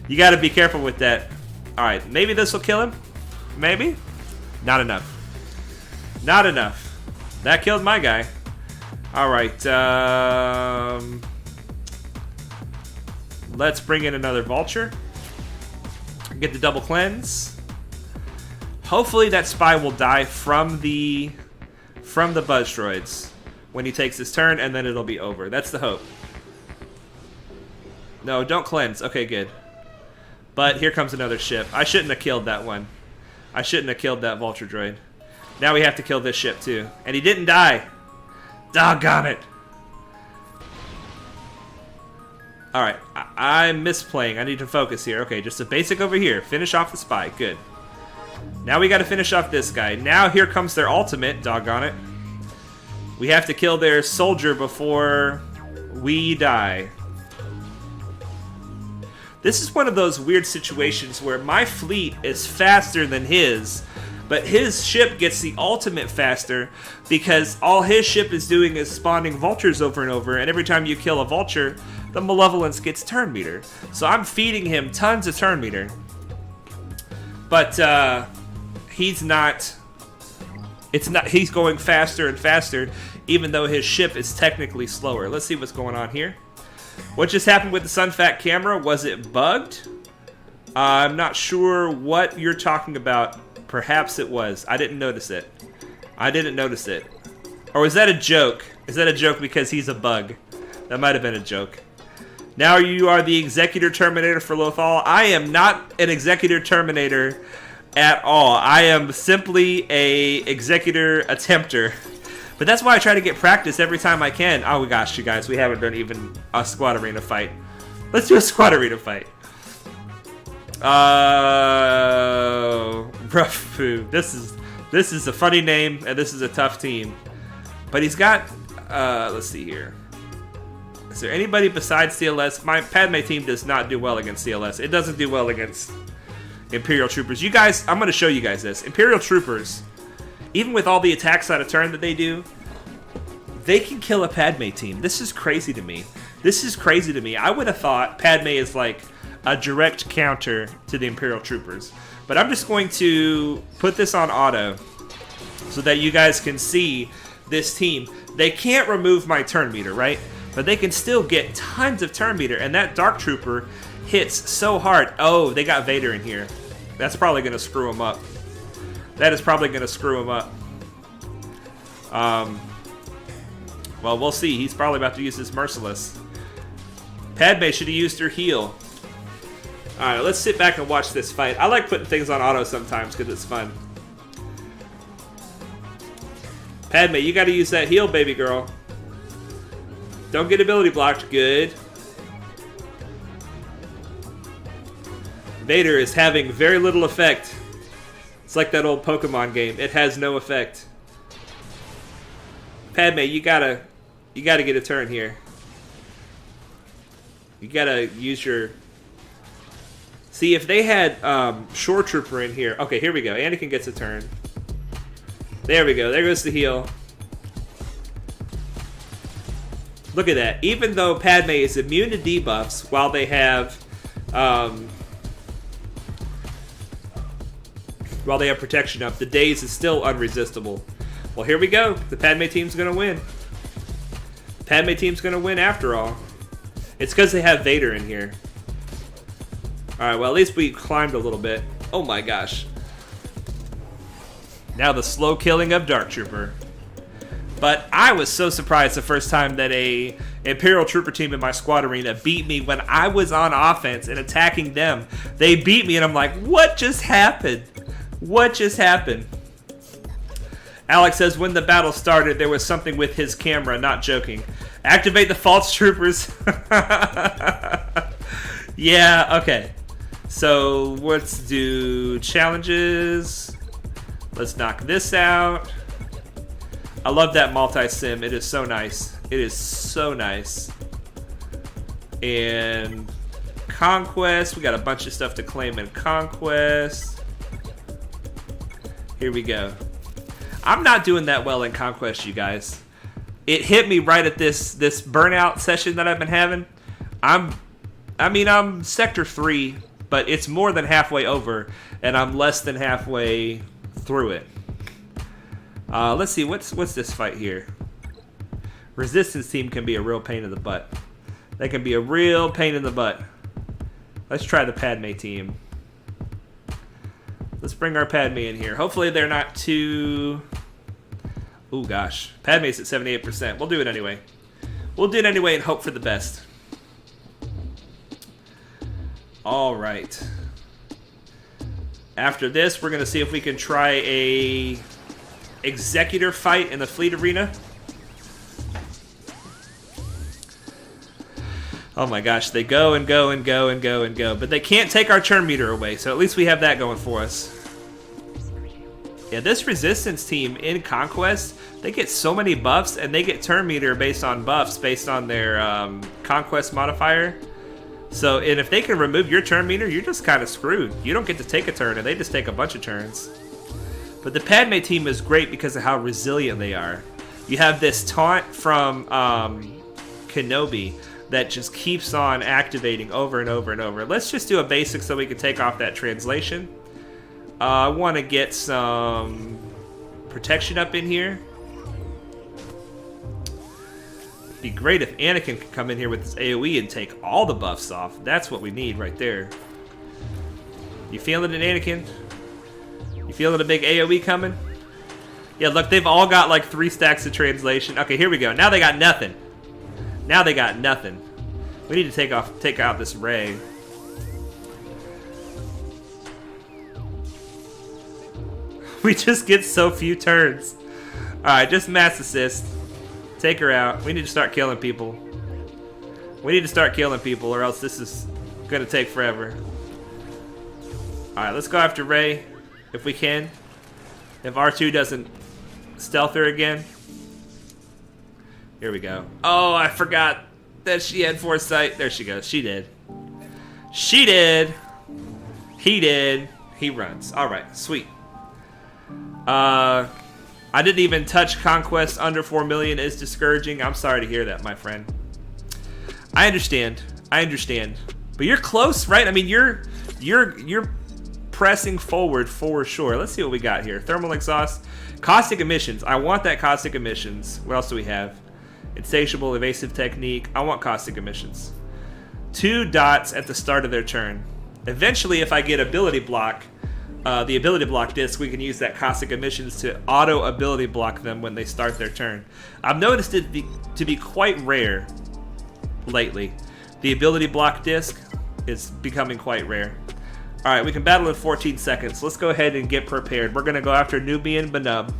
You got to be careful with that. All right, maybe this will kill him. Maybe. Not enough. Not enough. That killed my guy. All right. Let's bring in another Vulture. Get the double cleanse. Hopefully that spy will die from the buzz droids when he takes his turn, and then it'll be over. That's the hope. No, don't cleanse. Okay, good. But here comes another ship. I shouldn't have killed that one. I shouldn't have killed that Vulture droid. Now we have to kill this ship too. And he didn't die. Doggone it. Alright, I'm misplaying. I need to focus here. Okay, just a basic over here. Finish off the spy. Good. Now we gotta finish off this guy. Now here comes their ultimate. Doggone it. We have to kill their soldier before we die. This is one of those weird situations where my fleet is faster than his, but his ship gets the ultimate faster because all his ship is doing is spawning vultures over and over, and every time you kill a vulture, the Malevolence gets turn meter. So I'm feeding him tons of turn meter. But he's not... He's going faster and faster, even though his ship is technically slower. Let's see what's going on here. What just happened with the Sunfac camera? Was it bugged? I'm not sure what you're talking about. Perhaps it was. I didn't notice it. I didn't notice it. Or is that a joke? Is that a joke because he's a bug? That might have been a joke. Now you are the Executor Terminator for Lothal. I am not an Executor Terminator at all. I am simply a Executor Attempter. But that's why I try to get practice every time I can. Oh my gosh, you guys, we haven't done even a squad arena fight. Let's do a squad arena fight. Rough Poo. This is a funny name, and this is a tough team. But he's got, let's see here. Is there anybody besides CLS? My Padme team does not do well against CLS. It doesn't do well against Imperial Troopers. You guys, I'm going to show you guys this. Imperial Troopers even with all the attacks on a turn that they do, they can kill a Padme team. This is crazy to me. This is crazy to me. I would have thought Padme is like a direct counter to the Imperial troopers. But I'm just going to put this on auto so that you guys can see this team. They can't remove my turn meter, right? But they can still get tons of turn meter. And that Dark Trooper hits so hard. Oh, they got Vader in here. That's probably going to screw him up. That is probably going to screw him up. Well, we'll see. He's probably about to use his Merciless. Padme should have used her heal. Alright, let's sit back and watch this fight. I like putting things on auto sometimes because it's fun. Padme, you got to use that heal, baby girl. Don't get ability blocked. Good. Vader is having very little effect. It's like that old Pokemon game. It has no effect. Padme, you gotta get a turn here. You gotta use your... See, if they had Shore Trooper in here... Okay, here we go. Anakin gets a turn. There we go. There goes the heal. Look at that. Even though Padme is immune to debuffs while they have... while they have protection up, the Daze is still unresistible. Well, here we go. The Padme team's going to win. Padme team's going to win after all. It's because they have Vader in here. Alright, well, at least we climbed a little bit. Oh my gosh. Now the slow killing of Dark Trooper. But I was so surprised the first time that a Imperial Trooper team in my squad arena beat me when I was on offense and attacking them. They beat me and I'm like, what just happened? What just happened? Alex says, when the battle started, there was something with his camera, not joking. Activate the false troopers. Yeah, okay. So let's do challenges. Let's knock this out. I love that multi-sim. It is so nice. It is so nice. And conquest. We got a bunch of stuff to claim in conquest. Here we go. I'm not doing that well in conquest, you guys. It hit me right at this burnout session that I've been having. I'm sector 3, but it's more than halfway over, and I'm less than halfway through it. Let's see, what's this fight here? Resistance team can be a real pain in the butt. They can be a real pain in the butt. Let's try the Padme team. Let's bring our Padme in here. Hopefully they're not too... Ooh, gosh. Padme's at 78%. We'll do it anyway. We'll do it anyway and hope for the best. All right. After this, we're going to see if we can try a Executor fight in the Fleet Arena. Oh my gosh, they go and go and go and go and go. But they can't take our turn meter away, so at least we have that going for us. Yeah, this Resistance team in Conquest, they get so many buffs, and they get turn meter based on buffs, based on their Conquest modifier. So, and if they can remove your turn meter, you're just kind of screwed. You don't get to take a turn, and they just take a bunch of turns. But the Padme team is great because of how resilient they are. You have this taunt from Kenobi that just keeps on activating over and over and over. Let's just do a basic so we can take off that translation. I want to get some protection up in here. Be great if Anakin could come in here with his AoE and take all the buffs off. That's what we need right there. You feeling it, Anakin? You feeling a big AoE coming? Yeah, look, they've all got like 3 stacks of translation. Okay, here we go. Now they got nothing. Now they got nothing. We need to take out this Rey. We just get so few turns. Alright, just mass assist. Take her out. We need to start killing people. We need to start killing people or else this is going to take forever. Alright, let's go after Rey if we can. If R2 doesn't stealth her again. Here we go. Oh, I forgot that she had foresight. There she goes. She did. She did. He did. He runs. Alright, sweet. I didn't even touch Conquest under 4 million is discouraging. I'm sorry to hear that, my friend. I understand. But you're close, right? I mean, you're pressing forward for sure. Let's see what we got here. Thermal exhaust, caustic emissions. I want that caustic emissions. What else do we have? Insatiable, evasive technique. I want caustic emissions. 2 dots at the start of their turn. Eventually, if I get ability block, the ability block disc, we can use that caustic emissions to auto ability block them when they start their turn. I've noticed it to be quite rare lately. The ability block disc is becoming quite rare. Alright, we can battle in 14 seconds. Let's go ahead and get prepared. We're going to go after Nubian Banub.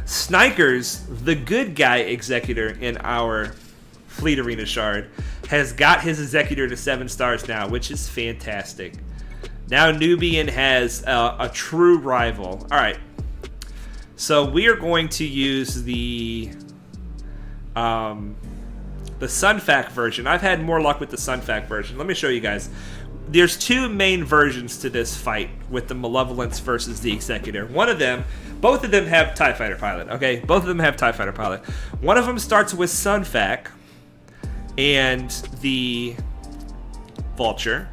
Snikers, the good guy executor in our Fleet Arena Shard, has got his executor to 7 stars now, which is fantastic. Now Nubian has a true rival. Alright, so we are going to use the Sunfac version. I've had more luck with the Sunfac version. Let me show you guys. There's 2 main versions to this fight with the Malevolence versus the Executor. Both of them have TIE Fighter Pilot, okay? Both of them have TIE Fighter Pilot. One of them starts with Sunfac and the Vulture.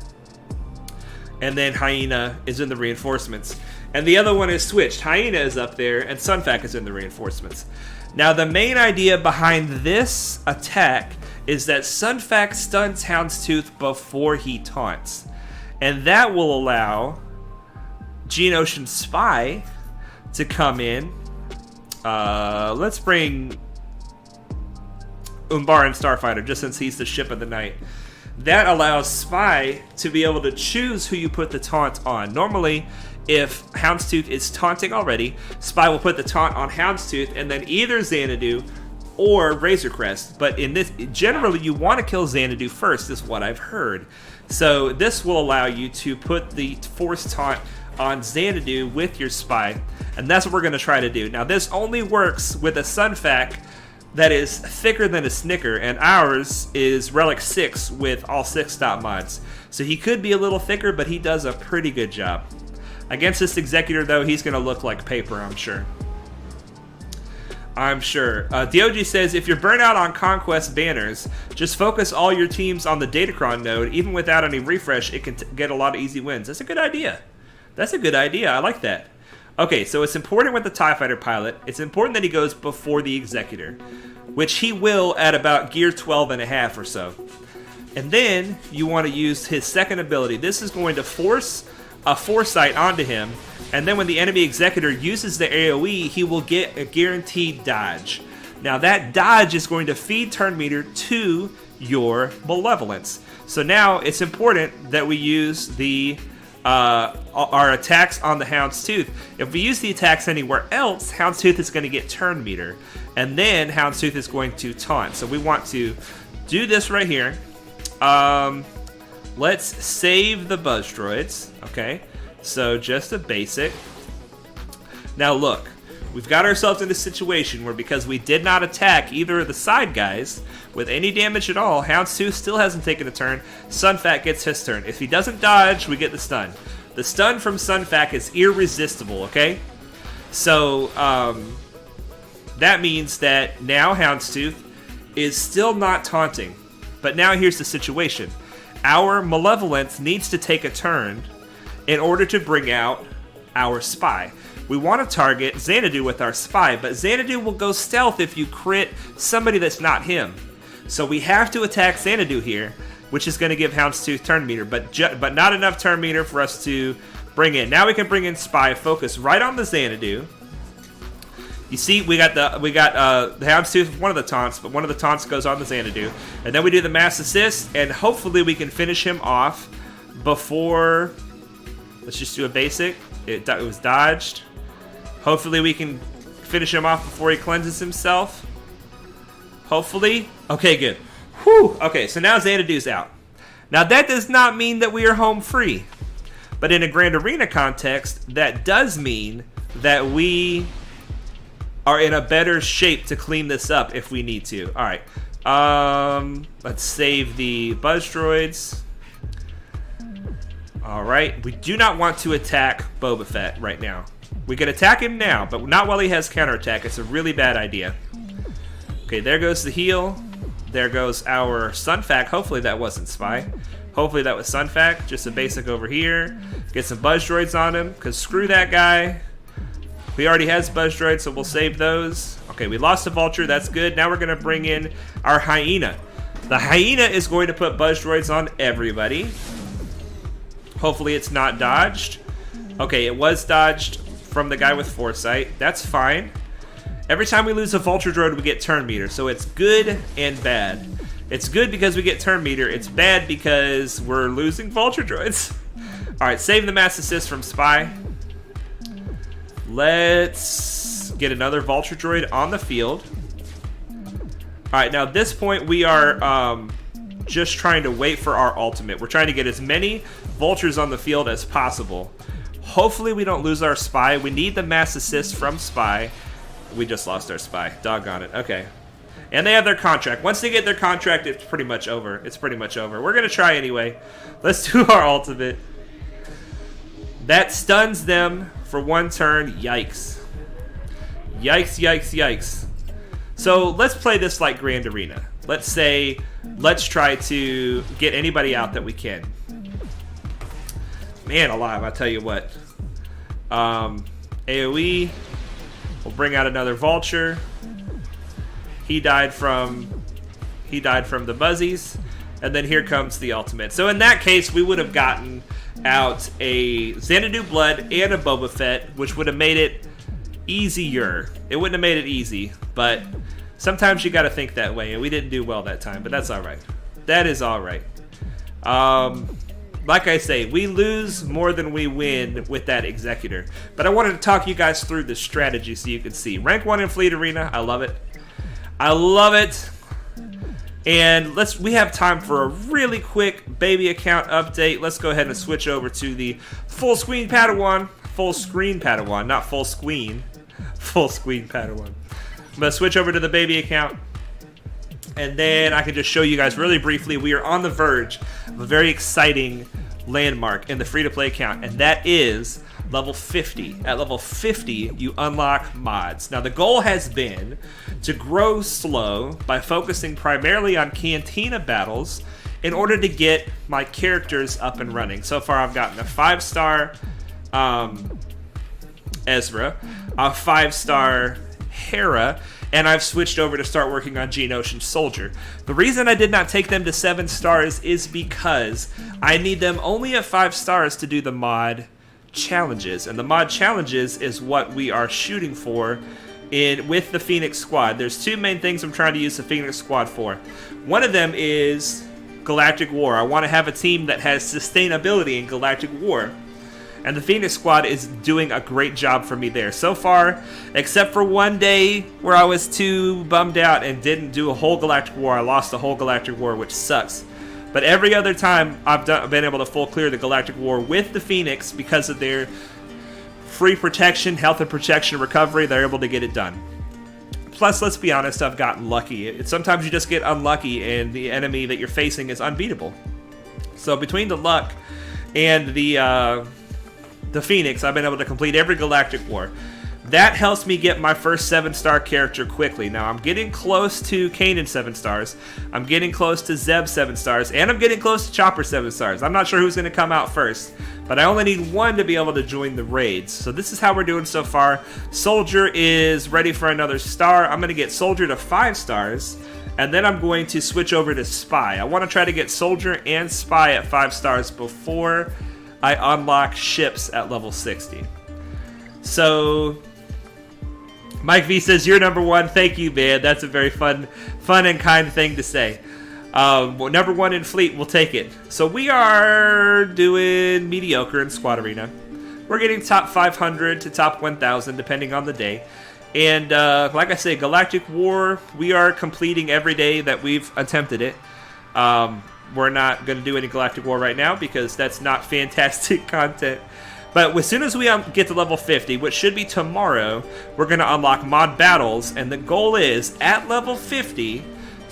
And then Hyena is in the reinforcements. And the other one is switched. Hyena is up there and Sunfac is in the reinforcements. Now, the main idea behind this attack is that Sunfac stuns Houndstooth before he taunts. And that will allow Geonosian Spy to come in. Let's bring Umbaran Starfighter, just since he's the ship of the night. That allows Spy to be able to choose who you put the taunt on. Normally, if Houndstooth is taunting already, Spy will put the taunt on Houndstooth and then either Xanadu or Razor Crest. But in this, generally you want to kill Xanadu first, is what I've heard. So this will allow you to put the Force Taunt on Xanadu with your Spy, and that's what we're going to try to do. Now this only works with a Sunfac that is thicker than a Snicker, and ours is Relic 6 with all 6 dot mods. So he could be a little thicker, but he does a pretty good job. Against this Executor, though, he's going to look like paper, I'm sure. DOG says, if you're burnt out on Conquest banners, just focus all your teams on the Datacron node. Even without any refresh, it can get a lot of easy wins. That's a good idea. I like that. Okay, so it's important with the TIE Fighter Pilot. It's important that he goes before the Executor, which he will at about gear 12 and a half or so. And then you want to use his second ability. This is going to force a Foresight onto him, and then when the enemy Executor uses the AoE, he will get a guaranteed dodge. Now that dodge is going to feed turn meter to your Malevolence. So now it's important that we use the our attacks on the Houndstooth. If we use the attacks anywhere else, Houndstooth is going to get turn meter, and then Houndstooth is going to taunt. So we want to do this right here. Let's save the Buzz Droids, okay? So just a basic. Now look, we've got ourselves in a situation where because we did not attack either of the side guys with any damage at all, Houndstooth still hasn't taken a turn. Sunfac gets his turn. If he doesn't dodge, we get the stun. The stun from Sunfac is irresistible, okay? So, that means that now Houndstooth is still not taunting. But now here's the situation. Our Malevolence needs to take a turn in order to bring out our Spy. We want to target Xanadu with our Spy, but Xanadu will go stealth if you crit somebody that's not him. So we have to attack Xanadu here, which is going to give Houndstooth turn meter, but not enough turn meter for us to bring in. Now we can bring in Spy, focus right on the Xanadu. You see, we got the Houndstooth, one of the taunts, but one of the taunts goes on the Xanadu. And then we do the mass assist, and hopefully we can finish him off before... Let's just do a basic. It was dodged. Hopefully we can finish him off before he cleanses himself. Hopefully. Okay, good. Whew. Okay, so now Xanadu's out. Now that does not mean that we are home free. But in a Grand Arena context, that does mean that we are in a better shape to clean this up if we need to. Alright. Let's save the Buzz Droids. Alright. We do not want to attack Boba Fett right now. We can attack him now, but not while he has counterattack. It's a really bad idea. Okay, there goes the heal. There goes our Sunfac. Hopefully that wasn't Spy. Hopefully that was Sunfac. Just a basic over here. Get some Buzz Droids on him, because screw that guy. He already has Buzz Droids, so we'll save those. Okay, we lost a Vulture. That's good. Now we're going to bring in our Hyena. The Hyena is going to put Buzz Droids on everybody. Hopefully it's not dodged. Okay, it was dodged from the guy with Foresight. That's fine. Every time we lose a Vulture Droid, we get turn meter, so it's good and bad. It's good because we get turn meter. It's bad because we're losing Vulture Droids. Alright, save the mass assist from Spy. Let's get another Vulture Droid on the field. Alright, now at this point we are just trying to wait for our ultimate. We're trying to get as many Vultures on the field as possible. Hopefully we don't lose our Spy. We need the mass assist from Spy. We just lost our Spy. Doggone it. Okay. And they have their contract. Once they get their contract, it's pretty much over. It's pretty much over. We're going to try anyway. Let's do our ultimate. That stuns them for one turn. Yikes. Yikes, yikes, yikes. So let's play this like Grand Arena. Let's say, let's try to get anybody out that we can. Man alive, I tell you what. AoE. We'll bring out another Vulture. He died from the Buzzies. And then here comes the ultimate. So in that case, we would have gotten out a Xanadu Blood and a Boba Fett, which would have made it easier. It wouldn't have made it easy, but sometimes you got to think that way, and we didn't do well that time, but that's all right. That is all right. Like I say, we lose more than we win with that Executor. But I wanted to talk you guys through the strategy so you can see. Rank 1 in Fleet Arena, I love it. I love it. And we have time for a really quick baby account update. Let's go ahead and switch over to the full screen Padawan. Full screen Padawan, not full screen. Full screen Padawan. I'm going to switch over to the baby account. And then I can just show you guys really briefly. We are on the verge of a very exciting landmark in the free-to-play account, and that is level 50. At level 50, you unlock mods. Now, the goal has been to grow slow by focusing primarily on Cantina battles in order to get my characters up and running. So far, I've gotten a 5-star Ezra, a 5-star Hera, and I've switched over to start working on Geonosian Soldier. The reason I did not take them to 7 stars is because I need them only at 5 stars to do the mod challenges. And the mod challenges is what we are shooting for with the Phoenix Squad. There's 2 main things I'm trying to use the Phoenix Squad for. One of them is Galactic War. I want to have a team that has sustainability in Galactic War. And the Phoenix Squad is doing a great job for me there. So far, except for one day where I was too bummed out and didn't do a whole Galactic War. I lost the whole Galactic War, which sucks. But every other time, I've been able to full clear the Galactic War with the Phoenix because of their free protection, health and protection recovery. They're able to get it done. Plus, let's be honest, I've gotten lucky. Sometimes you just get unlucky and the enemy that you're facing is unbeatable. So between the luck and the Phoenix, I've been able to complete every Galactic War. That helps me get my first 7-star character quickly. Now, I'm getting close to Kanan 7 stars. I'm getting close to Zeb 7 stars. And I'm getting close to Chopper 7 stars. I'm not sure who's going to come out first. But I only need one to be able to join the raids. So this is how we're doing so far. Soldier is ready for another star. I'm going to get Soldier to 5 stars. And then I'm going to switch over to Spy. I want to try to get Soldier and Spy at 5 stars before I unlock ships at level 60. So Mike V says, you're number 1. Thank you, man. That's a very fun and kind thing to say. Well, number 1 in fleet, we'll take it. So we are doing mediocre in Squad Arena. We're getting top 500 to top 1,000, depending on the day. And like I say, Galactic War, we are completing every day that we've attempted it. We're not going to do any Galactic War right now because that's not fantastic content. But as soon as we get to level 50, which should be tomorrow, we're going to unlock mod battles. And the goal is, at level 50,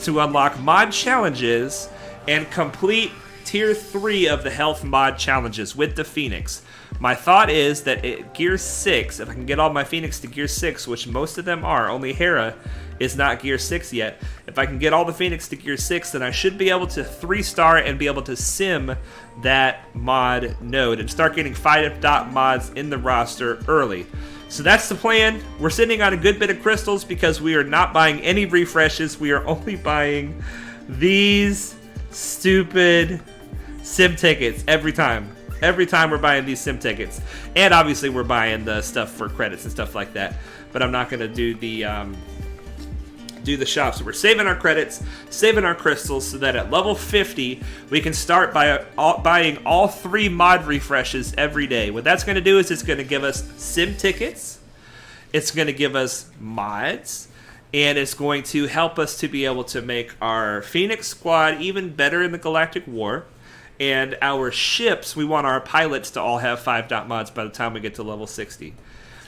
to unlock mod challenges and complete tier 3 of the health mod challenges with the Phoenix. My thought is that at Gear 6, if I can get all my Phoenix to Gear 6, which most of them are, only Hera is not Gear 6 yet. If I can get all the Phoenix to Gear 6, then I should be able to 3-star and be able to sim that mod node and start getting 5-dot mods in the roster early. So that's the plan. We're sitting on a good bit of crystals because we are not buying any refreshes. We are only buying these stupid sim tickets every time. Every time we're buying these sim tickets. And obviously we're buying the stuff for credits and stuff like that. But I'm not going to do the shop. So we're saving our credits, saving our crystals, so that at level 50 we can start buying all 3 mod refreshes every day. What that's going to do is it's going to give us sim tickets, it's going to give us mods, and it's going to help us to be able to make our Phoenix squad even better in the Galactic War. And our ships, we want our pilots to all have 5-dot mods by the time we get to level 60.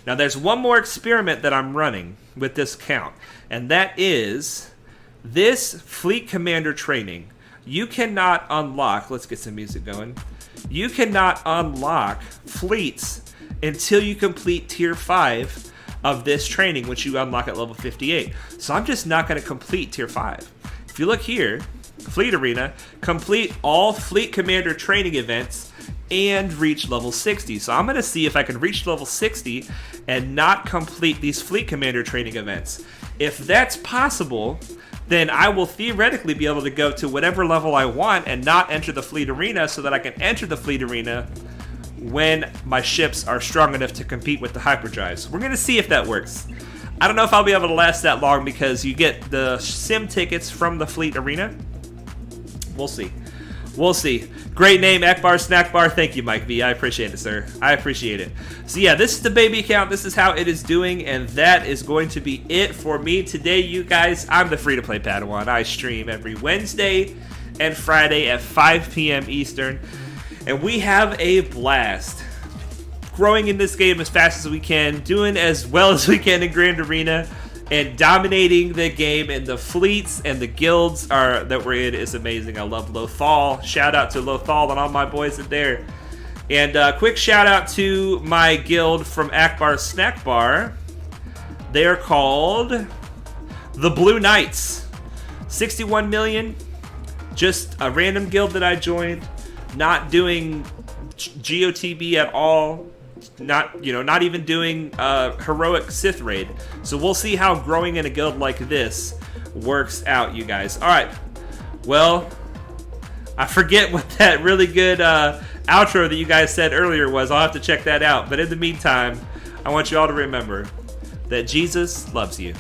Now there's one more experiment that I'm running with this count, and that is this fleet commander training. You cannot unlock, let's get some music going. You cannot unlock fleets until you complete tier 5 of this training, which you unlock at level 58. So I'm just not going to complete tier 5. If you look here, Fleet Arena, complete all fleet commander training events and reach level 60. So I'm going to see if I can reach level 60 and not complete these fleet commander training events. If that's possible, then I will theoretically be able to go to whatever level I want and not enter the fleet arena, so that I can enter the fleet arena when my ships are strong enough to compete with the hyperdrives. We're going to see if that works. I don't know if I'll be able to last that long because you get the sim tickets from the fleet arena. We'll see. We'll see. Great name, Akbar Snack Bar. Thank you, Mike V. I appreciate it, sir. I appreciate it. So yeah, this is the baby account. This is how it is doing, and that is going to be it for me today, you guys. I'm the free-to-play Padawan. I stream every Wednesday and Friday at 5 p.m. Eastern, and we have a blast. Growing in this game as fast as we can, doing as well as we can in Grand Arena, and dominating the game, and the fleets and the guilds that we're in is amazing. I love Lothal. Shout out to Lothal and all my boys in there. And quick shout out to my guild from Akbar Snack Bar. They are called the Blue Knights. 61 million. Just a random guild that I joined. Not doing GOTB at all. Not even doing heroic Sith raid. So we'll see how growing in a guild like this works out, you guys. All right. Well, I forget what that really good outro that you guys said earlier was. I'll have to check that out. But in the meantime, I want you all to remember that Jesus loves you.